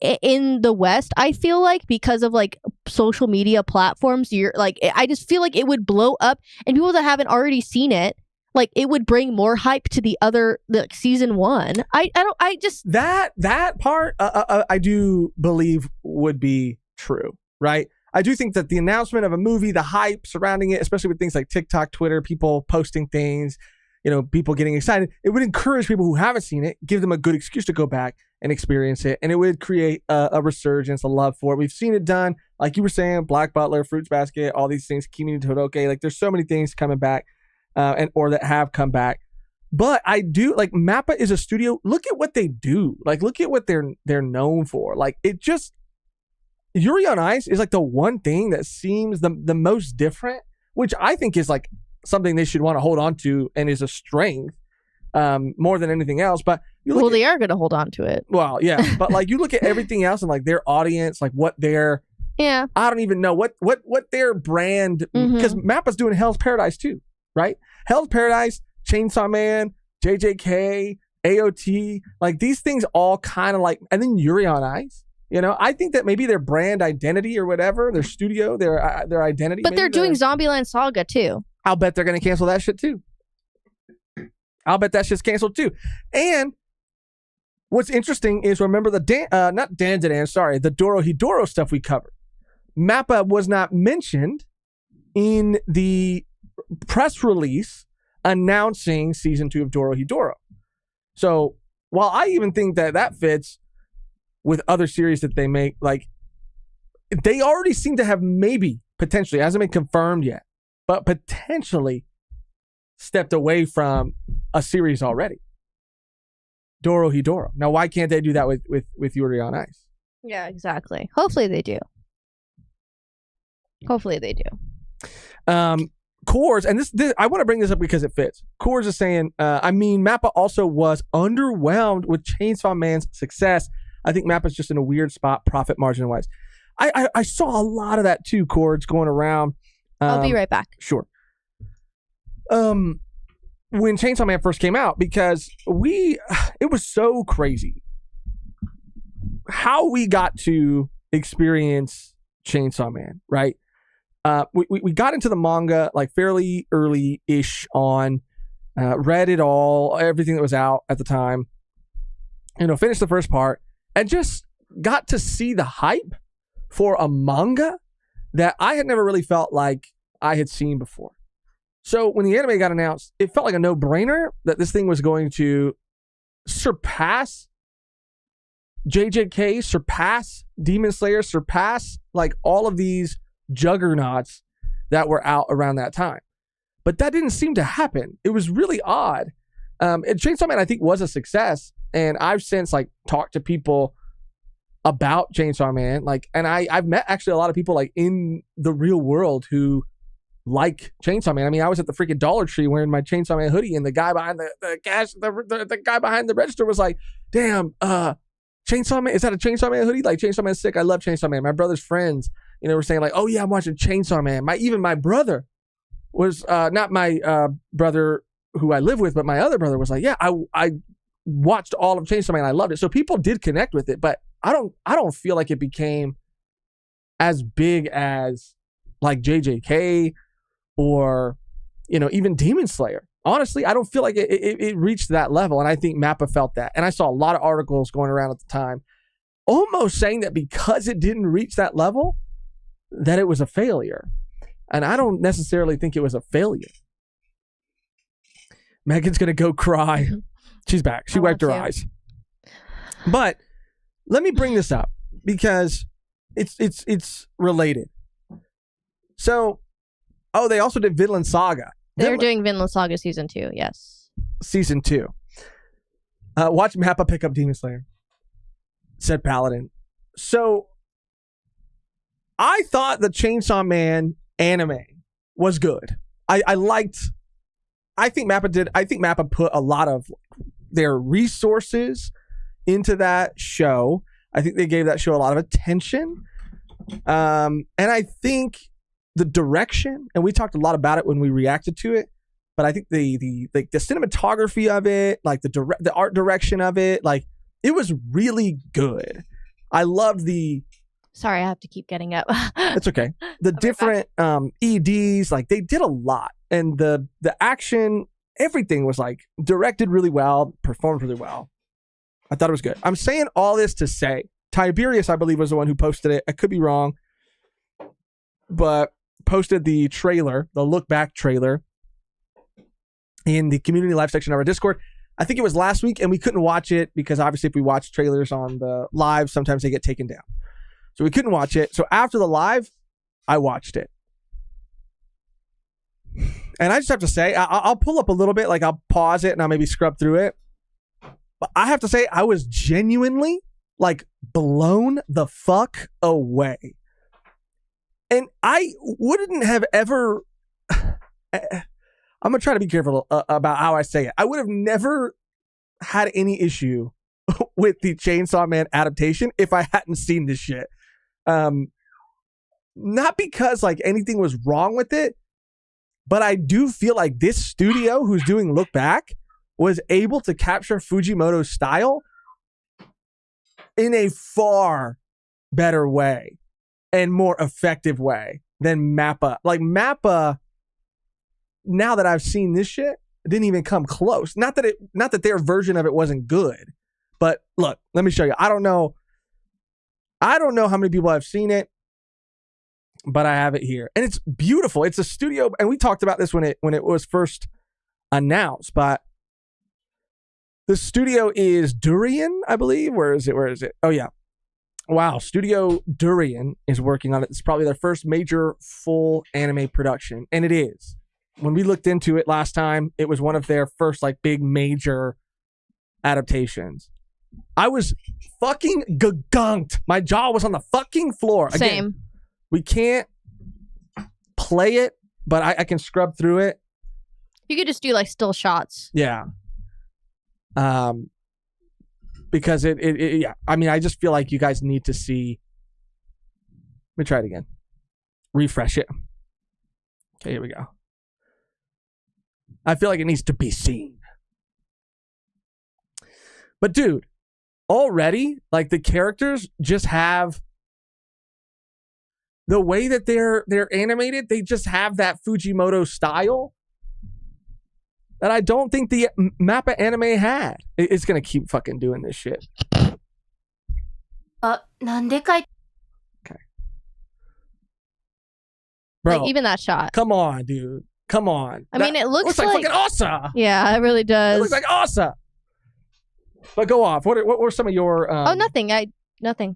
in the West, I feel like, because of like social media platforms. You're like, I just feel like it would blow up, and people that haven't already seen it like it would bring more hype to the other season 1. I just that part I do believe would be true, right? I do think that the announcement of a movie, the hype surrounding it, especially with things like TikTok, Twitter, people posting things, people getting excited, it would encourage people who haven't seen it, give them a good excuse to go back and experience it, and it would create a resurgence, a love for it. We've seen it done, like you were saying, Black Butler, Fruits Basket, all these things, Kimi no Todoroki, like there's so many things coming back, or that have come back. But I do like Mappa is a studio. Look at what they do. Like, look at what they're known for. Like, it just Yuri on Ice is like the one thing that seems the most different, which I think is like something they should want to hold on to and is a strength more than anything else. But they are going to hold on to it. Well, yeah, but like you look at everything else and like their audience, like what their I don't even know what their brand, because Mappa's doing Hell's Paradise too, right? Hell's Paradise, Chainsaw Man, JJK, AOT, like these things all kind of like, and then Yuri on Ice. I think that maybe their brand identity or whatever, their studio, their identity. But they're doing Zombieland Saga too. I'll bet they're going to cancel that shit too. I'll bet that shit's canceled too. And what's interesting is, remember the Dorohedoro stuff we covered. Mappa was not mentioned in the press release announcing season 2 of Dorohedoro. So while I even think that fits with other series that they make, like they already seem to have maybe potentially, hasn't been confirmed yet, but potentially stepped away from a series already. Dorohedoro. Now, why can't they do that with Yuri on Ice? Yeah, exactly. Hopefully they do. Coors, and this I want to bring this up because it fits. Coors is saying, Mappa also was underwhelmed with Chainsaw Man's success. I think Mappa's just in a weird spot, profit margin wise. I saw a lot of that too, Coors, going around. I'll be right back. Sure. When Chainsaw Man first came out, because it was so crazy how we got to experience Chainsaw Man, right? We got into the manga like fairly early-ish on, read it all, everything that was out at the time, finished the first part, and just got to see the hype for a manga that I had never really felt like I had seen before. So when the anime got announced, it felt like a no-brainer that this thing was going to surpass JJK, surpass Demon Slayer, surpass like all of these juggernauts that were out around that time. But that didn't seem to happen. It was really odd. And Chainsaw Man, I think, was a success. And I've since like talked to people about Chainsaw Man, like, and I've met actually a lot of people like in the real world who like Chainsaw Man. I mean, I was at the freaking Dollar Tree wearing my Chainsaw Man hoodie, and the guy behind the cash, the guy behind the register was like, "Damn, Chainsaw Man, is that a Chainsaw Man hoodie? Like, Chainsaw Man's sick. I love Chainsaw Man." My brother's friends, were saying like, "Oh yeah, I'm watching Chainsaw Man." My brother was not my brother who I live with, but my other brother was like, "Yeah, I watched all of Chainsaw Man. I loved it." So people did connect with it, but I don't feel like it became as big as like JJK or even Demon Slayer. Honestly, I don't feel like it reached that level, and I think Mappa felt that. And I saw a lot of articles going around at the time almost saying that because it didn't reach that level, that it was a failure. And I don't necessarily think it was a failure. Megan's gonna go cry. She's back. She wiped her eyes. But let me bring this up because it's related. So, they also did Vinland Saga. They're doing Vinland Saga season 2. Yes. Season 2. Watch Mappa pick up Demon Slayer, said Paladin. So, I thought the Chainsaw Man anime was good. I think Mappa put a lot of their resources into that show. I think they gave that show a lot of attention. And I think the direction, and we talked a lot about it when we reacted to it, but I think the cinematography of it, like the art direction of it, like it was really good. I loved Sorry, I have to keep getting up. It's okay. The different EDs, like they did a lot, and the action everything was like directed really well, performed really well. I thought it was good. I'm saying all this to say, Tiberius, I believe, was the one who posted it. I could be wrong, but posted the trailer, the look back trailer, in the community live section of our Discord. I think it was last week, and we couldn't watch it because obviously if we watch trailers on the live, sometimes they get taken down. So we couldn't watch it. So after the live, I watched it. And I just have to say, I'll pull up a little bit, like I'll pause it and I'll maybe scrub through it. But I have to say, I was genuinely like blown the fuck away. And I wouldn't have ever, I'm going to try to be careful about how I say it. I would have never had any issue with the Chainsaw Man adaptation if I hadn't seen this shit. Not because like anything was wrong with it, but I do feel like this studio who's doing Look Back was able to capture Fujimoto's style in a far better way and more effective way than Mappa. Like Mappa, now that I've seen this shit, it didn't even come close. Not that their version of it wasn't good, but look, let me show you. I don't know how many people have seen it, but I have it here, and it's beautiful. It's a studio, and we talked about this when it was first announced. But the studio is Durian, I believe. Where is it? Oh yeah, wow. Studio Durian is working on it. It's probably their first major full anime production, and it is. When we looked into it last time, it was one of their first like big major adaptations. I was fucking gagunked. My jaw was on the fucking floor. Again, Same. we can't play it, but I can scrub through it. You could just do like still shots. Yeah. Because it yeah. I mean, I just feel like you guys need to see. Let me try it again. Refresh it. Okay, here we go. I feel like it needs to be seen. But dude, already, like the characters just have the way that they're animated, they just have that Fujimoto style that I don't think the Mappa anime had. It's gonna keep fucking doing this shit. Okay. Bro, Like even that shot. come on, dude. Come on. I mean, it looks like like fucking awesome. Yeah, it really does. It looks like awesome. But go off. What were some of your? Oh, nothing. Nothing.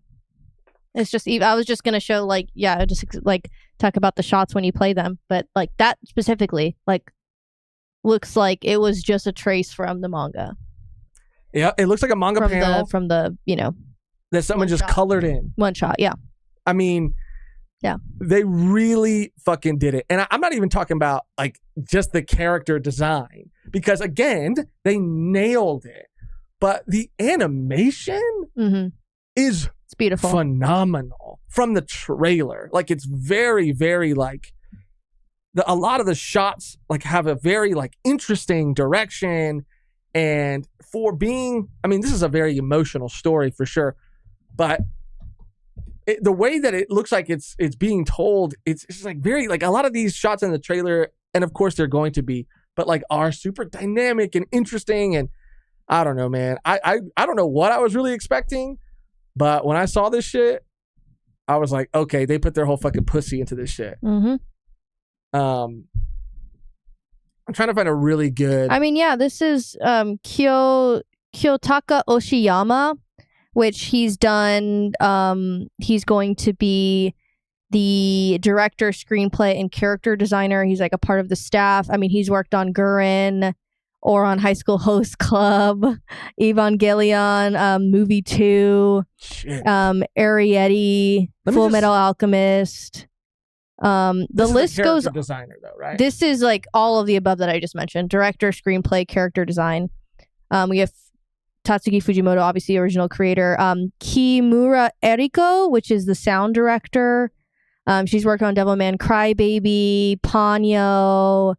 It's just I was just gonna show like just like talk about the shots when you play them, but like that specifically like looks like it was just a trace from the manga. Yeah, it looks like a manga panel from the that someone just colored in. One shot. Yeah. I mean, yeah, they really fucking did it, and I'm not even talking about like just the character design because again they nailed it, but the animation is it's beautiful, phenomenal from the trailer. Like it's very, very like a lot of the shots like have a very like interesting direction, and for being, I mean, this is a very emotional story for sure, but the way that it looks like it's being told, it's just like very like a lot of these shots in the trailer, and of course they're going to be, but like are super dynamic and interesting, and I don't know, man. I don't know what I was really expecting. But when I saw this shit, I was like, okay, they put their whole fucking pussy into this shit. I'm trying to find a really good. I mean, yeah, this is Kiyotaka Oshiyama, which he's done. He's going to be the director, screenplay, and character designer. He's like a part of the staff. I mean, he's worked on Gurren, or on High School Host Club, Evangelion, Movie 2, Arietti, Full Metal Alchemist. The list goes. Designer, though, right? This is like all of the above that I just mentioned: director, screenplay, character design. We have Tatsuki Fujimoto, obviously original creator. Kimura Eriko, which is the sound director. She's worked on Devilman Crybaby, Ponyo.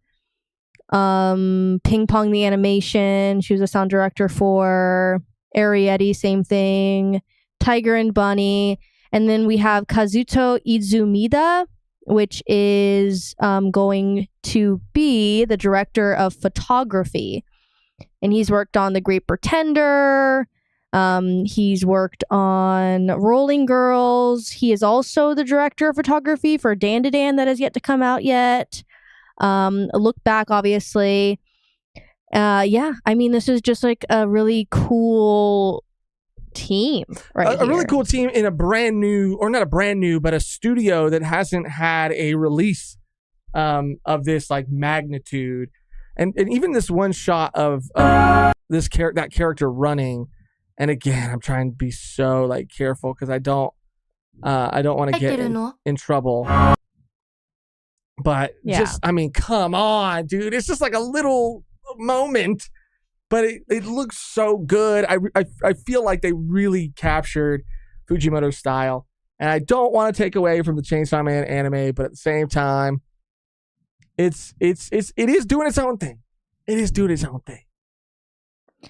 Ping Pong the Animation, she was a sound director for. Arietti, same thing. Tiger and Bunny. And then we have Kazuto Izumida, which is going to be the director of photography. And he's worked on The Great Pretender. He's worked on Rolling Girls. He is also the director of photography for Dan to Dan that has yet to come out yet. Look Back, obviously. Yeah, I mean, this is just like a really cool team a really cool team in a brand new, or not a brand new, but a studio that hasn't had a release of this like magnitude. And even this one shot of that character running. And again, I'm trying to be so like careful because I don't want to get in trouble. But just, I mean, come on, dude. It's just like a little moment, but it looks so good. I feel like they really captured Fujimoto's style. And I don't want to take away from the Chainsaw Man anime, but at the same time, it is doing its own thing. It is doing its own thing.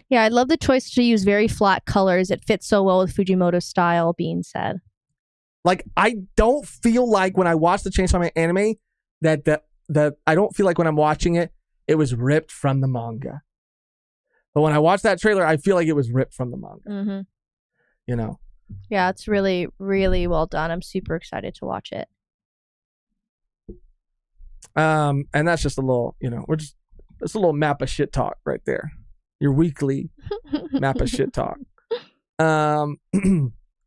Yeah, I love the choice to use very flat colors. It fits so well with Fujimoto's style, being said. Like, I don't feel like when I watch the Chainsaw Man anime that I don't feel like when I'm watching it, it was ripped from the manga. But when I watched that trailer, I feel like it was ripped from the manga. Mm-hmm. You know? Yeah, it's really, really well done. I'm super excited to watch it. And that's just a little, it's a little map of shit talk right there. Your weekly map of shit talk. I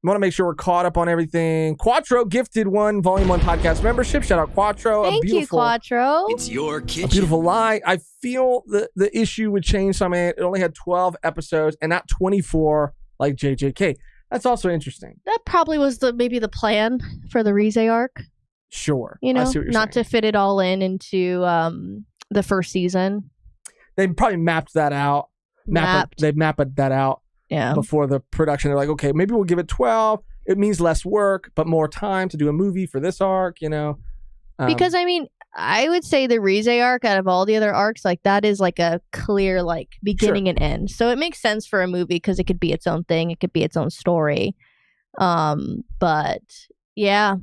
want to make sure we're caught up on everything. Quattro gifted one Volume 1 podcast membership. Shout out Quattro. Thank you, Quattro. It's your kitchen. A beautiful lie. I feel the issue with Chainsaw Man, it only had 12 episodes and not 24 like JJK. That's also interesting. That probably was maybe the plan for the Rize arc. Sure. You know, I see what you're not saying. to fit it all into the first season. They probably mapped that out. They mapped that out. Yeah. Before the production, they're like, okay, maybe we'll give it 12. It means less work, but more time to do a movie for this arc, Because I mean, I would say the Rize arc out of all the other arcs, like that is like a clear like beginning and end. So it makes sense for a movie because it could be its own thing. It could be its own story. But yeah.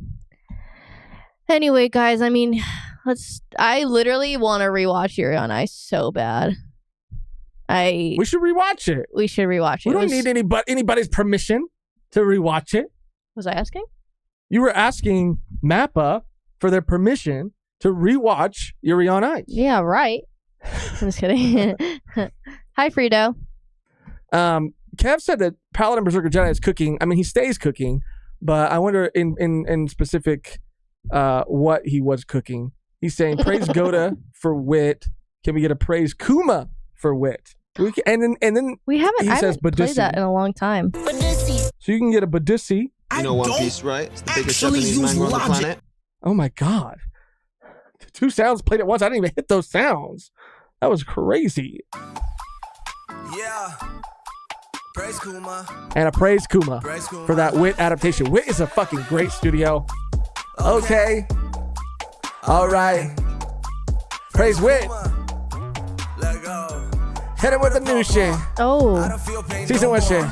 Anyway, guys, I mean, I literally want to rewatch Yuri on Ice so bad. We should rewatch it. We should rewatch it. We don't need anybody's permission to rewatch it. Was I asking? You were asking MAPPA for their permission to rewatch Yuri on Ice. Yeah, right. I'm just kidding. Hi, Frito. Kev said that Paladin Berserker Jedi is cooking. I mean, he stays cooking, but I wonder in specific what he was cooking. He's saying, praise Goda for wit. Can we get a praise Kuma for wit? And then we haven't. He says played that in a long time. So you can get a Badussi. You know One Piece, right? It's the biggest Japanese manga on the planet. Oh my god! The two sounds played at once. I didn't even hit those sounds. That was crazy. Yeah. Praise Kuma. And a praise Kuma for that Wit adaptation. Wit is a fucking great studio. Okay. All right. Praise Wit. Let go. Hit him with the new shit. Oh. Season 1 shit.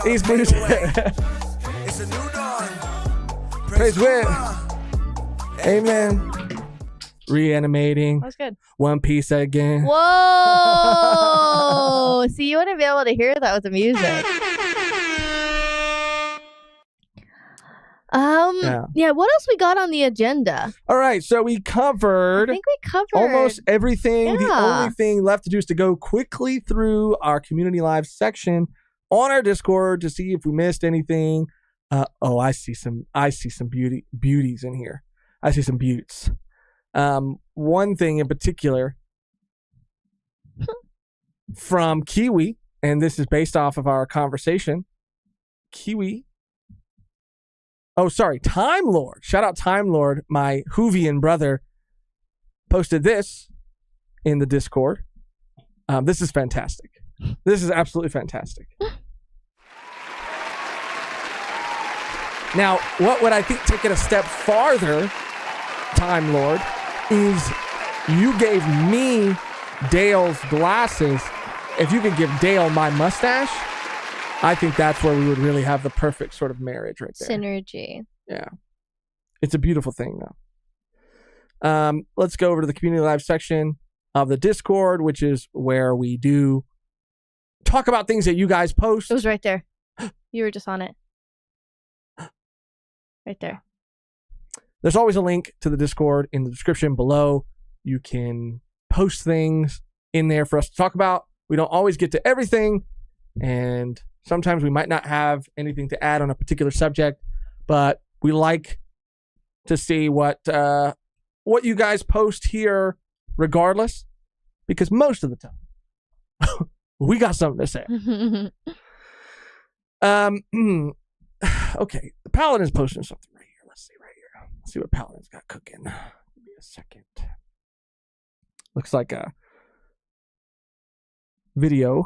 These new shit. It's a new dawn. Praise Wit. Amen. Reanimating. That was good. One Piece again. Whoa. See, you wouldn't be able to hear that with the music. Yeah, what else we got on the agenda? All right, so we covered. I think we covered almost everything. Yeah. The only thing left to do is to go quickly through our community live section on our Discord to see if we missed anything. I see some beauties in here. I see some buttes. One thing in particular from Kiwi, and this is based off of our conversation. Kiwi. Oh, sorry, Time Lord. Shout out Time Lord, my Hoovian brother, posted this in the Discord. This is fantastic. This is absolutely fantastic. Now, what would I think take it a step farther, Time Lord, is you gave me Dale's glasses. If you could give Dale my mustache, I think that's where we would really have the perfect sort of marriage right there. Synergy. Yeah. It's a beautiful thing, though. Let's go over to the community live section of the Discord, which is where we do talk about things that you guys post. It was right there. You were just on it. Right there. There's always a link to the Discord in the description below. You can post things in there for us to talk about. We don't always get to everything, and sometimes we might not have anything to add on a particular subject, but we like to see what you guys post here regardless, because most of the time we got something to say. Okay, the Paladin's posting something right here. Let's see right here. Let's see what Paladin's got cooking. Give me a second. Looks like a video.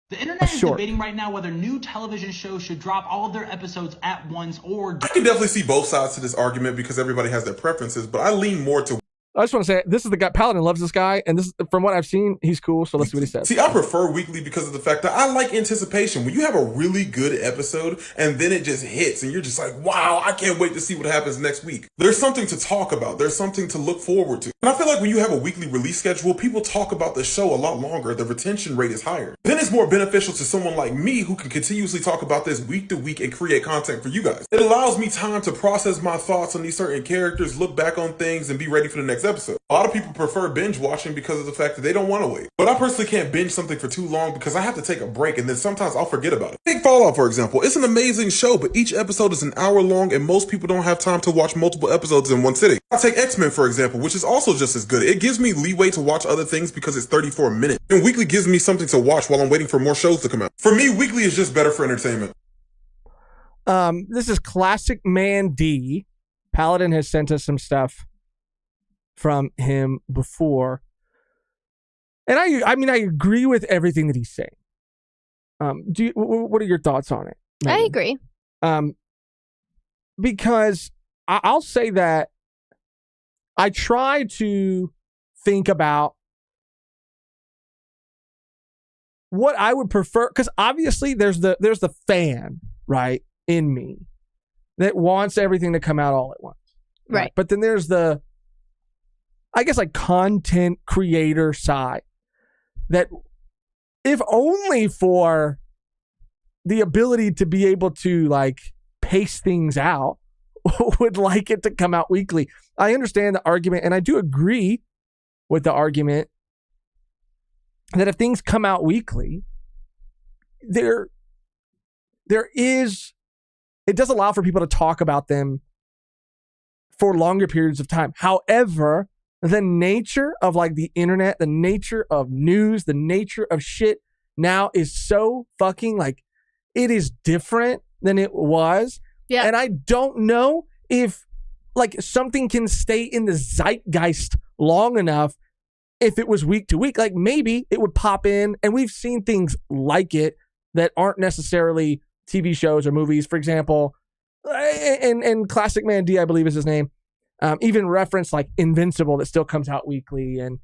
The internet is debating right now whether new television shows should drop all of their episodes at once or... I can definitely see both sides to this argument because everybody has their preferences, but I lean more to... I just want to say, this is the guy, Paladin loves this guy, and this, from what I've seen, he's cool, so let's see what he says. See, I prefer weekly because of the fact that I like anticipation. When you have a really good episode, and then it just hits, and you're just like, wow, I can't wait to see what happens next week. There's something to talk about. There's something to look forward to. And I feel like when you have a weekly release schedule, people talk about the show a lot longer. The retention rate is higher. Then it's more beneficial to someone like me who can continuously talk about this week to week and create content for you guys. It allows me time to process my thoughts on these certain characters, look back on things, and be ready for the next episode. A lot of people prefer binge watching because of the fact that they don't want to wait. But I personally can't binge something for too long because I have to take a break and then sometimes I'll forget about it. Take Fallout, for example. It's an amazing show, but each episode is an hour long and most people don't have time to watch multiple episodes in one sitting. I'll take X-Men, for example, which is also just as good. It gives me leeway to watch other things because it's 34 minutes. And weekly gives me something to watch while I'm waiting for more shows to come out. For me, weekly is just better for entertainment. This is Classic Man D. Paladin has sent us some stuff from him before, and I mean I agree with everything that he's saying. What are your thoughts on it, Megan? I agree. Because I'll say that I try to think about what I would prefer, because obviously there's the fan, right, in me that wants everything to come out all at once, right? But then there's the, I guess, like, content creator side that, if only for the ability to be able to, like, pace things out, would like it to come out weekly. I understand the argument, and I do agree with the argument that if things come out weekly, it does allow for people to talk about them for longer periods of time. However, the nature of, like, the internet, the nature of news, the nature of shit now is so fucking, like, it is different than it was. Yeah. And I don't know if, like, something can stay in the zeitgeist long enough if it was week to week. Like, maybe it would pop in, and we've seen things like it that aren't necessarily TV shows or movies. For example, and Classic Man D, I believe is his name, even reference, like, Invincible that still comes out weekly, and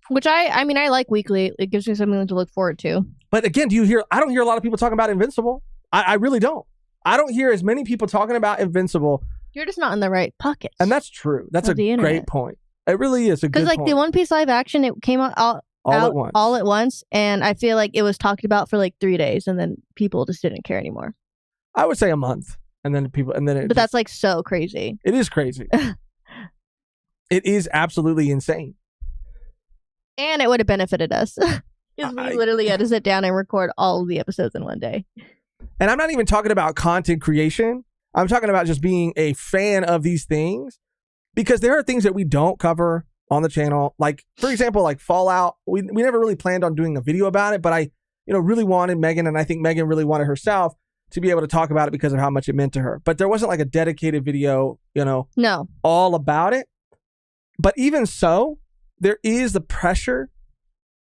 which I mean I like weekly. It gives me something to look forward to. But again, I don't hear a lot of people talking about Invincible. I really don't. I don't hear as many people talking about Invincible. You're just not in the right pocket. And that's true. That's a great point. It really is a good point. Because, like, the One Piece live action, it came out all at once, and I feel like it was talked about for like 3 days, and then people just didn't care anymore. I would say a month. And then but that's, like, so crazy. It is crazy. It is absolutely insane. And it would have benefited us. Because we literally had to sit down and record all of the episodes in one day. And I'm not even talking about content creation. I'm talking about just being a fan of these things. Because there are things that we don't cover on the channel. Like, for example, like Fallout. We never really planned on doing a video about it. But I really wanted Megan, and I think Megan really wanted herself to be able to talk about it because of how much it meant to her. But there wasn't, like, a dedicated video, no, all about it. But even so, there is the pressure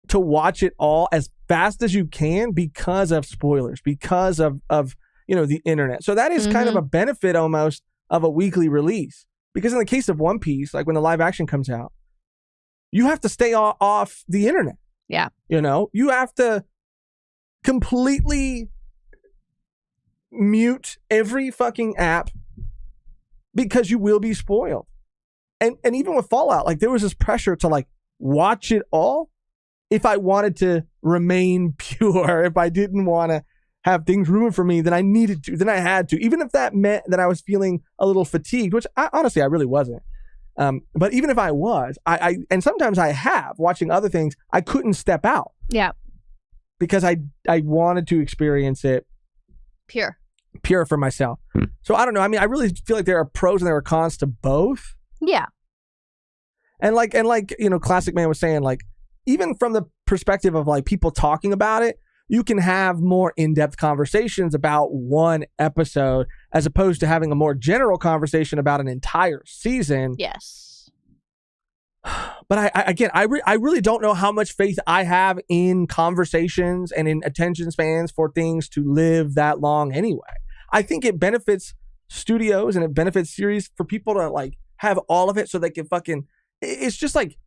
to watch it all as fast as you can because of spoilers, because of the internet. So that is kind of a benefit almost of a weekly release. Because in the case of One Piece, like when the live action comes out, you have to stay off the internet. Yeah. You have to completely mute every fucking app because you will be spoiled. And even with Fallout, like there was this pressure to like watch it all if I wanted to remain pure, if I didn't want to have things ruined for me, then I needed to, then I had to, even if that meant that I was feeling a little fatigued, which honestly, I really wasn't. But even if I was, and sometimes I have, watching other things, I couldn't step out. Yeah. Because I wanted to experience it pure for myself. So I don't know. I mean, I really feel like there are pros and there are cons to both. Yeah. And like, you know, Classic Man was saying, like, even from the perspective of like people talking about it, you can have more in-depth conversations about one episode as opposed to having a more general conversation about an entire season. Yes. But I really don't know how much faith I have in conversations and in attention spans for things to live that long anyway. I think it benefits studios and it benefits series for people to like have all of it so they can fucking, it's just like,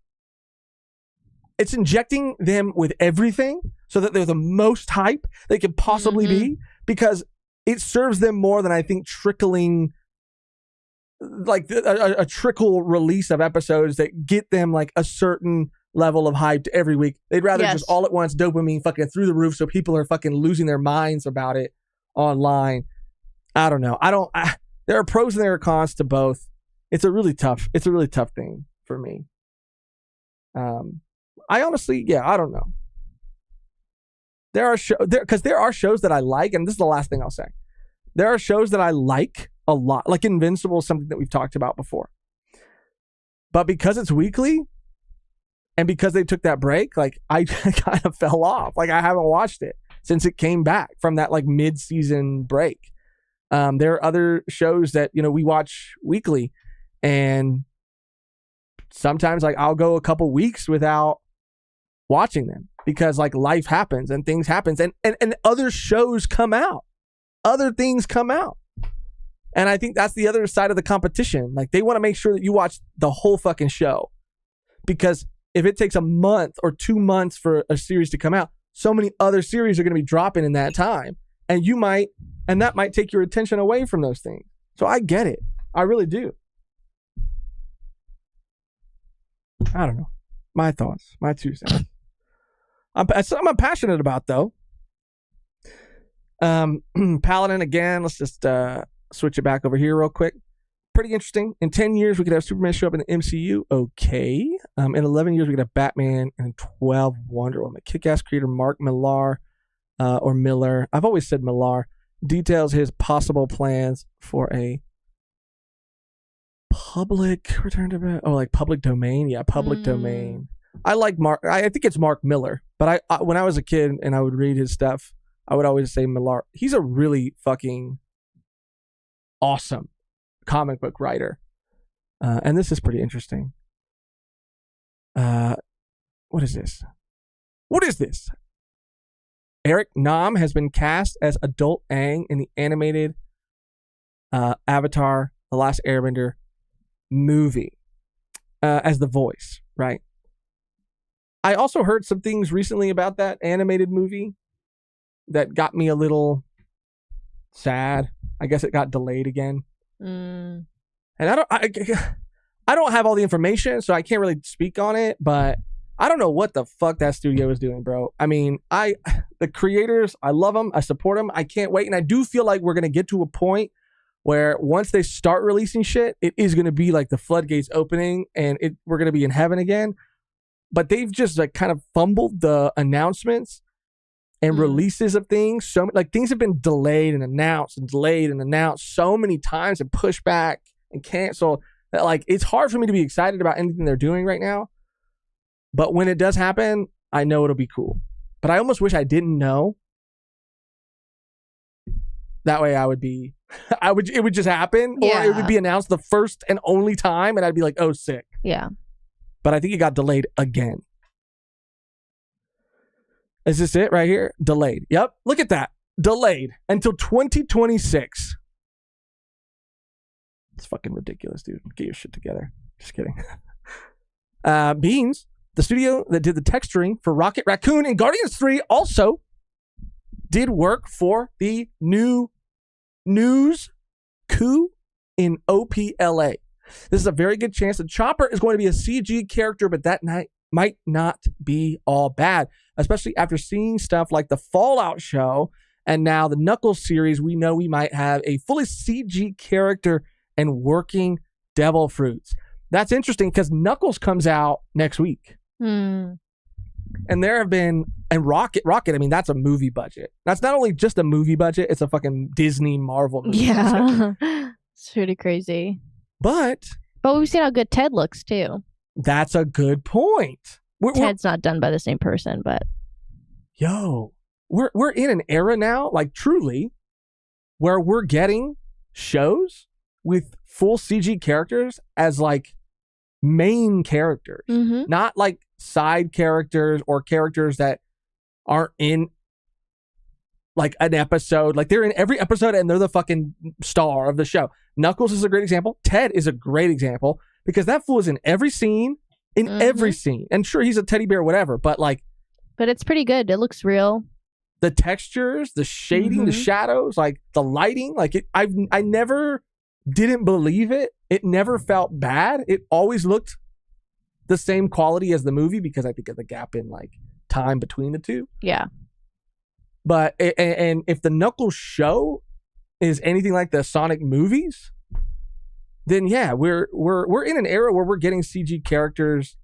it's injecting them with everything so that they're the most hype they could possibly be, because it serves them more than I think trickling, like a trickle release of episodes that get them like a certain level of hype every week. They'd rather just all at once dopamine fucking through the roof so people are fucking losing their minds about it online. I don't know. There are pros and there are cons to both. It's a really tough thing for me. I honestly, I don't know. There are shows that I like, and this is the last thing I'll say. There are shows that I like a lot, like Invincible is something that we've talked about before. But because it's weekly, and because they took that break, like I kind of fell off. Like I haven't watched it since it came back from that like mid-season break. There are other shows that, you know, we watch weekly, and sometimes like I'll go a couple weeks without watching them because like life happens and things happens and other shows come out. Other things come out. And I think that's the other side of the competition. Like they want to make sure that you watch the whole fucking show, because if it takes a month or 2 months for a series to come out, so many other series are going to be dropping in that time, and that might take your attention away from those things. So I get it. I really do. I don't know. My thoughts, my 2 cents. Something I'm passionate about, though. Paladin again. Let's just switch it back over here real quick. Pretty interesting. In 10 years, we could have Superman show up in the MCU. Okay. In 11 years, we could have Batman, and 12 Wonder Woman. Kick-Ass creator Mark Millar, or Miller. I've always said Millar. Details his possible plans for a public public domain. Yeah, public domain. I like Mark. I think it's Mark Miller. But I when I was a kid and I would read his stuff, I would always say Millar. He's a really fucking awesome comic book writer. And this is pretty interesting. What is this? What is this? Eric Nam has been cast as Adult Aang in the animated Avatar: The Last Airbender movie as the voice, right? I also heard some things recently about that animated movie that got me a little sad. I guess it got delayed again. And I don't have all the information, so I can't really speak on it, but I don't know what the fuck that studio is doing, bro. I mean, the creators, I love them. I support them. I can't wait. And I do feel like we're going to get to a point where once they start releasing shit, it is going to be like the floodgates opening and we're going to be in heaven again. But they've just like kind of fumbled the announcements and releases of things. So like things have been delayed and announced so many times and pushed back and canceled that like it's hard for me to be excited about anything they're doing right now. But when it does happen, I know it'll be cool. But I almost wish I didn't know. That way I would be, it would just happen, or it would be announced the first and only time, and I'd be like, oh, sick. Yeah. But I think it got delayed again. Is this it right here? Delayed. Yep. Look at that. Delayed until 2026. It's fucking ridiculous, dude. Get your shit together. Just kidding. Beans, the studio that did the texturing for Rocket Raccoon and Guardians 3 also did work for the new News Coup in OPLA. This is a very good chance that Chopper is going to be a CG character, but that might not be all bad, especially after seeing stuff like the Fallout show and now the Knuckles series. We know we might have a fully CG character and working devil fruits. That's interesting because Knuckles comes out next week. And there have been, and Rocket, I mean, that's a movie budget. That's not only just a movie budget, it's a fucking Disney Marvel movie budget. It's pretty crazy. But we've seen how good Ted looks too. That's a good point. Ted's not done by the same person, but we're in an era now, like truly, where we're getting shows with full CG characters as like main characters, not like side characters or characters that aren't in like an episode. Like they're in every episode and they're the fucking star of the show. Knuckles is a great example. Ted is a great example because that fool is in every scene, every scene. And sure, he's a teddy bear, whatever, but it's pretty good. It looks real. The textures, the shading, the shadows, like the lighting, like I never didn't believe it. It never felt bad. It always looked the same quality as the movie because I think of the gap in like time between the two. Yeah. But and if the Knuckles show is anything like the Sonic movies, then yeah, we're in an era where we're getting CG characters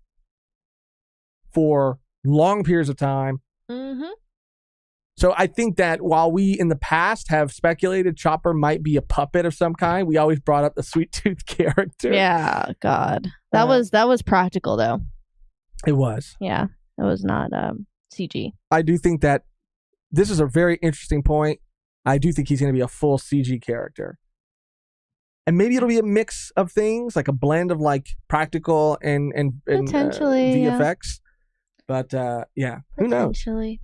for long periods of time. So I think that while we in the past have speculated Chopper might be a puppet of some kind, we always brought up the Sweet Tooth character. Yeah, God, that was practical though. It was. Yeah, it was not CG. I do think that this is a very interesting point. I do think he's going to be a full CG character. And maybe it'll be a mix of things, like a blend of like practical and potentially VFX. But yeah, who knows? Potentially.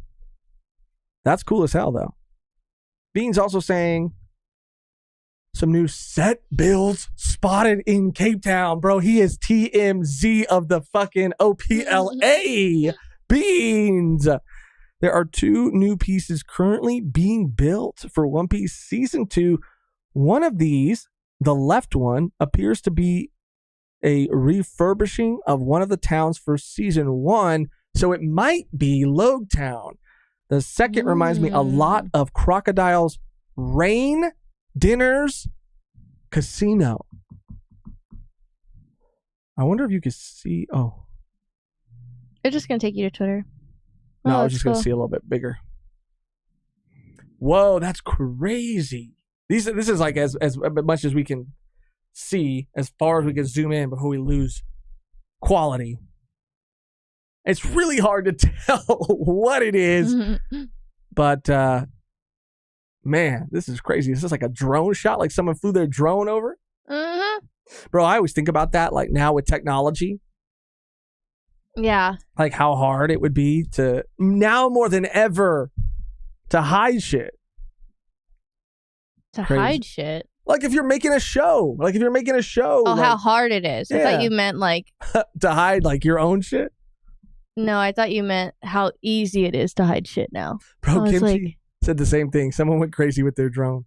That's cool as hell, though. Bean's also saying some new set builds spotted in Cape Town. Bro, he is TMZ of the fucking OPLA. Beans. There are 2 new pieces currently being built for One Piece Season 2. One of these, the left one, appears to be a refurbishing of one of the towns for Season 1. So it might be Logue Town. The second reminds me a lot of Crocodile's Rain Dinners Casino. I wonder if you could see. Oh. It's just going to take you to Twitter. No, I was just going to see a little bit bigger. Whoa, that's crazy. This is like as much as we can see, as far as we can zoom in before we lose quality. It's really hard to tell what it is, but man, this is crazy. This is like a drone shot, like someone flew their drone over. Bro, I always think about that, like now with technology. Yeah. Like how hard it would be to, now more than ever, to hide shit. Hide shit? Like if you're making a show. Oh, like, how hard it is. Yeah. I thought you meant like... to hide like your own shit? No, I thought you meant how easy it is to hide shit now. Bro, Kimchi said the same thing. Someone went crazy with their drone.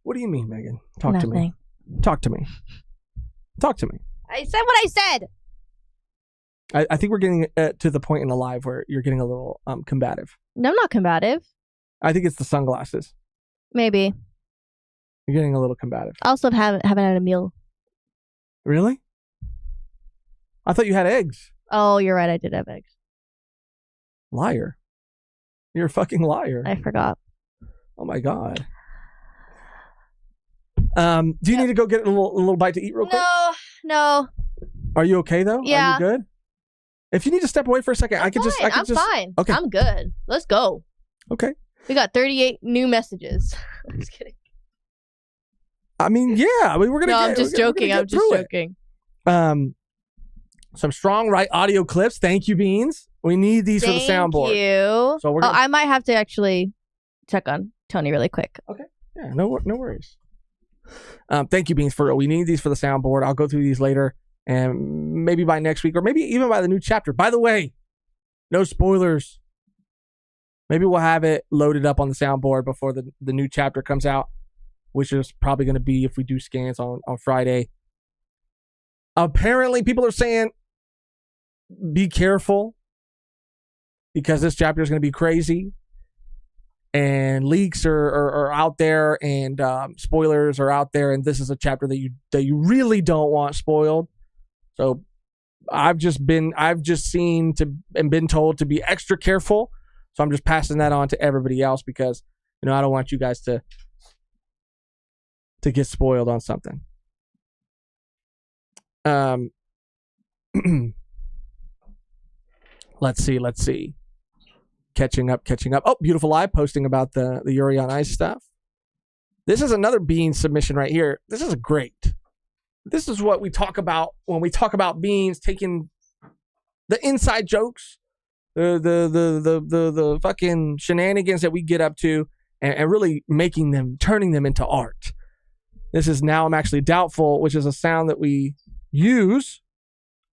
What do you mean, Megan? Talk to me. Talk to me. I said what I said. I think we're getting to the point in the live where you're getting a little combative. No, I'm not combative. I think it's the sunglasses. Maybe. You're getting a little combative. I also haven't had a meal. Really? I thought you had eggs. Oh, you're right. I did have eggs. Liar. You're a fucking liar. I forgot. Oh my God. Do you need to go get a little bite to eat real quick? No. Are you okay though? Yeah. Are you good? If you need to step away for a second, I'm fine. Okay. I'm good. Let's go. Okay. We got 38 new messages. I'm just kidding. I mean, yeah. We're gonna. No, I'm just joking. I'm just joking. Some strong right audio clips. Thank you, Beans. We need these for the soundboard. Thank you. So we're gonna... I might have to actually check on Tony really quick. Okay. Yeah. No worries. Thank you, Beans. We need these for the soundboard. I'll go through these later, and maybe by next week, or maybe even by the new chapter. By the way, no spoilers. Maybe we'll have it loaded up on the soundboard before the new chapter comes out. which is probably going to be if we do scans on Friday. Apparently, people are saying be careful because this chapter is going to be crazy. And leaks are out there, and spoilers are out there, and this is a chapter that you really don't want spoiled. So I've just seen and been told to be extra careful. So I'm just passing that on to everybody else because I don't want you guys to get spoiled on something. Let's see. Catching up. Oh, Beautiful Eye posting about the Yuri on Ice stuff. This is another Beans submission right here. This is great. This is what we talk about when we talk about Beans taking the inside jokes, the fucking shenanigans that we get up to, and really turning them into art. This is Now I'm Actually Doubtful, which is a sound that we use.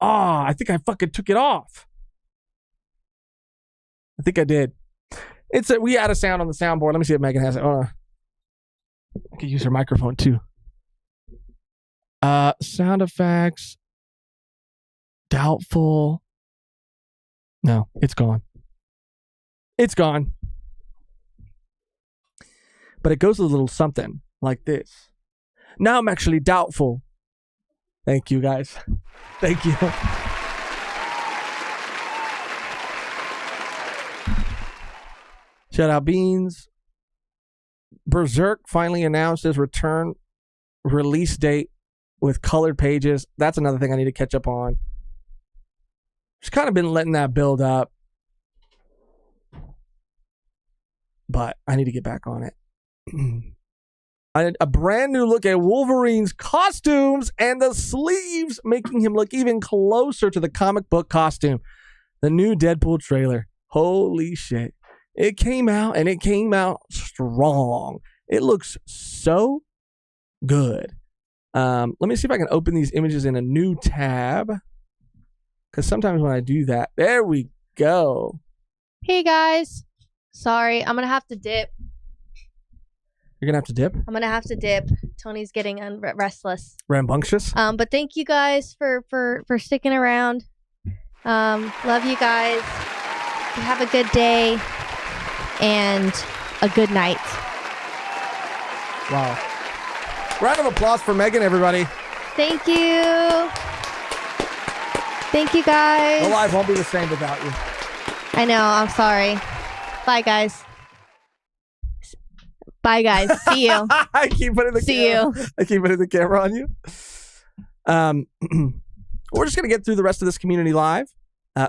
I think I fucking took it off. I think I did. We add a sound on the soundboard. Let me see if Megan has it. I could use her microphone too. Sound effects. Doubtful. No, it's gone. It's gone. But it goes a little something like this. Now I'm actually doubtful. Thank you, guys. Thank you. Shout out Beans. Berserk finally announced his return release date with colored pages. That's another thing I need to catch up on. Just kind of been letting that build up. But I need to get back on it. A brand new look at Wolverine's costumes and the sleeves, making him look even closer to the comic book costume. The new Deadpool trailer. Holy shit. It came out, and it came out strong. It looks so good. Let me see if I can open these images in a new tab. Because sometimes when I do that, there we go. Hey, guys. Sorry, I'm going to have to dip. You're going to have to dip? I'm going to have to dip. Tony's getting restless. Rambunctious? But thank you guys for sticking around. Love you guys. Have a good day. And a good night. Wow. Round of applause for Megan, everybody. Thank you. Thank you, guys. The live won't be the same without you. I know. I'm sorry. Bye, guys. Bye, guys. See you. I keep putting the camera on you. We're just going to get through the rest of this community live.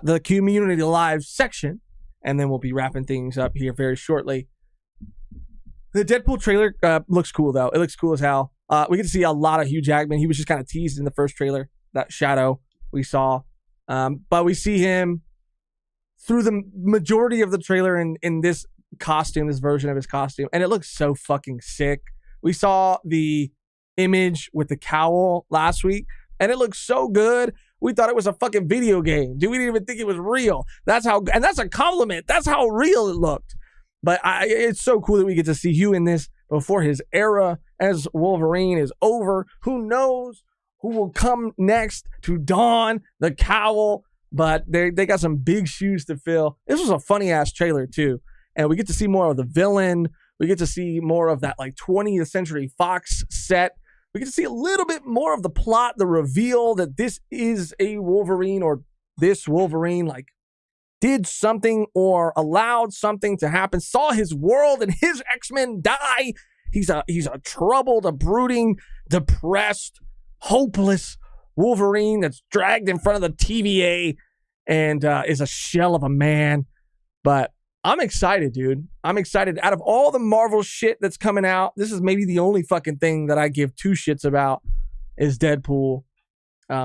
The community live section. And then we'll be wrapping things up here very shortly. The Deadpool trailer looks cool, though. It looks cool as hell. We get to see a lot of Hugh Jackman. He was just kind of teased in the first trailer, that shadow we saw. But we see him through the majority of the trailer in this costume, this version of his costume. And it looks so fucking sick. We saw the image with the cowl last week, and it looks so good. We thought it was a fucking video game. We didn't even think it was real. And that's a compliment. That's how real it looked. But it's so cool that we get to see Hugh in this before his era as Wolverine is over. Who knows who will come next to don the cowl? But they got some big shoes to fill. This was a funny ass trailer too. And we get to see more of the villain. We get to see more of that like 20th Century Fox set. We get to see a little bit more of the plot, the reveal that this is a Wolverine, or this Wolverine like did something or allowed something to happen, saw his world and his X-Men die. He's a troubled, a brooding, depressed, hopeless Wolverine that's dragged in front of the TVA and is a shell of a man. But I'm excited, dude. I'm excited. Out of all the Marvel shit that's coming out, this is maybe the only fucking thing that I give two shits about is Deadpool.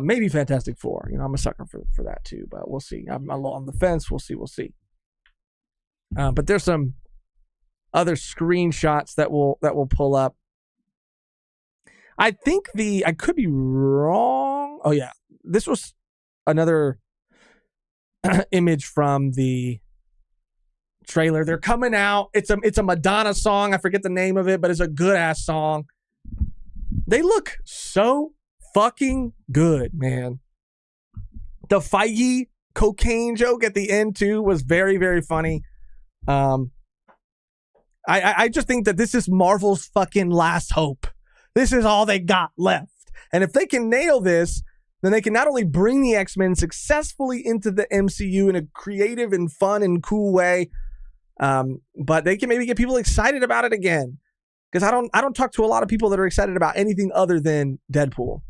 Maybe Fantastic Four. I'm a sucker for that too, but we'll see. I'm on the fence. We'll see. But there's some other screenshots that will pull up. I think I could be wrong. Oh yeah, this was another image from the trailer. They're coming out. It's a Madonna song. I forget the name of it, but it's a good ass song. They look so fucking good, man. The Feige cocaine joke at the end too was very, very funny. I just think that this is Marvel's fucking last hope. This is all they got left. And if they can nail this, then they can not only bring the X-Men successfully into the MCU in a creative and fun and cool way, but they can maybe get people excited about it again. Because I don't talk to a lot of people that are excited about anything other than Deadpool.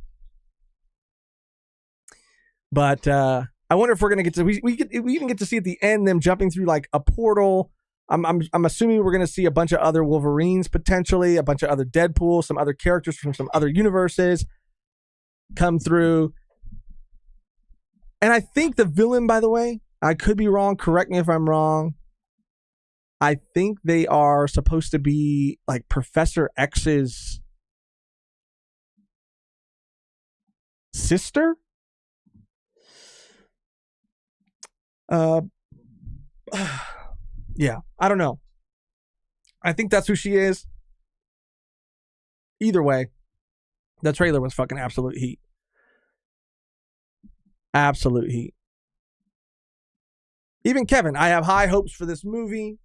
But I wonder if we're gonna get to we even get to see at the end them jumping through like a portal. I'm assuming we're gonna see a bunch of other Wolverines potentially, a bunch of other Deadpool, some other characters from some other universes come through. And I think the villain, by the way, I could be wrong. Correct me if I'm wrong. I think they are supposed to be like Professor X's sister. Yeah, I don't know. I think that's who she is. Either way, the trailer was fucking absolute heat. Absolute heat. Even Kevin, I have high hopes for this movie.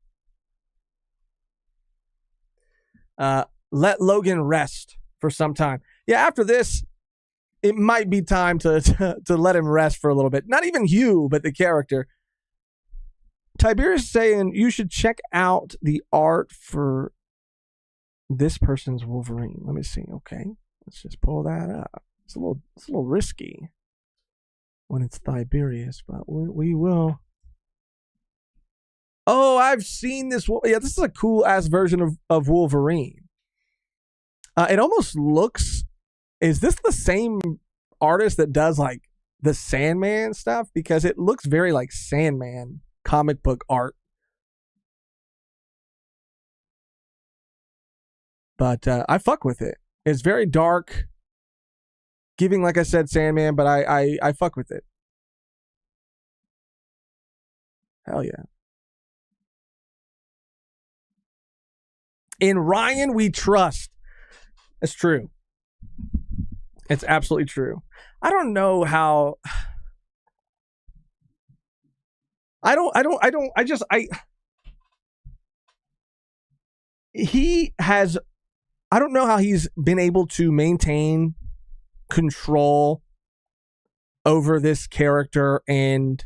Let Logan rest for some time. Yeah, after this, it might be time to let him rest for a little bit. Not even Hugh, but the character. Tiberius is saying you should check out the art for this person's Wolverine. Let me see. Okay, let's just pull that up. It's a little risky when it's Tiberius, but we will. Oh, I've seen this. Yeah, this is a cool ass version of Wolverine. It almost looks. Is this the same artist that does like the Sandman stuff? Because it looks very like Sandman comic book art. But I fuck with it. It's very dark, giving, like I said, Sandman, but I fuck with it. Hell yeah. In Ryan, we trust. It's true. It's absolutely true. I don't know how. He has. I don't know how he's been able to maintain control over this character and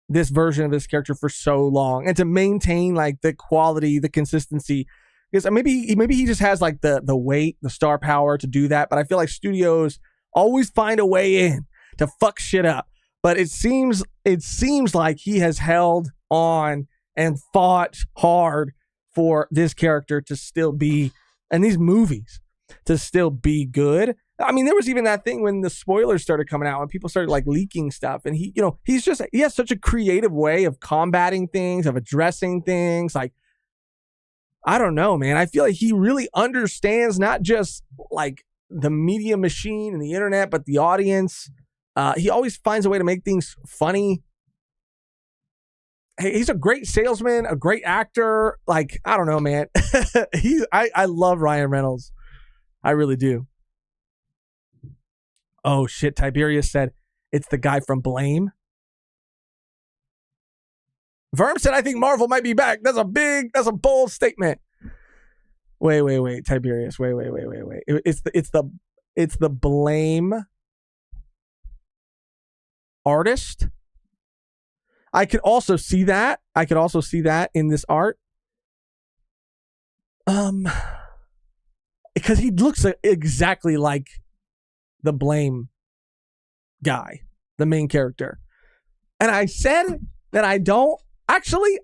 this version of this character for so long, and to maintain like the quality, the consistency. Because maybe he just has like the weight, the star power to do that. But I feel like studios always find a way in to fuck shit up. But it seems like he has held on and fought hard for this character to still be, and these movies to still be good. I mean, there was even that thing when the spoilers started coming out and people started like leaking stuff. And he has such a creative way of combating things, of addressing things. Like, I don't know, man. I feel like he really understands not just like the media machine and the internet, but the audience. He always finds a way to make things funny. He's a great salesman, a great actor. Like, I don't know, man. I love Ryan Reynolds. I really do. Oh shit, Tiberius said it's the guy from Blame. Verm said, I think Marvel might be back. That's a bold statement. Wait, Tiberius. Wait. It's the Blame artist. I could also see that. In this art. Because he looks exactly like the Blame guy, the main character. And I said that I don't. Actually,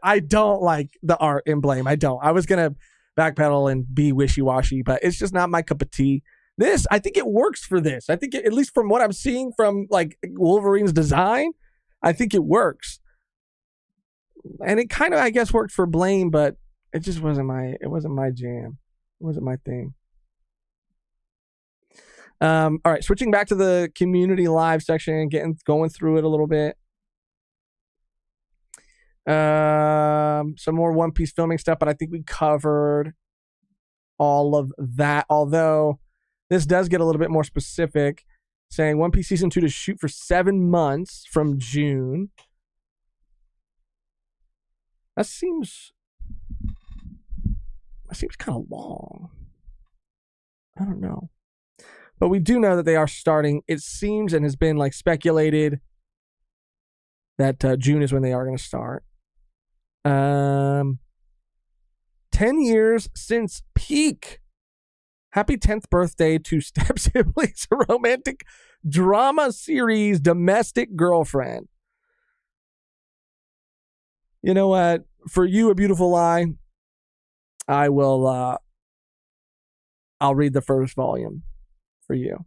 I don't like the art in Blame. I don't. I was going to backpedal and be wishy-washy, but it's just not my cup of tea. This, I think it works for this. I think at least from what I'm seeing from like Wolverine's design, I think it works. And it kind of, I guess, worked for Blame, but it just wasn't my jam. It wasn't my thing. All right, switching back to the community live section, going through it a little bit. Some more One Piece filming stuff, but I think we covered all of that. Although this does get a little bit more specific, saying One Piece Season 2 to shoot for 7 months from June. That seems kind of long. I don't know. But we do know that they are starting. It seems and has been like speculated that June is when they are going to start. 10 years since peak. Happy 10th birthday to Step Siblings romantic drama series Domestic Girlfriend. You know what? For you, A Beautiful Lie, I will I'll read the first volume for you.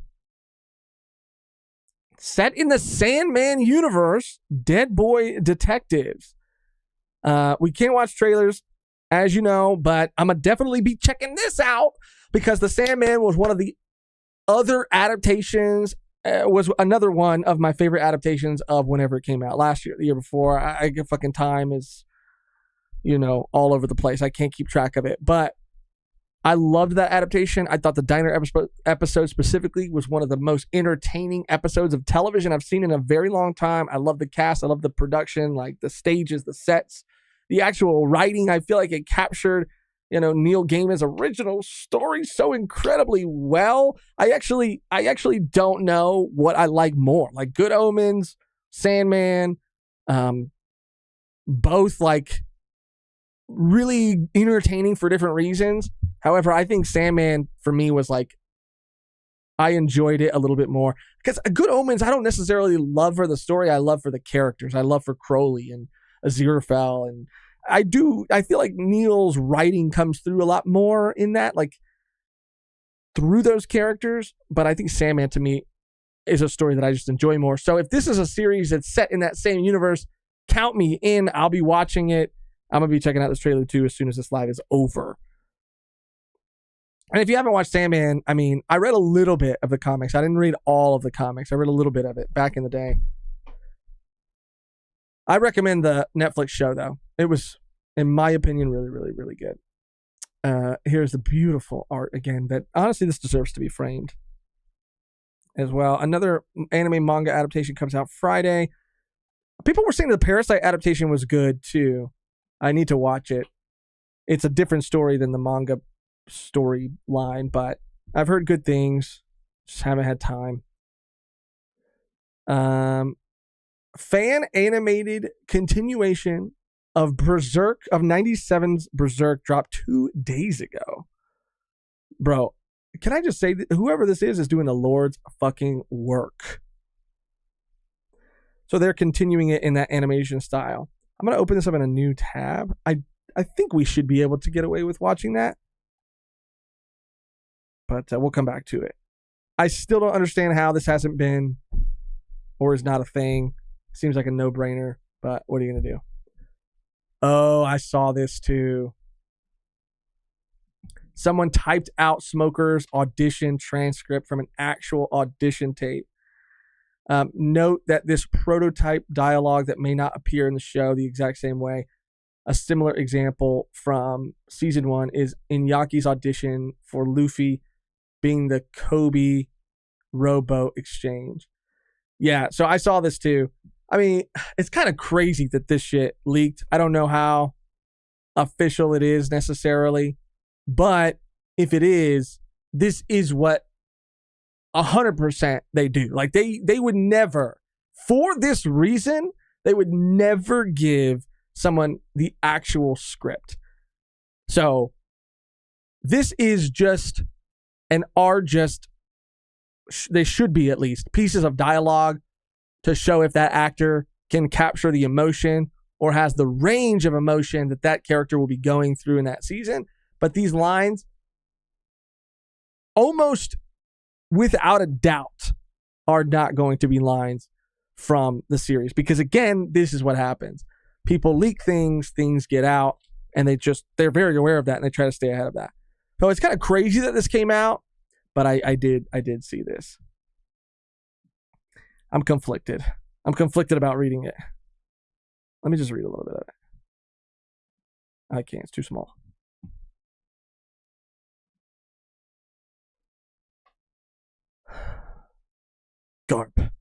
Set in the Sandman universe, Dead Boy Detectives. We can't watch trailers, as you know, but I'm going to definitely be checking this out because The Sandman was one of the other adaptations, was another one of my favorite adaptations of whenever it came out last year, the year before. I get fucking time is, all over the place. I can't keep track of it, but I loved that adaptation. I thought the diner episode specifically was one of the most entertaining episodes of television I've seen in a very long time. I love the cast. I love the production, like the stages, the sets, the actual writing. I feel like it captured, Neil Gaiman's original story so incredibly well. I actually don't know what I like more, like Good Omens, Sandman, both like really entertaining for different reasons. However, I think Sandman for me was like, I enjoyed it a little bit more because Good Omens, I don't necessarily love for the story. I love for the characters. I love for Crowley and Aziraphale. And I feel like Neil's writing comes through a lot more in that, like through those characters. But I think Sandman to me is a story that I just enjoy more. So if this is a series that's set in that same universe, count me in. I'll be watching it. I'm going to be checking out this trailer too as soon as this live is over. And if you haven't watched Sandman, I mean, I read a little bit of the comics. I didn't read all of the comics. I read a little bit of it back in the day. I recommend the Netflix show, though. It was, in my opinion, really, really, really good. Here's the beautiful art again that, honestly, this deserves to be framed as well. Another anime manga adaptation comes out Friday. People were saying the Parasite adaptation was good, too. I need to watch it. It's a different story than the manga storyline, but I've heard good things. Just haven't had time. Fan animated continuation of Berserk, of 97's Berserk, dropped 2 days ago. Bro, can I just say that whoever this is doing the Lord's fucking work. So they're continuing it in that animation style. I'm going to open this up in a new tab. I think we should be able to get away with watching that. But we'll come back to it. I still don't understand how this hasn't been or is not a thing. Seems like a no-brainer, but what are you going to do? Oh, I saw this too. Someone typed out Smoker's audition transcript from an actual audition tape. Note that this prototype dialogue that may not appear in the show the exact same way. A similar example from season 1 is Inyaki's audition for Luffy being the Kobe rowboat exchange. Yeah, so I saw this too. I mean, it's kind of crazy that this shit leaked. I don't know how official it is necessarily, but if it is, this is what 100% they do. Like they would never, for this reason, they would never give someone the actual script. So this is just they should be at least pieces of dialogue to show if that actor can capture the emotion or has the range of emotion that character will be going through in that season. But these lines, almost without a doubt, are not going to be lines from the series. Because again, this is what happens. People leak things get out, and they're very aware of that, and they try to stay ahead of that. So it's kind of crazy that this came out, but I did see this. I'm conflicted. I'm conflicted about reading it. Let me just read a little bit of it. I can't. It's too small. Garp.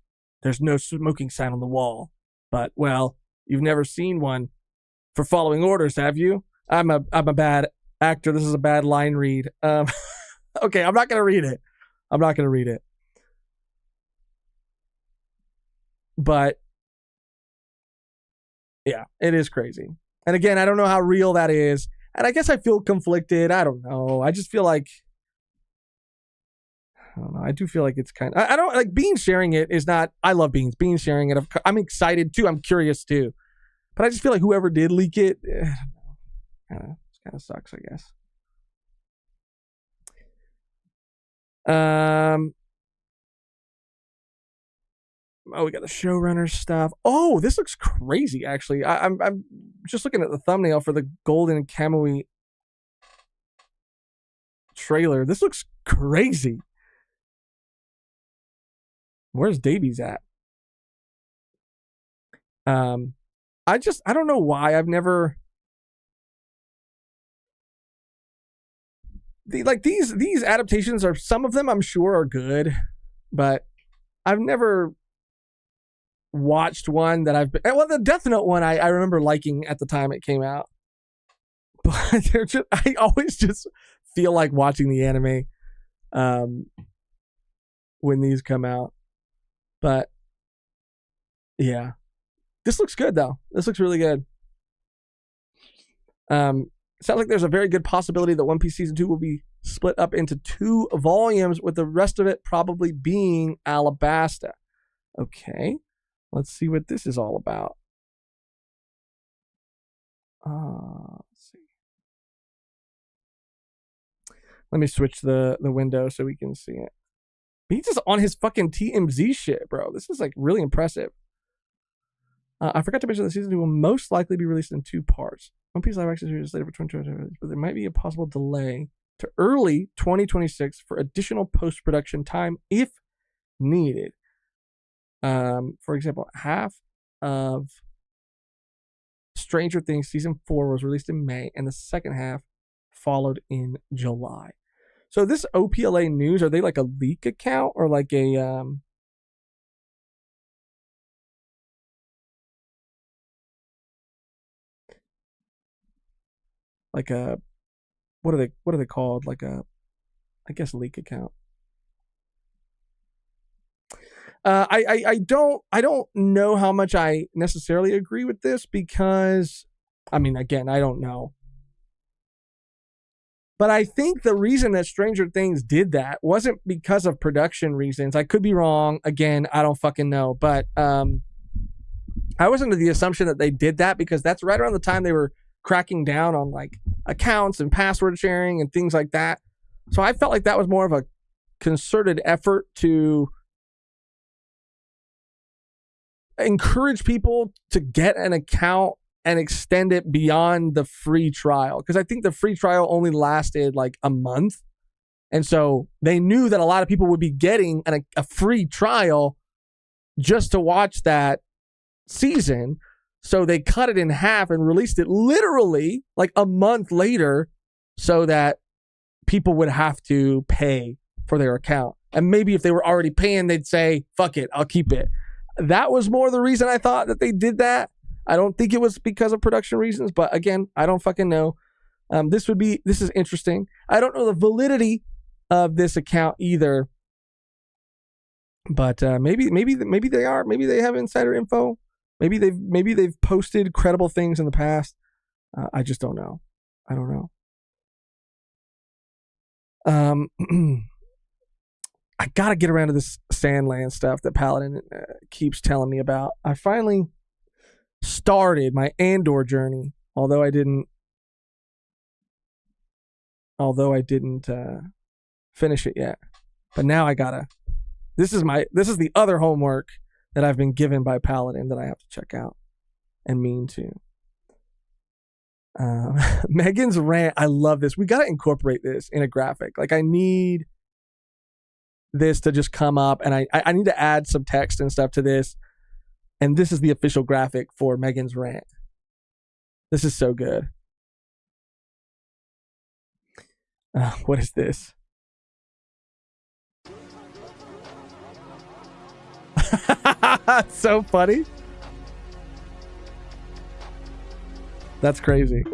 There's no smoking sign on the wall. But, well, you've never seen one for following orders, have you? I'm a bad actor. This is a bad line read. Okay, I'm not going to read it. But, yeah, it is crazy. And again, I don't know how real that is. And I guess I feel conflicted. I don't know. I just feel like, I don't know. I do feel like it's kind of, I don't like Beans sharing it is not, I love Beans. Beans sharing it. I'm excited too. I'm curious too. But I just feel like whoever did leak it, I don't know. It kind of sucks, I guess. Oh, we got the showrunner stuff. Oh, this looks crazy, actually. I'm just looking at the thumbnail for the Golden Kamui trailer. This looks crazy. Where's Davies at? I don't know why I've never these adaptations are, some of them I'm sure are good, but I've never watched one that I've been, well, the Death Note one I remember liking at the time it came out, but they're just, I always just feel like watching the anime when these come out. But yeah, this looks good though. This looks really good. Sounds like there's a very good possibility that One Piece Season 2 will be split up into 2 volumes, with the rest of it probably being Alabasta. Okay, let's see what this is all about. Let's see. Let me switch the window so we can see it. He's just on his fucking TMZ shit, bro. This is like really impressive. I forgot to mention that Season 2 will most likely be released in 2 parts. One Piece live action series is slated for 2020, but there might be a possible delay to early 2026 for additional post-production time if needed. For example, half of Stranger Things Season 4 was released in May, and the second half followed in July. So this OPLA News, are they like a leak account or like a what are they called? Like a, I guess, leak account. I don't know how much I necessarily agree with this, because I mean, again, I don't know. But I think the reason that Stranger Things did that wasn't because of production reasons. I could be wrong. Again, I don't fucking know. But I was under the assumption that they did that because that's right around the time they were cracking down on like accounts and password sharing and things like that. So I felt like that was more of a concerted effort to encourage people to get an account and extend it beyond the free trial. Because I think the free trial only lasted like a month. And so they knew that a lot of people would be getting a free trial just to watch that season. So they cut it in half and released it literally like a month later so that people would have to pay for their account. And maybe if they were already paying, they'd say, fuck it, I'll keep it. That was more the reason I thought that they did that. I don't think it was because of production reasons, but again, I don't fucking know. This is interesting. I don't know the validity of this account either, but maybe they are. Maybe they have insider info. Maybe they've posted credible things in the past. I just don't know. I don't know. I gotta get around to this Sandland stuff that Paladin keeps telling me about. I finally started my Andor journey, although I didn't finish it yet. But now I gotta. This is the other homework that I've been given by Paladin that I have to check out and mean to. Megan's rant. I love this. We gotta incorporate this in a graphic. Like I need this to just come up, and I need to add some text and stuff to this. And this is the official graphic for Megan's rant. This is so good. What is this? So funny. That's crazy.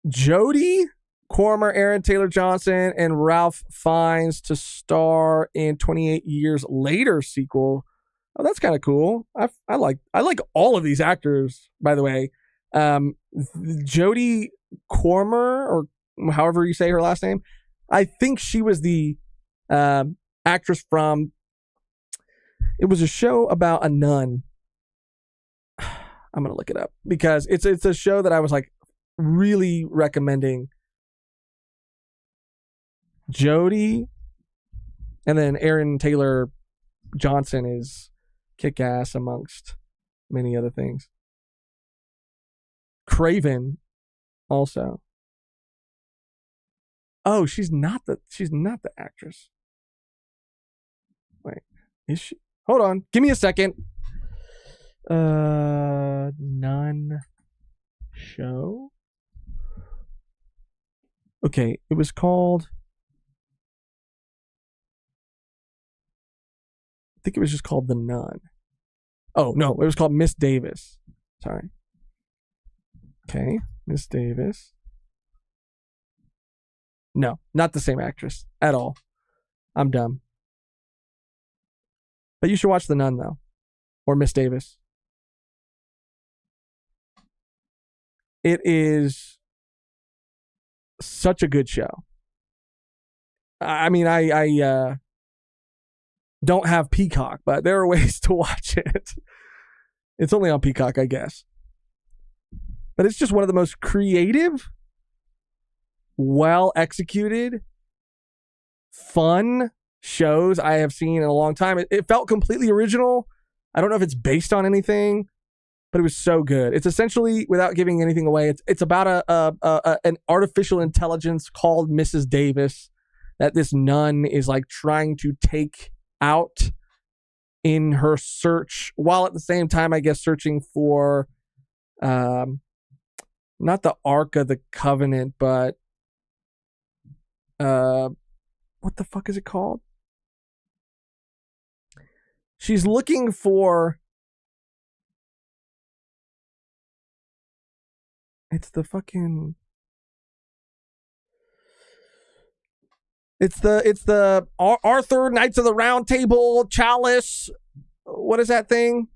Jodie Comer, Aaron Taylor Johnson, and Ralph Fiennes to star in 28 Years Later sequel. Oh, that's kind of cool. I like all of these actors, by the way. Jodie Comer, or however you say her last name, I think she was the actress from. It was a show about a nun. I'm gonna look it up because it's a show that I was like really recommending. Jodie, and then Aaron Taylor Johnson is kick-ass amongst many other things. Craven also. Oh, she's not the actress. Wait, is she? Hold on, give me a second. Nun show. Okay, it was called. I think it was just called The Nun. Oh, no, it was called Miss Davis. Sorry. Okay, Miss Davis. No, not the same actress at all. I'm dumb. But you should watch The Nun, though. Or Miss Davis. It is such a good show. I mean, I don't have Peacock, but there are ways to watch it. It's only on Peacock, I guess. But it's just one of the most creative, well executed, fun shows I have seen in a long time. It felt completely original. I don't know if it's based on anything, but it was so good. It's essentially, without giving anything away, it's about an artificial intelligence called Mrs. Davis that this nun is like trying to take out in her search, while at the same time, I guess, searching for not the Ark of the Covenant, but what the fuck is it called? She's looking for. It's the fucking. It's the Arthur Knights of the Round Table chalice. What is that thing?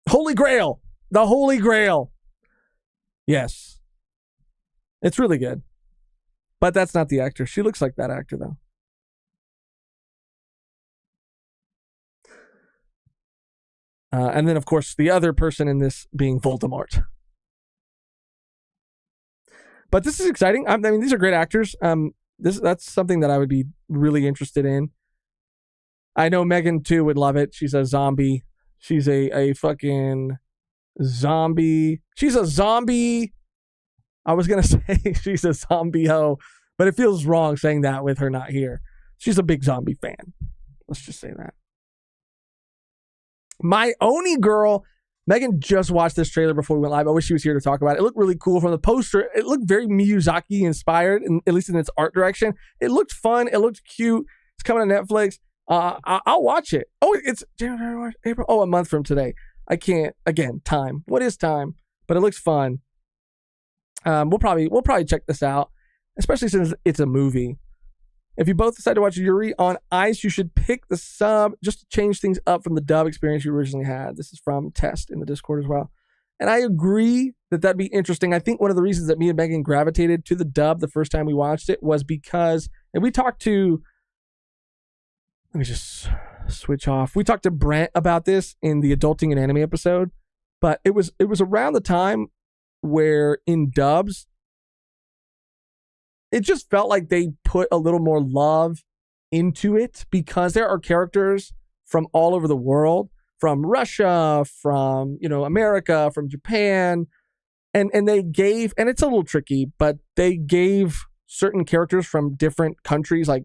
Holy Grail. The Holy Grail. Yes. It's really good. But that's not the actor. She looks like that actor, though. And then, of course, the other person in this being Voldemort. But this is exciting. I mean, these are great actors. That's something that I would be really interested in. I know Megan, too, would love it. She's a zombie. She's a fucking zombie. She's a zombie. I was going to say she's a zombie hoe, but it feels wrong saying that with her not here. She's a big zombie fan. Let's just say that. My Oni girl, Megan just watched this trailer before we went live. I wish she was here to talk about it. It looked really cool from the poster. It looked very Miyazaki inspired, at least in its art direction. It looked fun. It looked cute. It's coming to Netflix. I'll watch it. Oh, it's January, March, April. Oh, a month from today. I can't. Again, time. What is time? But it looks fun. We'll probably check this out, especially since it's a movie. If you both decide to watch Yuri on Ice, you should pick the sub just to change things up from the dub experience you originally had. This is from Test in the Discord as well. And I agree that that'd be interesting. I think one of the reasons that me and Megan gravitated to the dub the first time we watched it was because, and we talked to, let me just switch off. We talked to Brent about this in the Adulting and Anime episode, but it was around the time where in dubs, it just felt like they put a little more love into it because there are characters from all over the world, from Russia, from, America, from Japan. And they gave, and it's a little tricky, but they gave certain characters from different countries like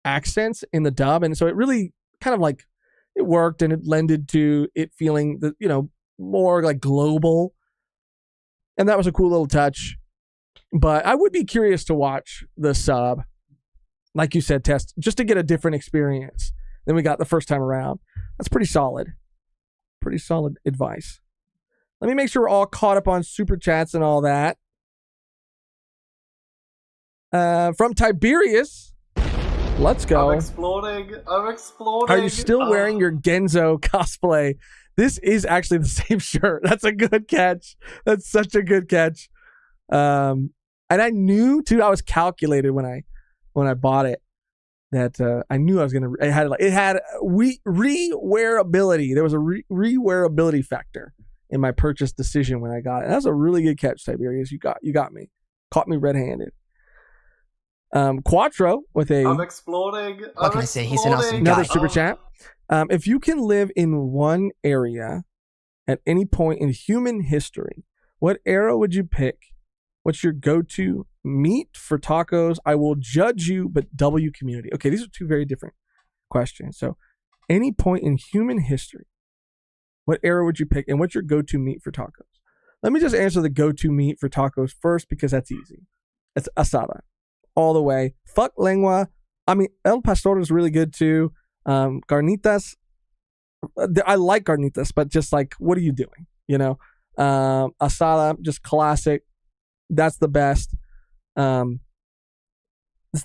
accents in the dub. And so it really kind of like it worked and it lended to it feeling more like global. And that was a cool little touch. But I would be curious to watch the sub. like you said, test just to get a different experience than we got the first time around. That's pretty solid. Pretty solid advice. Let me make sure we're all caught up on super chats and all that. From Tiberius, let's go. I'm exploding. Are you still wearing your Genzo cosplay? This is actually the same shirt. That's a good catch. That's such a good catch. And I knew too. I was calculated when I bought it that I knew I was gonna. It had re-wearability. There was a re-wearability factor in my purchase decision when I got it. And that was a really good catch, Tiberius. You got me. Caught me red-handed. Quattro with a. I'm exploding. What can I say? He's an awesome another guy. super chat. If you can live in one area at any point in human history, what era would you pick? What's your go-to meat for tacos? I will judge you, but W community. Okay, these are two very different questions. So, any point in human history, what era would you pick, and what's your go-to meat for tacos? Let me just answer the go-to meat for tacos first because that's easy. It's asada, all the way. Fuck lengua. I mean, el pastor is really good too. Carnitas. I like carnitas, but just like, what are you doing? You know, asada, just classic. That's the best. It's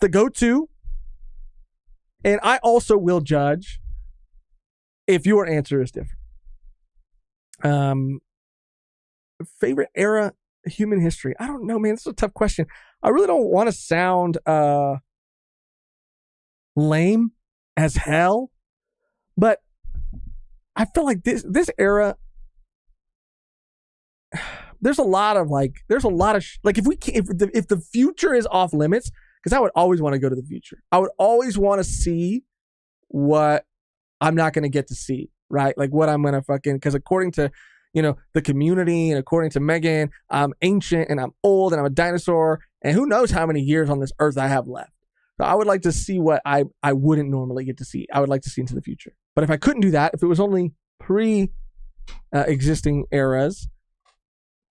the go-to. And I also will judge if your answer is different. Favorite era, human history. I don't know, man. This is a tough question. I really don't want to sound lame as hell, but I feel like this era. There's a lot of like if the future is off limits, because I would always want to go to the future. I would always want to see what I'm not going to get to see, right? Like what I'm going to because according to, the community and according to Megan, I'm ancient and I'm old and I'm a dinosaur and who knows how many years on this earth I have left. So I would like to see what I wouldn't normally get to see. I would like to see into the future. But if I couldn't do that, if it was only existing eras,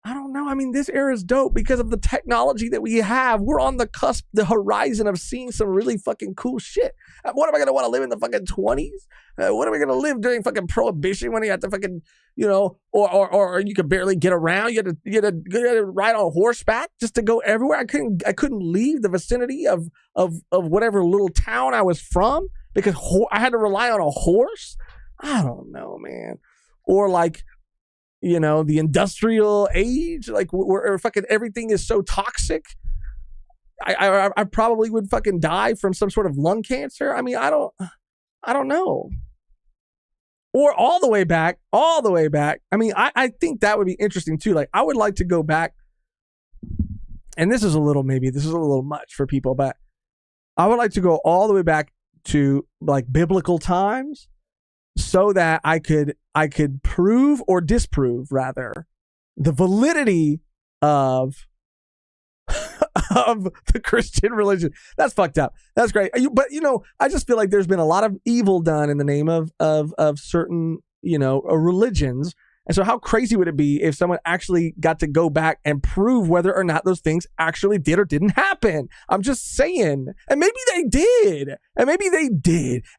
I don't know. I mean, this era is dope because of the technology that we have. We're on the cusp, the horizon of seeing some really fucking cool shit. What am I going to want to live in the fucking 20s? What am I going to live during fucking prohibition when you have to fucking, or you could barely get around? You had to ride on horseback just to go everywhere. I couldn't leave the vicinity of whatever little town I was from because I had to rely on a horse. I don't know, man. Or like, the industrial age, like where fucking everything is so toxic. I probably would fucking die from some sort of lung cancer. I mean, I don't know. Or all the way back. I mean, I think that would be interesting too. Like I would like to go back, and this is a little much for people, but I would like to go all the way back to like biblical times so that I could prove or disprove rather the validity of the Christian religion. That's fucked up. That's great. But I just feel like there's been a lot of evil done in the name of certain, religions. And so how crazy would it be if someone actually got to go back and prove whether or not those things actually did or didn't happen? I'm just saying. And maybe they did.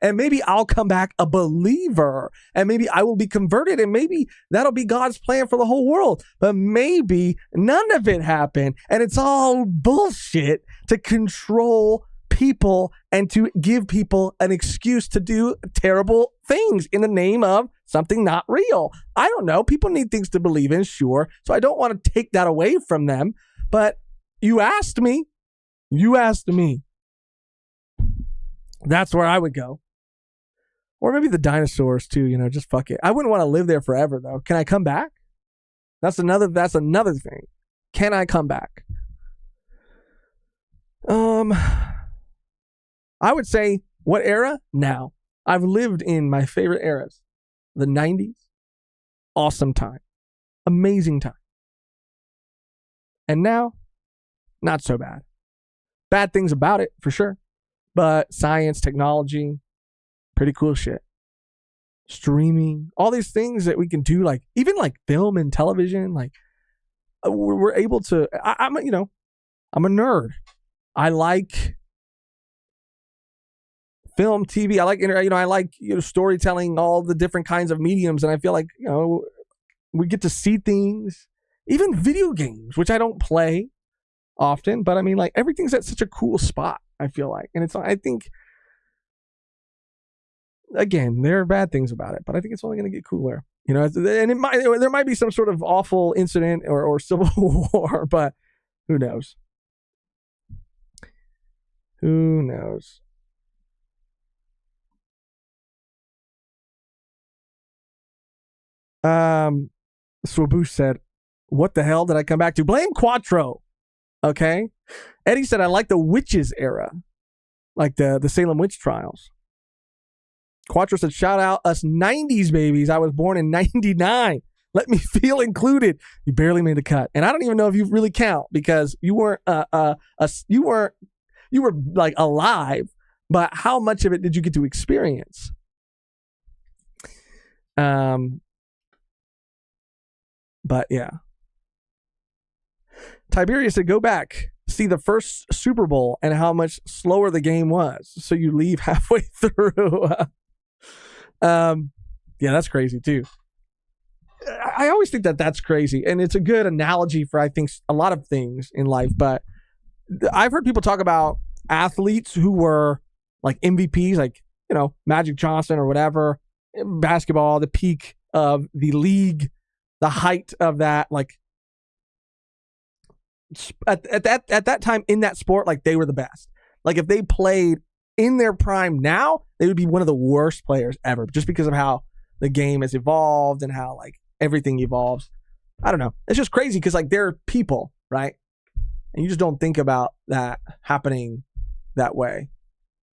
And maybe I'll come back a believer. And maybe I will be converted. And maybe that'll be God's plan for the whole world. But maybe none of it happened. And it's all bullshit to control people and to give people an excuse to do terrible things in the name of something not real. I don't know. People need things to believe in, sure. So I don't want to take that away from them. But you asked me. That's where I would go. Or maybe the dinosaurs too, just fuck it. I wouldn't want to live there forever though. Can I come back? That's another thing. Can I come back? I would say, what era? Now. I've lived in my favorite eras. The 90s. Awesome time. Amazing time. And now, not so bad. Bad things about it, for sure. But science, technology, pretty cool shit. Streaming, all these things that we can do, like, even like film and television, like, we're able to, I'm a nerd. I like film, TV. I like I like storytelling, all the different kinds of mediums, and I feel like we get to see things, even video games, which I don't play often, but I mean, like, everything's at such a cool spot, I feel like. And it's, I think, again, there are bad things about it, but I think it's only going to get cooler, and there might be some sort of awful incident or civil war, but who knows? Who knows? Swaboosh said, what the hell did I come back to? Blame Quattro. Okay. Eddie said, I like the witches era, like the Salem witch trials. Quattro said, shout out us 90s babies. I was born in 99. Let me feel included. You barely made the cut. And I don't even know if you really count because you weren't, you were like alive, but how much of it did you get to experience? But yeah. Tiberius said, go back, see the first Super Bowl and how much slower the game was. So you leave halfway through. Yeah, that's crazy too. I always think that's crazy. And it's a good analogy for, I think, a lot of things in life. But I've heard people talk about athletes who were like MVPs, like, Magic Johnson or whatever, basketball, the peak of the league, the height of that, like at that time in that sport, like they were the best. Like if they played in their prime now, they would be one of the worst players ever, just because of how the game has evolved and how like everything evolves. I don't know. It's just crazy because like they're people, right? And you just don't think about that happening that way.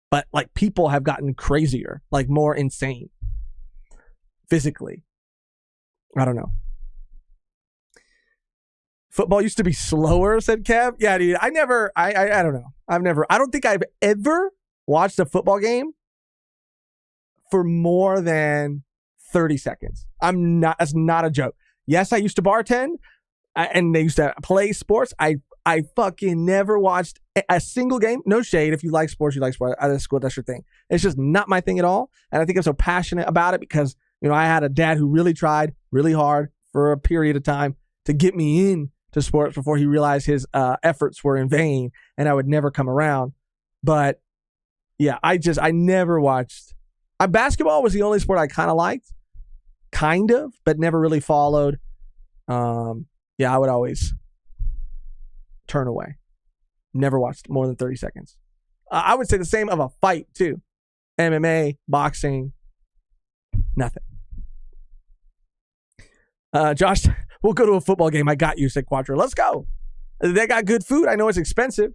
But like people have gotten crazier, like more insane physically. I don't know. Football used to be slower, said Kev. Yeah, dude. I don't know. I don't think I've ever watched a football game for more than 30 seconds. That's not a joke. Yes, I used to bartend and they used to play sports. I fucking never watched a single game. No shade. If you like sports, you like sports. That's cool. That's your thing. It's just not my thing at all. And I think I'm so passionate about it because, I had a dad who really tried really hard for a period of time to get me in to sports before he realized his efforts were in vain and I would never come around. But yeah, I never watched. Basketball was the only sport I kind of liked, but never really followed. Yeah, I would always turn away. Never watched more than 30 seconds. I would say the same of a fight too. MMA, boxing, nothing. Josh, we'll go to a football game. I got you, said Quattro. Let's go. They got good food. I know it's expensive,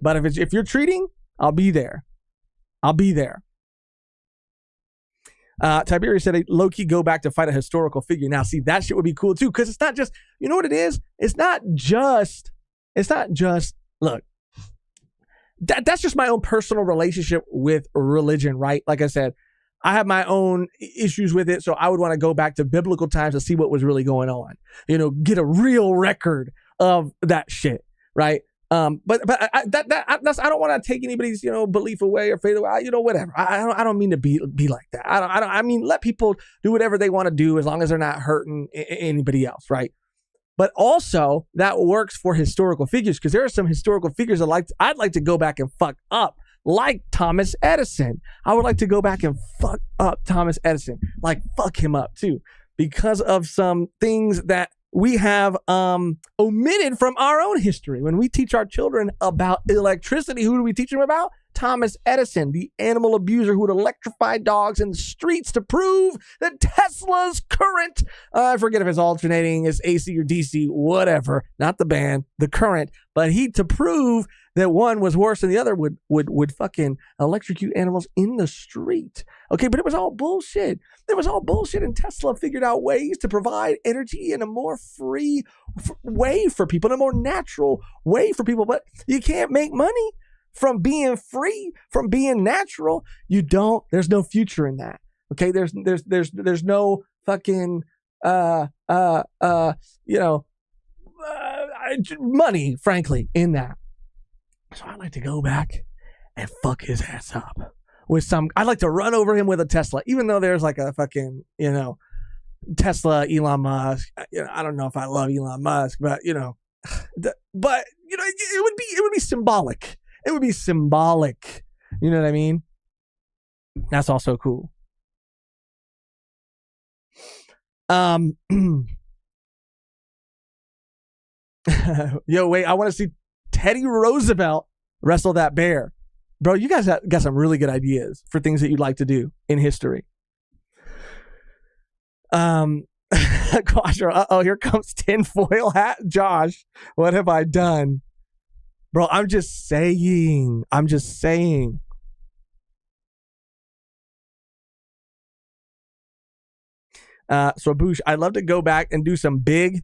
but if you're treating, I'll be there. Tiberius said, low-key go back to fight a historical figure. Now, see, that shit would be cool too, because it's not just, you know what it is? It's not just, look, that's just my own personal relationship with religion, right? Like I said, I have my own issues with it, so I would want to go back to biblical times to see what was really going on. Get a real record of that shit, right? But I don't want to take anybody's belief away or faith away. Whatever. I don't mean to be like that. I mean let people do whatever they want to do as long as they're not hurting anybody else, right? But also that works for historical figures because there are some historical figures I'd like to go back and fuck up. Like Thomas Edison. I would like to go back and fuck up Thomas Edison. Like fuck him up too. Because of some things that we have omitted from our own history. When we teach our children about electricity, who do we teach them about? Thomas Edison, the animal abuser who would electrify dogs in the streets to prove that Tesla's current, I forget if it's alternating, it's AC or DC, whatever, not the band, the current, but to prove that one was worse than the other would fucking electrocute animals in the street. Okay, but it was all bullshit. It was all bullshit, and Tesla figured out ways to provide energy in a more free way for people, in a more natural way for people. But you can't make money from being free, from being natural. There's no future in that. Okay, there's no fucking money, frankly, in that. So I'd like to go back and fuck his ass up. with some. I'd like to run over him with a Tesla, even though there's like a fucking, Tesla, Elon Musk. I don't know if I love Elon Musk, but it would be symbolic. It would be symbolic. You know what I mean? That's also cool. Yo, wait, I want to see Teddy Roosevelt wrestle that bear. Bro, you guys got some really good ideas for things that you'd like to do in history. Quattro, here comes tinfoil hat Josh. What have I done? Bro, I'm just saying. So Boosh, I'd love to go back and do some big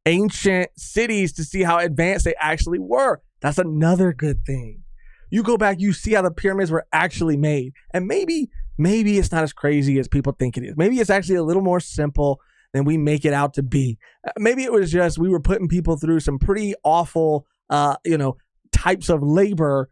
ancient cities to see how advanced they actually were. That's another good thing. You go back, you see how the pyramids were actually made. And maybe it's not as crazy as people think it is. Maybe it's actually a little more simple than we make it out to be. Maybe it was just we were putting people through some pretty awful, types of labor,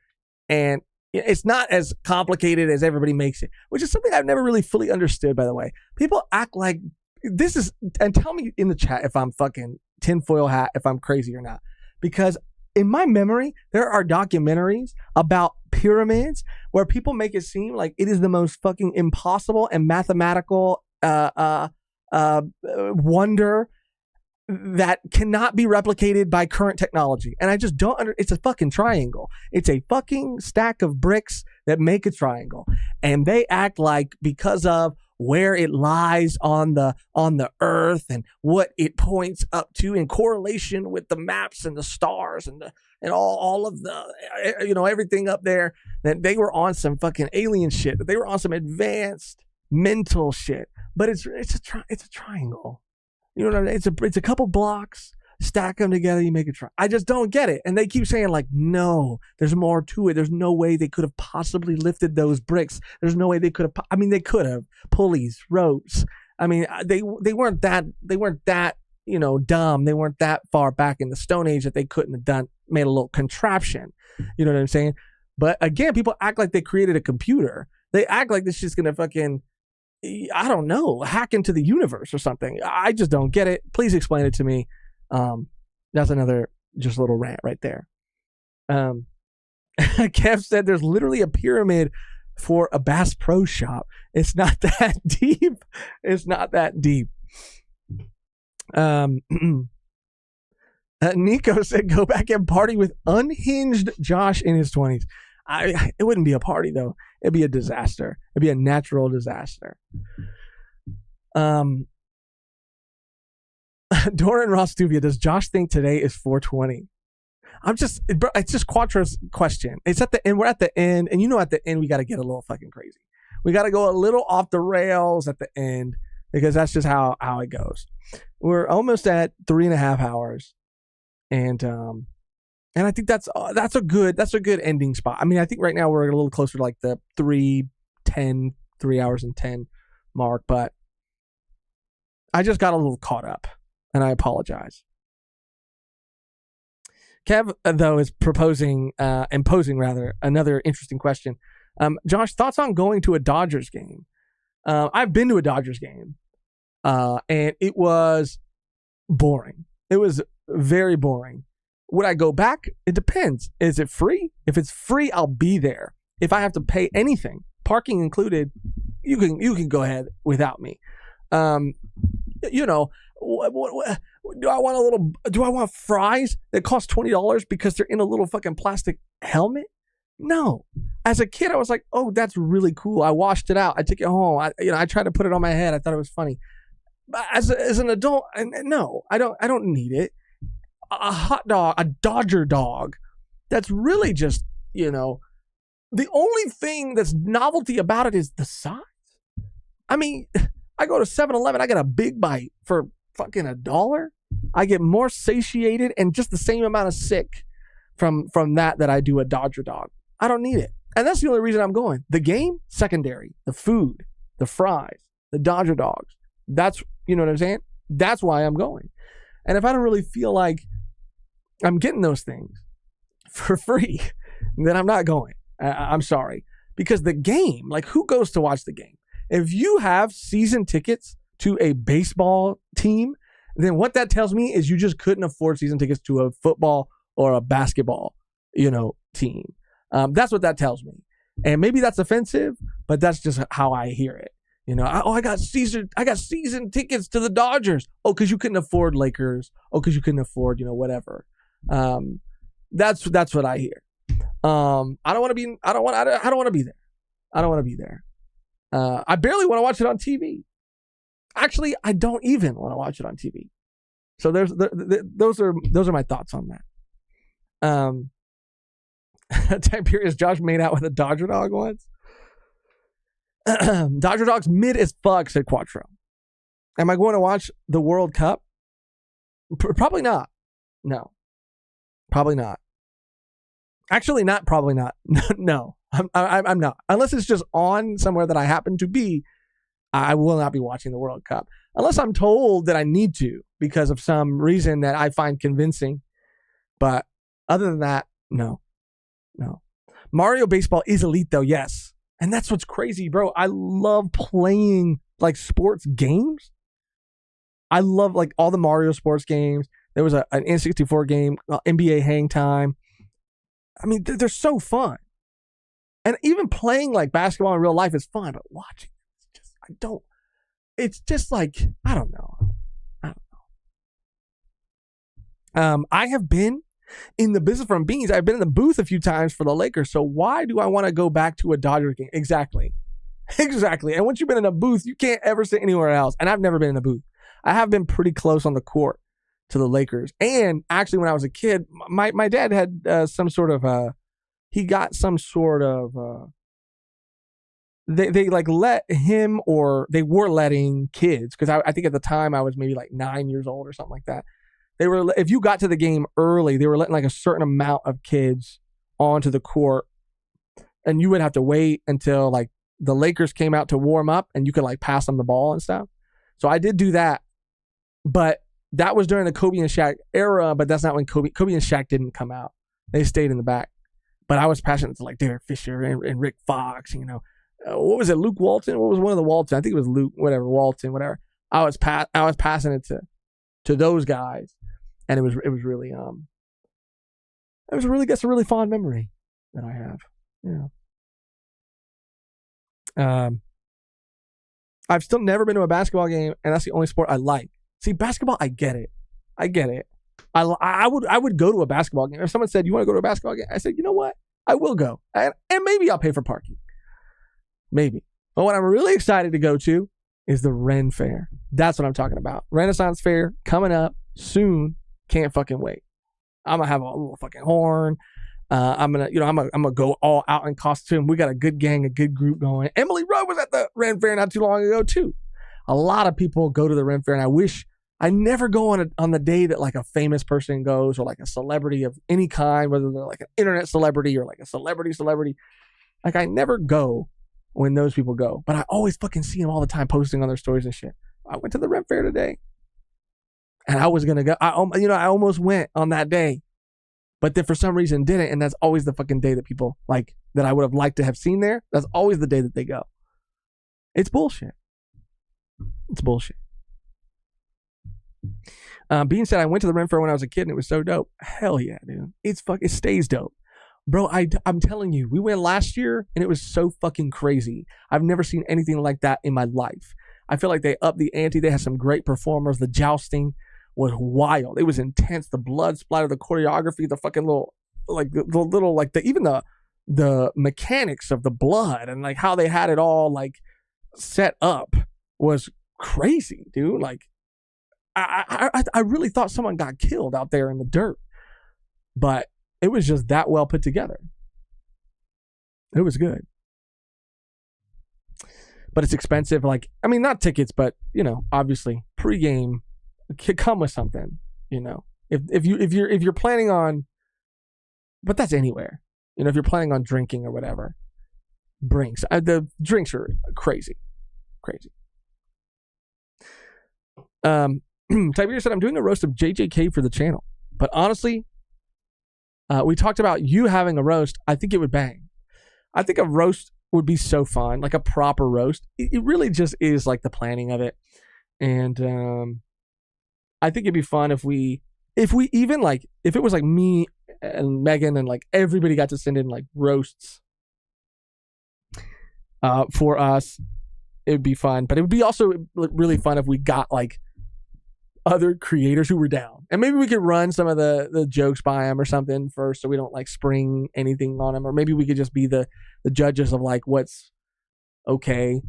and it's not as complicated as everybody makes it, which is something I've never really fully understood, by the way. People act like this is, and tell me in the chat if I'm fucking tinfoil hat, if I'm crazy or not. Because in my memory, there are documentaries about pyramids where people make it seem like it is the most fucking impossible and mathematical wonder that cannot be replicated by current technology. And I just don't it's a fucking triangle. It's a fucking stack of bricks that make a triangle. And they act like because of where it lies on the earth and what it points up to in correlation with the maps and the stars and all of the everything up there, that they were on some fucking alien shit, that they were on some advanced mental shit. But it's a triangle. You know what I mean? It's a couple blocks, stack them together, you make a triangle. I just don't get it. And they keep saying like, no, there's more to it. There's no way they could have possibly lifted those bricks. There's no way they could have. I mean, they could have. Pulleys, ropes. I mean, they weren't that dumb. They weren't that far back in the Stone Age that they couldn't have made a little contraption. You know what I'm saying? But again, people act like they created a computer. They act like this shit's gonna fucking, I don't know, hack into the universe or something. I just don't get it. Please explain it to me. That's another just little rant right there. Kev said there's literally a pyramid for a Bass Pro shop. It's not that deep. It's not that deep. Nico said go back and party with unhinged Josh in his 20s. It wouldn't be a party though. It'd be a disaster. It'd be a natural disaster. Doran Rostuvia, does Josh think today is 420? It's just Quattro's question. It's at the end. We're at the end, and at the end we got to get a little fucking crazy. We got to go a little off the rails at the end because that's just how it goes. We're almost at 3.5 hours, and I think that's a good ending spot. I mean, I think right now we're a little closer to like the 3 hours and 10 mark, but I just got a little caught up, and I apologize. Kev, though, is posing another interesting question. Josh, thoughts on going to a Dodgers game? I've been to a Dodgers game, and it was boring. It was very boring. Would I go back? It depends. Is it free? If it's free, I'll be there. If I have to pay anything, parking included, you can go ahead without me. Do I want fries that cost $20 because they're in a little fucking plastic helmet? No. As a kid, I was like, oh, that's really cool. I washed it out. I took it home. I tried to put it on my head. I thought it was funny. But as an adult, no, I don't need it. A hot dog, a Dodger dog, that's really just, the only thing that's novelty about it is the size. I mean, I go to 7-Eleven, I get a big bite for fucking $1. I get more satiated and just the same amount of sick from that I do a Dodger dog. I don't need it. And that's the only reason I'm going. The game, secondary. The food, the fries, the Dodger dogs. That's, you know what I'm saying? That's why I'm going. And if I don't really feel like I'm getting those things for free, then I'm not going. I'm sorry. because the game, like who goes to watch the game? If you have season tickets to a baseball team, then what that tells me is you just couldn't afford season tickets to a football or a basketball, team. That's what that tells me. And maybe that's offensive, but that's just how I hear it. I got season tickets to the Dodgers. Oh, because you couldn't afford Lakers. Oh, because you couldn't afford, whatever. That's what I hear. I don't want to be there. I don't want to be there. I barely want to watch it on TV. Actually, I don't even want to watch it on TV. So those are my thoughts on that. Tiberius Josh made out with a Dodger dog once. Dodger dog's mid as fuck, said Quattro. Am I going to watch the World Cup? Probably not. No. Probably not. Actually, not probably not. No. I'm not. Unless it's just on somewhere that I happen to be, I will not be watching the World Cup. Unless I'm told that I need to because of some reason that I find convincing. But other than that, no. Mario Baseball is elite though, yes. And that's what's crazy, bro. I love playing like sports games. I love like all the Mario sports games. There was an N64 game, NBA Hang Time. I mean, they're so fun. And even playing like basketball in real life is fun, but watching it's just like, I don't know. I have been in the business from beans. I've been in the booth a few times for the Lakers. So why do I want to go back to a Dodger game? Exactly. And once you've been in a booth, you can't ever sit anywhere else. And I've never been in a booth. I have been pretty close on the court to the Lakers. And actually, when I was a kid, my dad had some sort of he got some sort of they like let him, or they were letting kids, because I think at the time I was maybe like 9 years old or something like that. They were, if you got to the game early, they were letting like a certain amount of kids onto the court, and you would have to wait until like the Lakers came out to warm up, and you could like pass them the ball and stuff. So I did do that, but that was during the Kobe and Shaq era. But that's not when Kobe and Shaq didn't come out; they stayed in the back. But I was passing it to like Derek Fisher and Rick Fox. What was it? Luke Walton? What was one of the Walton? I think it was Luke, whatever, Walton, whatever. I was passing it to those guys. And it was really that's a really fond memory that I have. I've still never been to a basketball game, and that's the only sport I like. See, basketball, I get it. I would go to a basketball game. If someone said, "You want to go to a basketball game?" I said, "You know what? I will go, and maybe I'll pay for parking, maybe." But what I'm really excited to go to is the Ren Fair. That's what I'm talking about. Renaissance Fair coming up soon. Can't fucking wait. I'm gonna have a little fucking horn. I'm gonna go all out in costume. We got a good gang, a good group going. Emily Rowe was at the Ren Fair not too long ago too. A lot of people go to the Ren Fair, and I wish I never go on the day that like a famous person goes, or like a celebrity of any kind, whether they're like an internet celebrity or like a celebrity. Like I never go when those people go, but I always fucking see them all the time posting on their stories and shit. I went to the Ren Fair today. And I was going to go, I almost went on that day, but then for some reason didn't. And that's always the fucking day that people like, that I would have liked to have seen there. That's always the day that they go. It's bullshit. Bean said, I went to the Ren Fair when I was a kid and it was so dope. Hell yeah, dude. It stays dope. Bro, I'm telling you, we went last year and it was so fucking crazy. I've never seen anything like that in my life. I feel like they upped the ante. They had some great performers. The jousting was wild. It was intense. The blood splatter, the choreography, the fucking little, like the little, like the mechanics of the blood and like how they had it all like set up was crazy, dude. Like I really thought someone got killed out there in the dirt, but it was just that well put together. It was good. But it's expensive. Like, I mean, not tickets, but obviously pregame could come with something. If you're planning on, but that's anywhere. If you're planning on drinking or whatever, the drinks are crazy. Tiberius said, I'm doing a roast of JJK for the channel, but honestly, we talked about you having a roast. I think it would bang. I think a roast would be so fun, like a proper roast. It really just is like the planning of it. And I think it'd be fun if we even like, if it was like me and Megan and like everybody got to send in like roasts for us, it would be fun. But it would be also really fun if we got like other creators who were down, and maybe we could run some of the jokes by them or something first, so we don't like spring anything on them. Or maybe we could just be the judges of like what's okay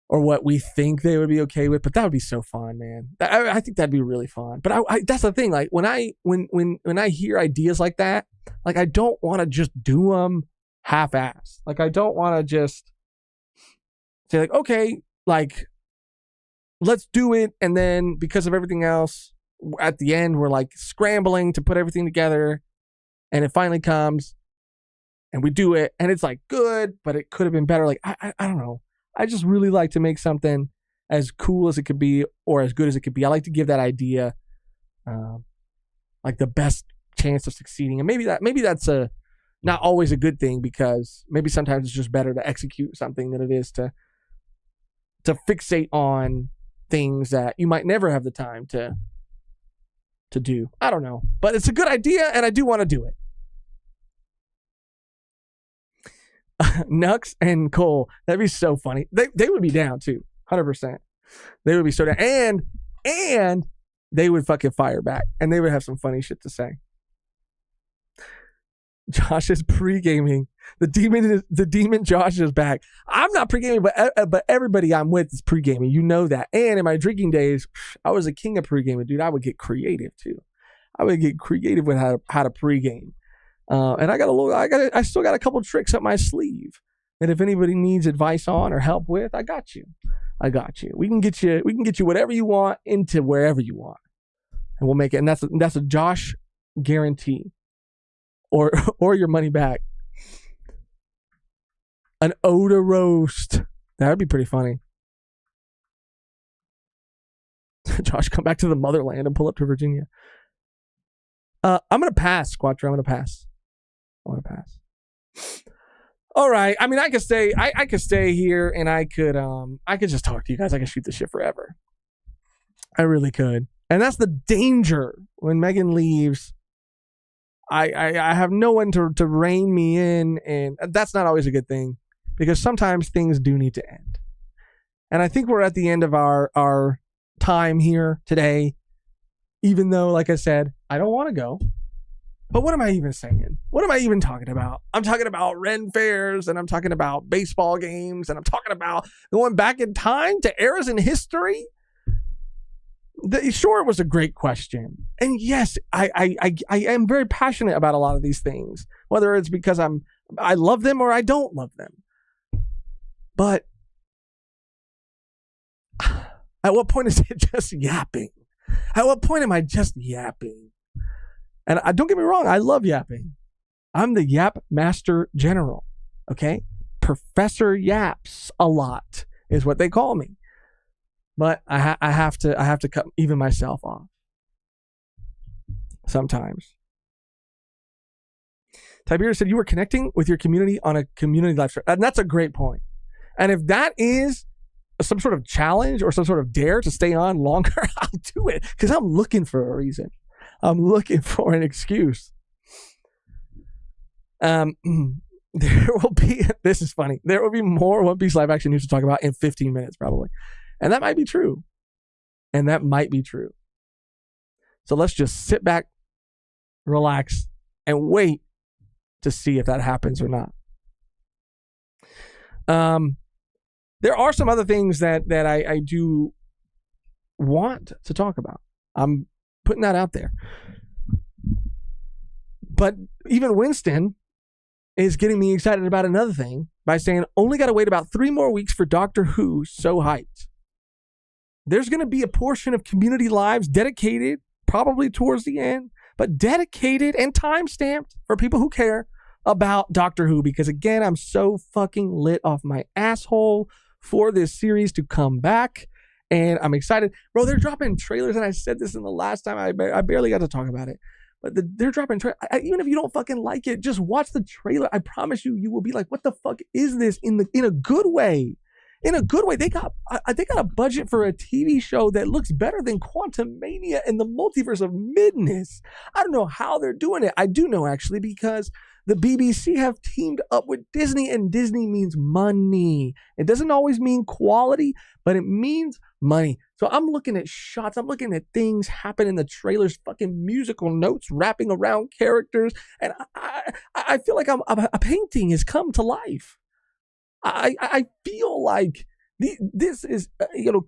or what we think they would be okay with. But that would be so fun, man. I think that'd be really fun. But I that's the thing. Like when I hear ideas like that, like I don't want to just do them half-assed. Like I don't want to just say like, okay, like let's do it, and then because of everything else, at the end we're like scrambling to put everything together, and it finally comes, and we do it, and it's like good, but it could have been better. Like I don't know. I just really like to make something as cool as it could be, or as good as it could be. I like to give that idea like the best chance of succeeding, and maybe that's not always a good thing, because maybe sometimes it's just better to execute something than it is to fixate on things that you might never have the time to do. I don't know, but it's a good idea, and I do want to do it. Nux and Cole, that'd be so funny. They would be down too, 100%. They would be so down, and they would fucking fire back, and they would have some funny shit to say. Josh is pre-gaming. The demon Josh is back. I'm not pre-gaming, but everybody I'm with is pre-gaming. You know that. And in my drinking days, I was a king of pre-gaming, dude. I would get creative too. I would get creative with how to pre-game. And I still got a couple tricks up my sleeve. And if anybody needs advice on or help with, I got you. We can get you whatever you want into wherever you want, and we'll make it. And that's a Josh guarantee. Or your money back. An Oda roast. That would be pretty funny. Josh, come back to the motherland and pull up to Virginia. I'm going to pass, Squatcher. I'm going to pass. All right. I mean, I could stay here, and I could just talk to you guys. I could shoot this shit forever. I really could. And that's the danger when Megan leaves. I have no one to rein me in, and that's not always a good thing, because sometimes things do need to end. And I think we're at the end of our time here today, even though, like I said, I don't want to go. But what am I even saying? What am I even talking about? I'm talking about Ren fairs, and I'm talking about baseball games, and I'm talking about going back in time to eras in history. Sure, it was a great question. And yes, I am very passionate about a lot of these things, whether it's because I love them or I don't love them. But at what point is it just yapping? At what point am I just yapping? And don't get me wrong, I love yapping. I'm the Yap Master General, okay? Professor Yaps a lot is what they call me. But I have to cut even myself off sometimes. Tiberius said you were connecting with your community on a community live stream, and that's a great point. And if that is some sort of challenge or some sort of dare to stay on longer, I'll do it, because I'm looking for a reason. I'm looking for an excuse. There will be. This is funny. There will be more One Piece live action news to talk about in 15 minutes, probably. And that might be true. So let's just sit back, relax, and wait to see if that happens or not. There are some other things that I do want to talk about. I'm putting that out there. But even Winston is getting me excited about another thing by saying, only got to wait about 3 more weeks for Doctor Who, so hyped. There's going to be a portion of community lives dedicated, probably towards the end, but dedicated and time-stamped for people who care about Doctor Who, because again, I'm so fucking lit off my asshole for this series to come back, and I'm excited. Bro, they're dropping trailers, and I said this in the last time, I barely got to talk about it, but they're dropping even if you don't fucking like it, just watch the trailer. I promise you, you will be like, what the fuck is this in a good way? In a good way. They got a budget for a TV show that looks better than Quantum Mania and the Multiverse of Midness. I don't know how they're doing it. I do know, actually, because the BBC have teamed up with Disney, and Disney means money. It doesn't always mean quality, but it means money. So I'm looking at shots. I'm looking at things happen in the trailers, fucking musical notes wrapping around characters. And I feel like a painting has come to life. I feel like this is,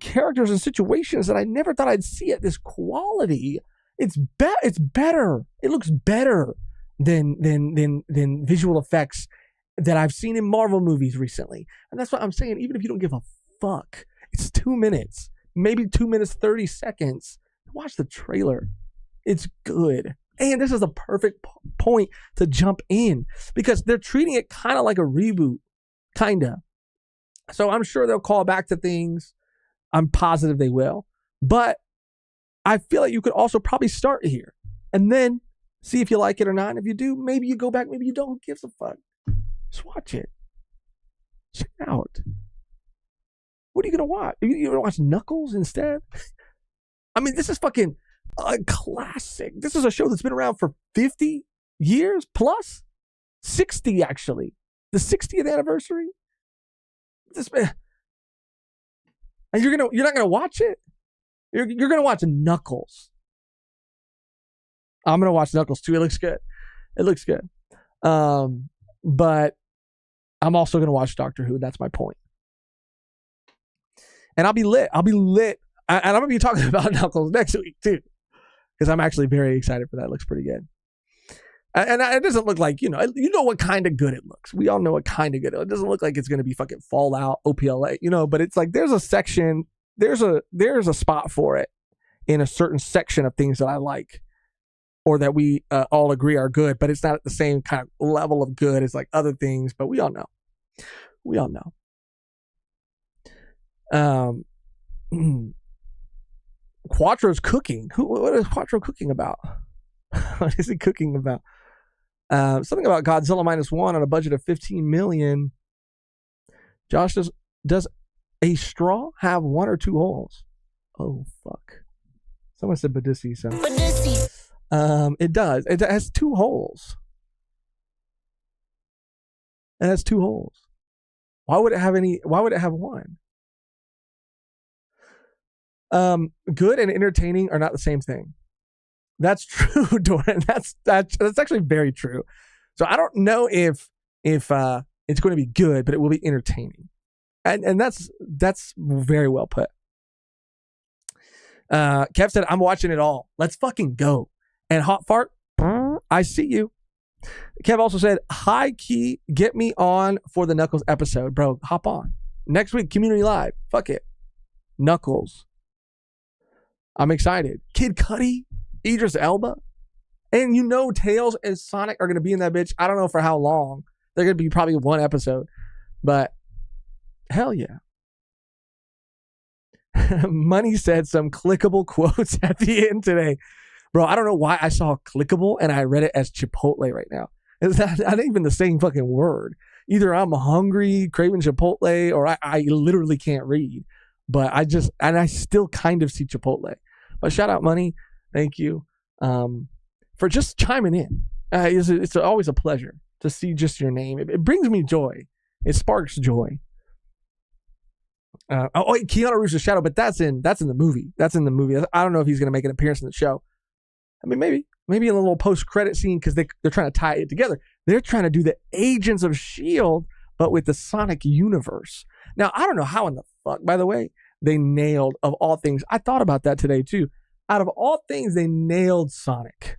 characters and situations that I never thought I'd see at this quality. It's better. It looks better than visual effects that I've seen in Marvel movies recently. And that's what I'm saying. Even if you don't give a fuck, it's 2 minutes, maybe 2 minutes, 30 seconds. Watch the trailer. It's good. And this is a perfect point to jump in because they're treating it kind of like a reboot. Kinda. So I'm sure they'll call back to things. I'm positive they will. But I feel like you could also probably start here and then see if you like it or not. And if you do, maybe you go back, maybe you don't. Who gives a fuck? Just watch it. Check it out. What are you going to watch? Are you going to watch Knuckles instead? I mean, this is fucking a classic. This is a show that's been around for 50 years plus. 60, actually. The 60th anniversary. And you're not gonna watch it. You're gonna watch Knuckles. I'm gonna watch Knuckles too. It looks good. It looks good. But I'm also gonna watch Doctor Who. That's my point. And I'll be lit. And I'm gonna be talking about Knuckles next week too, because I'm actually very excited for that. It looks pretty good. And it doesn't look like, you know what kind of good it looks. We all know what kind of good it doesn't look like. It's going to be fucking Fallout, OPLA, but it's like there's a section, there's a spot for it in a certain section of things that I like or that we all agree are good, but it's not at the same kind of level of good as like other things, but we all know. We all know. Quattro's cooking. What is Quattro cooking about? What is he cooking about? Something about Godzilla -1 on a budget of $15 million. Josh, does a straw have 1 or 2 holes? Oh fuck! Someone said Badissi. So it does. It has 2 holes. It has 2 holes. Why would it have any? Why would it have 1? Good and entertaining are not the same thing. That's true, Doran. That's actually very true. So I don't know if it's going to be good, but it will be entertaining, and that's very well put. Kev said, "I'm watching it all. Let's fucking go." And Hot Fart, I see you. Kev also said, "High key, get me on for the Knuckles episode, bro. Hop on next week. Community Live. Fuck it, Knuckles. I'm excited. Kid Cudi." Idris Elba, and Tails and Sonic are going to be in that bitch. I don't know for how long. They're going to be probably 1 episode, but hell yeah. Money said some clickable quotes at the end today. Bro, I don't know why I saw clickable and I read it as Chipotle right now. It's not even the same fucking word. Either I'm hungry, craving Chipotle, or I literally can't read, but I still kind of see Chipotle. But shout out Money. Thank you for just chiming in. It's always a pleasure to see just your name. It brings me joy. It sparks joy. Keanu Reeves' Shadow, but that's in the movie. That's in the movie. I don't know if he's going to make an appearance in the show. I mean, maybe in a little post-credit scene because they're trying to tie it together. They're trying to do the Agents of S.H.I.E.L.D., but with the Sonic universe. Now, I don't know how in the fuck, by the way, they nailed, of all things. I thought about that today, too. Out of all things, they nailed Sonic.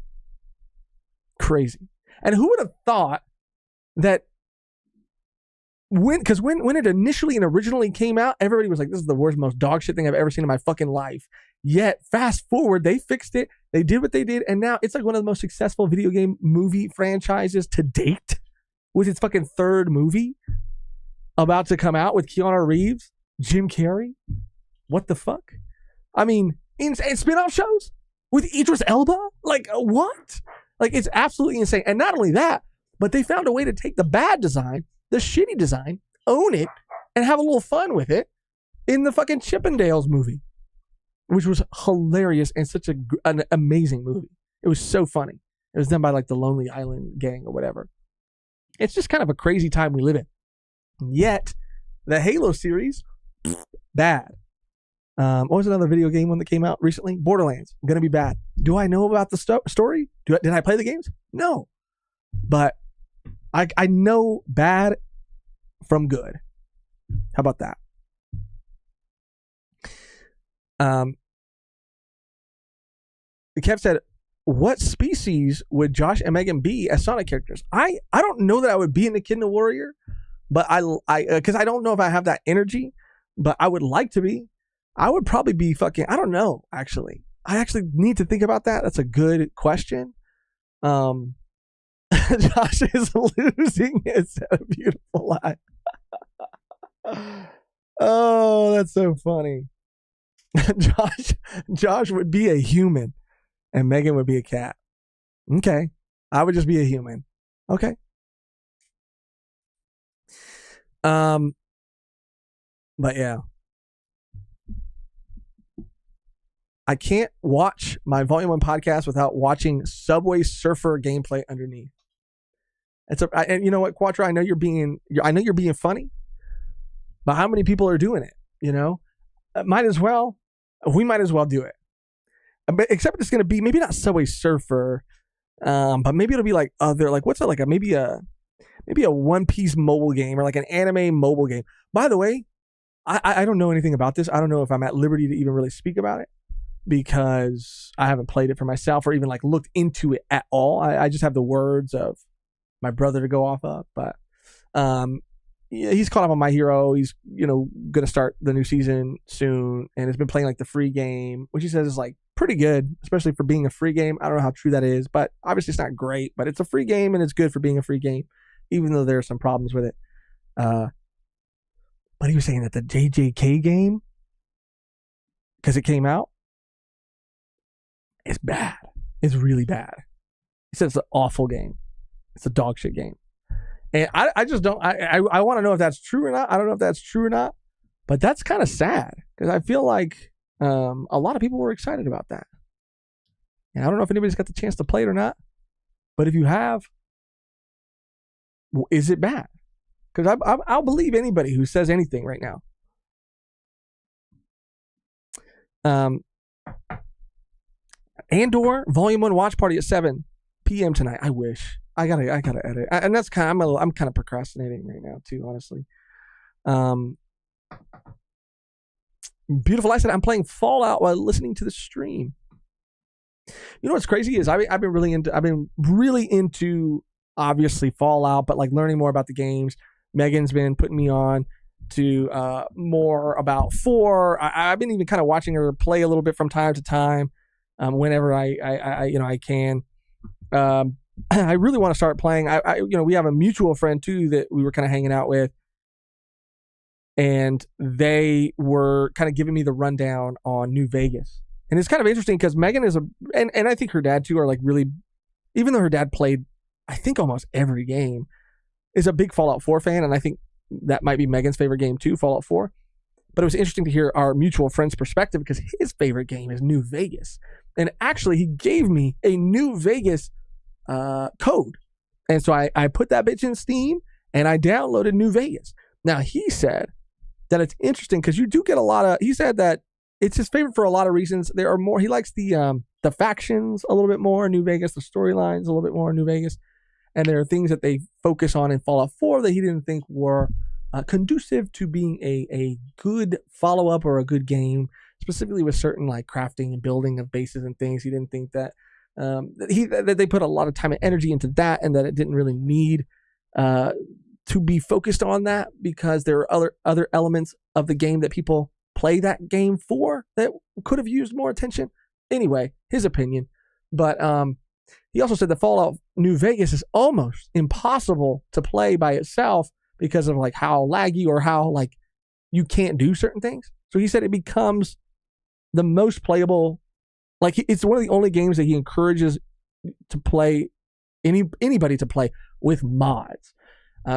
Crazy. And who would have thought that when it initially and originally came out, everybody was like, this is the worst, most dog shit thing I've ever seen in my fucking life. Yet, fast forward, they fixed it. They did what they did. And now it's like one of the most successful video game movie franchises to date with its fucking 3rd movie about to come out with Keanu Reeves, Jim Carrey. What the fuck? I mean, and spin-off shows with Idris Elba? Like, what? Like, it's absolutely insane. And not only that, but they found a way to take the bad design, the shitty design, own it, and have a little fun with it in the fucking Chippendales movie, which was hilarious and such an amazing movie. It was so funny. It was done by like the Lonely Island gang or whatever. It's just kind of a crazy time we live in. Yet, the Halo series, bad. What was another video game one that came out recently? Borderlands, gonna be bad. Do I know about the story? Did I play the games? No. But I know bad from good. How about that? Kev said, what species would Josh and Megan be as Sonic characters? I don't know that I would be an Echidna Warrior, but I because I don't know if I have that energy, but I would like to be. I would probably be fucking, I don't know, actually. I actually need to think about that. That's a good question. Josh is losing his beautiful life. Oh, that's so funny. Josh would be a human and Megan would be a cat. Okay. I would just be a human. Okay. But yeah. I can't watch my Volume 1 podcast without watching Subway Surfer gameplay underneath. And you know what, Quattro? I know you're being funny, but how many people are doing it? You know, we might as well do it. But except it's going to be maybe not Subway Surfer, but maybe it'll be like other, like what's it, like maybe a One Piece mobile game or like an anime mobile game. By the way, I don't know anything about this. I don't know if I'm at liberty to even really speak about it, because I haven't played it for myself or even like looked into it at all. I just have the words of my brother to go off of, but yeah, he's caught up on My Hero. He's, going to start the new season soon and has been playing like the free game, which he says is like pretty good, especially for being a free game. I don't know how true that is, but obviously it's not great, but it's a free game and it's good for being a free game, even though there are some problems with it. But he was saying that the JJK game, because it came out, it's bad. It's really bad. He said it's an awful game. It's a dog shit game. And I just don't, I want to know if that's true or not. I don't know if that's true or not, but that's kind of sad because I feel like a lot of people were excited about that. And I don't know if anybody's got the chance to play it or not, but if you have, is it bad? Because I'll believe anybody who says anything right now. Andor Volume 1 watch party at 7 p.m. tonight. I wish. I gotta edit. And that's kind of, I'm kind of procrastinating right now too, honestly. Beautiful. I said I'm playing Fallout while listening to the stream. You know what's crazy is I've been really into obviously Fallout, but like learning more about the games. Megan's been putting me on to more about 4. I've been even kind of watching her play a little bit from time to time, whenever I can. I really want to start playing. We have a mutual friend too that we were kind of hanging out with, and they were kind of giving me the rundown on New Vegas. And it's kind of interesting because Megan is and I think her dad too are like really, even though her dad played, I think almost every game, is a big Fallout 4 fan, and I think that might be Megan's favorite game too, Fallout 4. But it was interesting to hear our mutual friend's perspective because his favorite game is New Vegas. And actually, he gave me a New Vegas code. And so I put that bitch in Steam and I downloaded New Vegas. Now, he said that it's interesting because you do get a lot of, he said that it's his favorite for a lot of reasons. There are more, he likes the factions a little bit more in New Vegas, the storylines a little bit more in New Vegas. And there are things that they focus on in Fallout 4 that he didn't think were conducive to being a good follow-up or a good game, specifically with certain like crafting and building of bases and things. He didn't think that that they put a lot of time and energy into that, and that it didn't really need to be focused on that because there are other elements of the game that people play that game for that could have used more attention. Anyway, his opinion. But he also said that Fallout New Vegas is almost impossible to play by itself because of like how laggy or how like you can't do certain things. So he said it becomes the most playable. Like it's one of the only games that he encourages to play anybody to play with mods.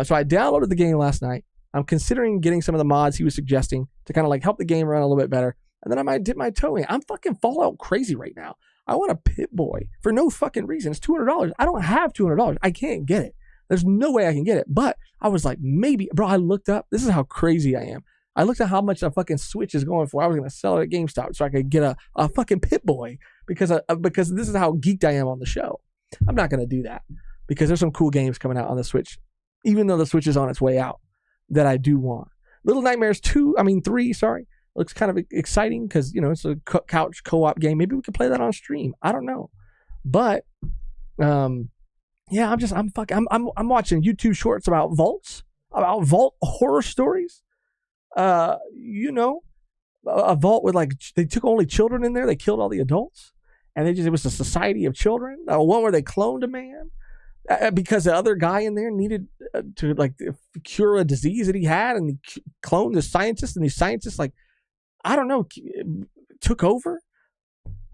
So I downloaded the game last night. I'm considering getting some of the mods he was suggesting to kind of like help the game run a little bit better. And then I might dip my toe in. I'm fucking Fallout crazy right now. I want a Pip-Boy for no fucking reason. It's $200. I don't have $200. I can't get it. There's no way I can get it. But I was like, maybe, bro, I looked up. This is how crazy I am. I looked at how much a fucking Switch is going for. I was going to sell it at GameStop so I could get a fucking Pip-Boy because this is how geeked I am on the show. I'm not going to do that because there's some cool games coming out on the Switch, even though the Switch is on its way out, that I do want. Little Nightmares 3, looks kind of exciting because, you know, it's a couch co-op game. Maybe we could play that on stream. I don't know. But, yeah, I'm watching YouTube shorts about vaults, about vault horror stories. You know, a vault with like, they took only children in there. They killed all the adults. And it was a society of children. One where they cloned a man because the other guy in there needed to like cure a disease that he had. And he cloned the scientist, and these scientists, like, I don't know, took over.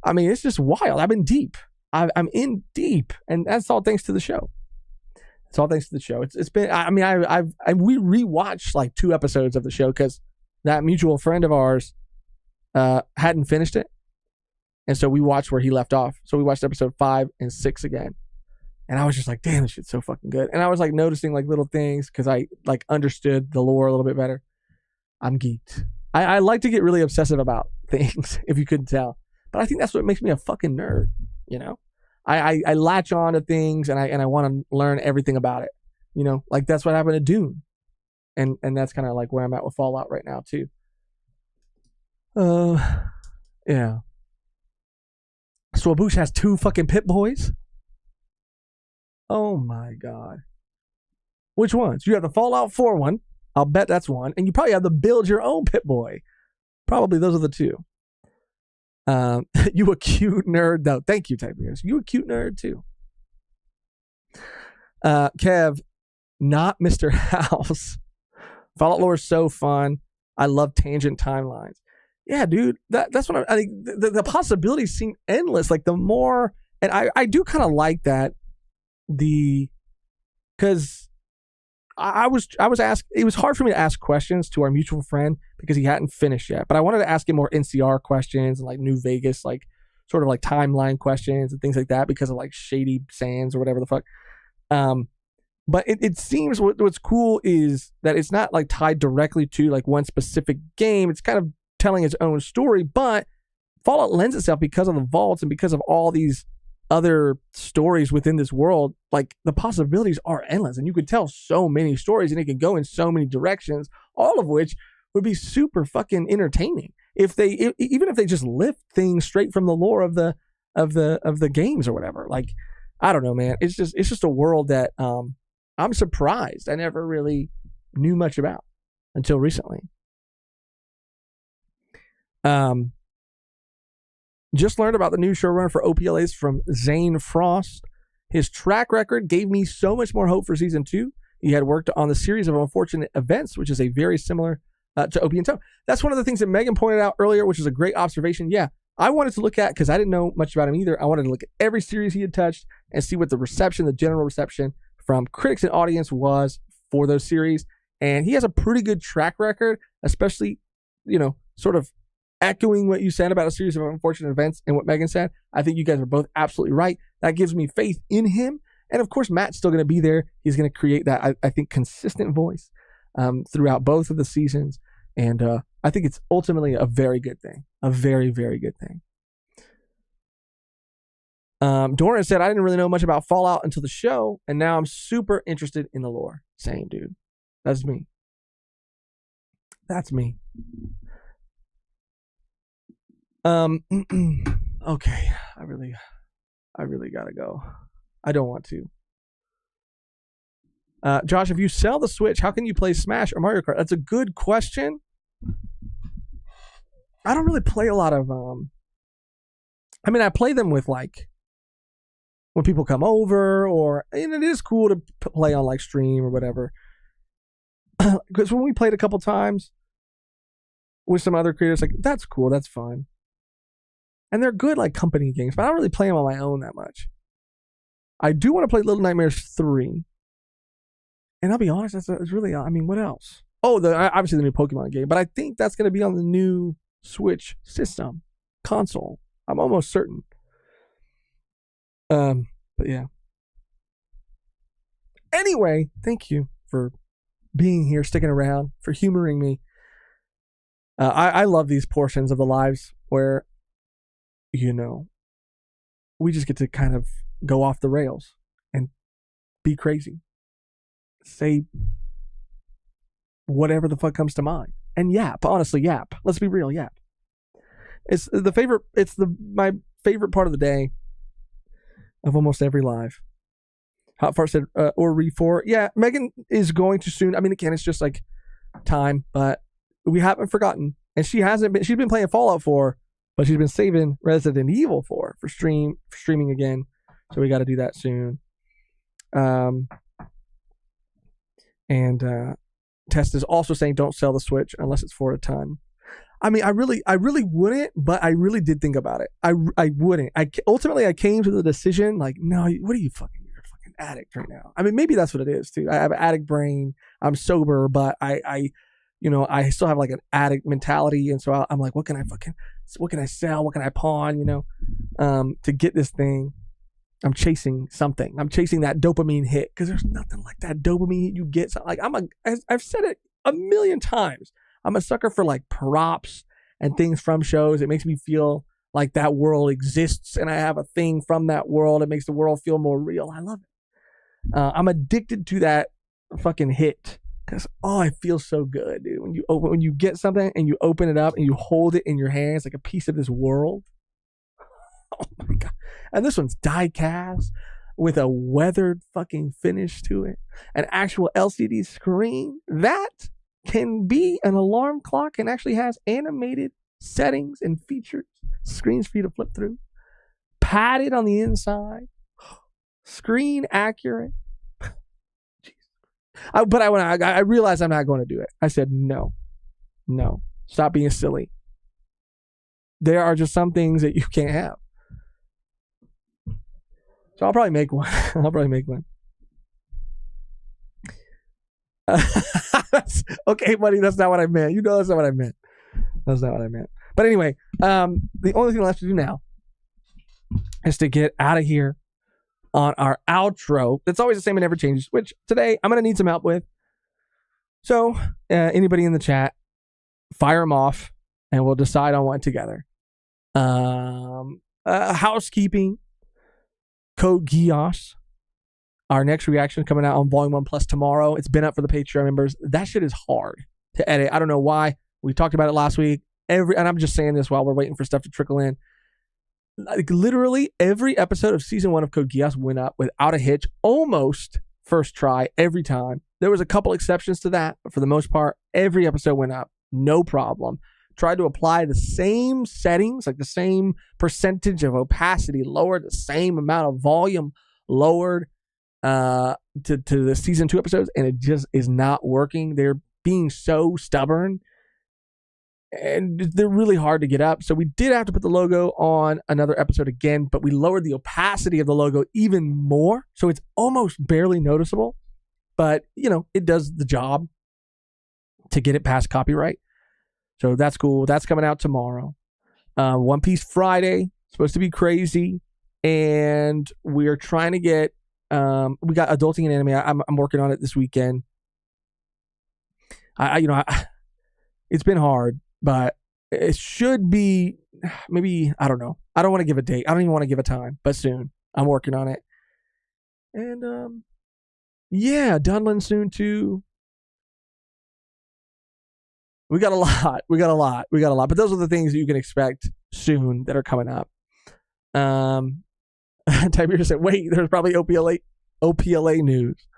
I mean, it's just wild. I'm in deep. I'm in deep. And that's all thanks to the show. It's all thanks to the show. It's been, I mean, we rewatched like 2 episodes of the show because that mutual friend of ours hadn't finished it. And so we watched where he left off. So we watched episode 5 and 6 again. And I was just like, damn, this shit's so fucking good. And I was like noticing like little things because I like understood the lore a little bit better. I'm geeked. I like to get really obsessive about things, if you couldn't tell. But I think that's what makes me a fucking nerd, you know? I latch on to things and I want to learn everything about it. You know, like that's what happened to Dune. And that's kind of like where I'm at with Fallout right now too. Yeah. Swaboosh has 2 fucking Pip-Boys. Oh my God. Which ones? You have the Fallout 4 one. I'll bet that's one. And you probably have the build your own Pip-Boy. Probably those are the 2. You a cute nerd though. Thank you, Typers. You a cute nerd too. Kev, not Mr. House. Fallout lore is so fun. I love tangent timelines. Yeah, dude, that's what I think. The possibilities seem endless. Like the more, and I do kind of like that. Because I was asked. It was hard for me to ask questions to our mutual friend because he hadn't finished yet. But I wanted to ask him more NCR questions and like New Vegas, like sort of like timeline questions and things like that because of like Shady Sands or whatever the fuck. But it seems what's cool is that it's not like tied directly to like one specific game. It's kind of telling its own story, but Fallout lends itself because of the vaults and because of all these other stories within this world. Like the possibilities are endless, and you could tell so many stories, and it can go in so many directions, all of which would be super fucking entertaining even if they just lift things straight from the lore of the games or whatever. Like, I don't know, man. It's just a world that I'm surprised I never really knew much about until recently. Just learned about the new showrunner for OPLAs from Zane Frost. His track record gave me so much more hope for season 2. He had worked on the series of unfortunate events, which is a very similar to Opie and Tom. That's one of the things that Megan pointed out earlier, which is a great observation. Yeah, I wanted to look at, because I didn't know much about him either, I wanted to look at every series he had touched and see what the general reception from critics and audience was for those series. And he has a pretty good track record, especially, you know, sort of echoing what you said about a series of unfortunate events and what Megan said. I think you guys are both absolutely right. That gives me faith in him. And of course, Matt's still going to be there. He's going to create that, I think, consistent voice throughout both of the seasons. And I think it's ultimately a very good thing. A very, very good thing. Doran said, I didn't really know much about Fallout until the show, and now I'm super interested in the lore. Same, dude. That's me. That's me. Okay. I really gotta go. I don't want to. Josh, if you sell the Switch, how can you play Smash or Mario Kart? That's a good question. I don't really play a lot of, I mean, I play them with like, when people come over, or, and it is cool to play on like stream or whatever. Because when we played a couple times with some other creators, like, that's cool, that's fun. And they're good like company games, but I don't really play them on my own that much. I do want to play Little Nightmares 3. And I'll be honest, it's really, I mean, what else? Oh, obviously the new Pokemon game, but I think that's going to be on the new Switch system, console. I'm almost certain. But yeah. Anyway, thank you for being here, sticking around, for humoring me. I love these portions of the lives where, you know, we just get to kind of go off the rails and be crazy. Say whatever the fuck comes to mind. And yap, honestly, yap. Let's be real, yap. It's my favorite part of the day of almost every live. Hot Fart said, or Re4. Yeah, Megan is going to soon. I mean, again, it's just like time, but we haven't forgotten. And she's been playing Fallout 4, but she's been saving Resident Evil 4 for streaming again. So we got to do that soon. And Test is also saying don't sell the Switch unless it's for a ton. I mean, I really wouldn't, but I really did think about it. I wouldn't. Ultimately I came to the decision like, no, what are you fucking? You're a fucking addict right now. I mean, maybe that's what it is too. I have an addict brain. I'm sober, but I still have like an addict mentality, and so I'm like, what can I sell? What can I pawn? To get this thing. I'm chasing something. I'm chasing that dopamine hit because there's nothing like that dopamine hit you get. Like I've said it a million times. I'm a sucker for like props and things from shows. It makes me feel like that world exists and I have a thing from that world. It makes the world feel more real. I love it. I'm addicted to that fucking hit because it feels so good, dude. When you get something and you open it up and you hold it in your hands like a piece of this world. Oh my God. And this one's die cast with a weathered fucking finish to it. An actual LCD screen that can be an alarm clock and actually has animated settings and features, screens for you to flip through. Padded on the inside. Screen accurate. But I realized I'm not going to do it. I said, no. Stop being silly. There are just some things that you can't have. So I'll probably make one. Okay, buddy, that's not what I meant. You know that's not what I meant. But anyway, the only thing left to do now is to get out of here on our outro. It's always the same and never changes, which today I'm going to need some help with. So anybody in the chat, fire them off and we'll decide on one together. Housekeeping. Code Geass. Our next reaction coming out on Volume 1 Plus tomorrow. It's been up for the Patreon members. That shit is hard to edit. I don't know why. We talked about it last week. And I'm just saying this while we're waiting for stuff to trickle in. Like literally every episode of season 1 of Code Geass went up without a hitch, almost first try every time. There was a couple exceptions to that, but for the most part, every episode went up, no problem. Tried to apply the same settings, like the same percentage of opacity lowered, the same amount of volume lowered to the season 2 episodes, and it just is not working. They're being so stubborn, and they're really hard to get up. So we did have to put the logo on another episode again, but we lowered the opacity of the logo even more, so it's almost barely noticeable. But, it does the job to get it past copyright. So that's cool. That's coming out tomorrow. One Piece Friday. Supposed to be crazy. And we're trying to get... we got Adulting in Anime. I'm working on it this weekend. It's been hard, but it should be... Maybe, I don't know. I don't want to give a date. I don't even want to give a time. But soon. I'm working on it. And, yeah, Dunlin soon too. We got a lot. But those are the things that you can expect soon that are coming up. Tiberius said, wait, there's probably OPLA news.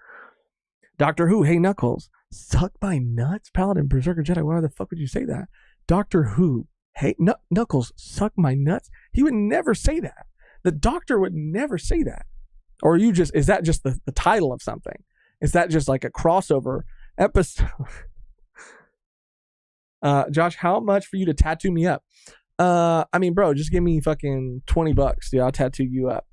Doctor Who, hey Knuckles, suck my nuts? Paladin, Berserker, Jedi, why the fuck would you say that? Doctor Who, hey Knuckles, suck my nuts? He would never say that. The Doctor would never say that. Or is that just the title of something? Is that just like a crossover episode? Josh, how much for you to tattoo me up? I mean, bro, just give me fucking $20, dude. I'll tattoo you up.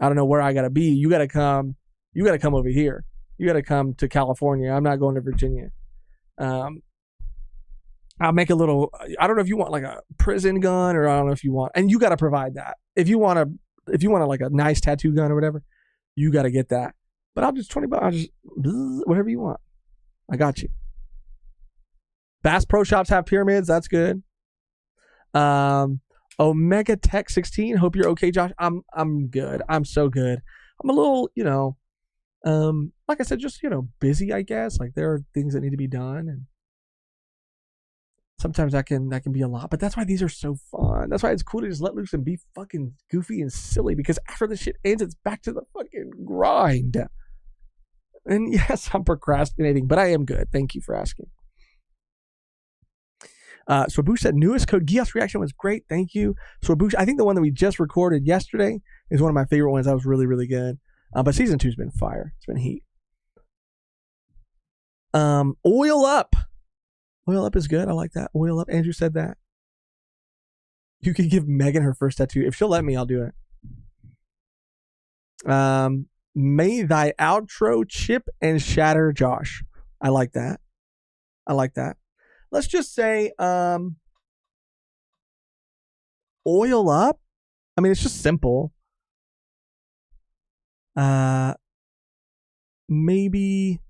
I don't know where I gotta be. You gotta come over here. You gotta come to California. I'm not going to Virginia. I'll make a little, I don't know if you want like a prison gun or I don't know if you want, and you gotta provide that. If you want like a nice tattoo gun or whatever, you gotta get that. But I'll just $20, I'll just whatever you want. I got you. Bass Pro Shops have pyramids. That's good. Omega Tech 16. Hope you're okay, Josh. I'm good. I'm so good. I'm a little, like I said, just, busy, I guess. Like there are things that need to be done, and sometimes that can be a lot. But that's why these are so fun. That's why it's cool to just let loose and be fucking goofy and silly, because after this shit ends, it's back to the fucking grind. And yes, I'm procrastinating, but I am good. Thank you for asking. Swaboosh said newest Code Geass reaction was great. Thank you. Swaboosh, I think the one that we just recorded yesterday is one of my favorite ones. That was really, really good. But season 2's been fire. It's been heat. Oil Up. Oil Up is good. I like that. Oil Up. Andrew said that. You could give Megan her first tattoo. If she'll let me, I'll do it. May thy outro chip and shatter, Josh. I like that. I like that. Let's just say oil up. I mean, it's just simple. Maybe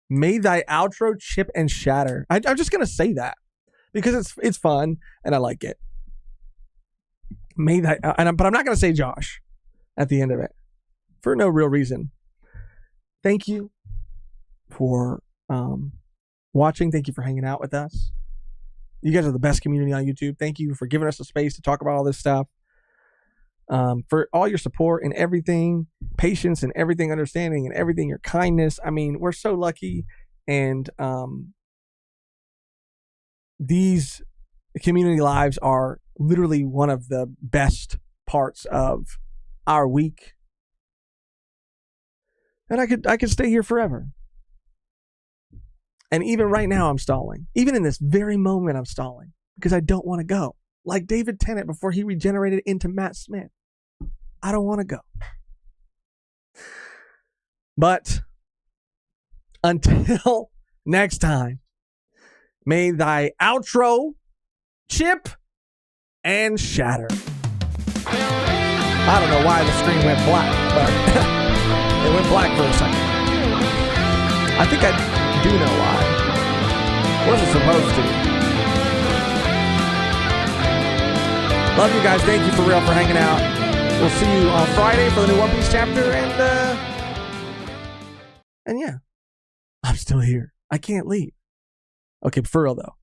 may thy outro chip and shatter. I'm just gonna say that because it's fun and I like it. May thy, but I'm not gonna say Josh at the end of it for no real reason. Thank you for watching. Thank you for hanging out with us. You guys are the best community on YouTube. Thank you for giving us the space to talk about all this stuff. For all your support and everything, patience and everything, understanding and everything, your kindness. I mean, we're so lucky. And these community lives are literally one of the best parts of our week. And I could stay here forever. And even right now, I'm stalling. Even in this very moment, I'm stalling because I don't want to go. Like David Tennant before he regenerated into Matt Smith. I don't want to go. But until next time, may thy outro chip and shatter. I don't know why the screen went black, but it went black for a second. I think I do know why. Wasn't supposed to. Love you guys. Thank you for real for hanging out. We'll see you on Friday for the new One Piece chapter, and yeah, I'm still here. I can't leave. Okay, for real though.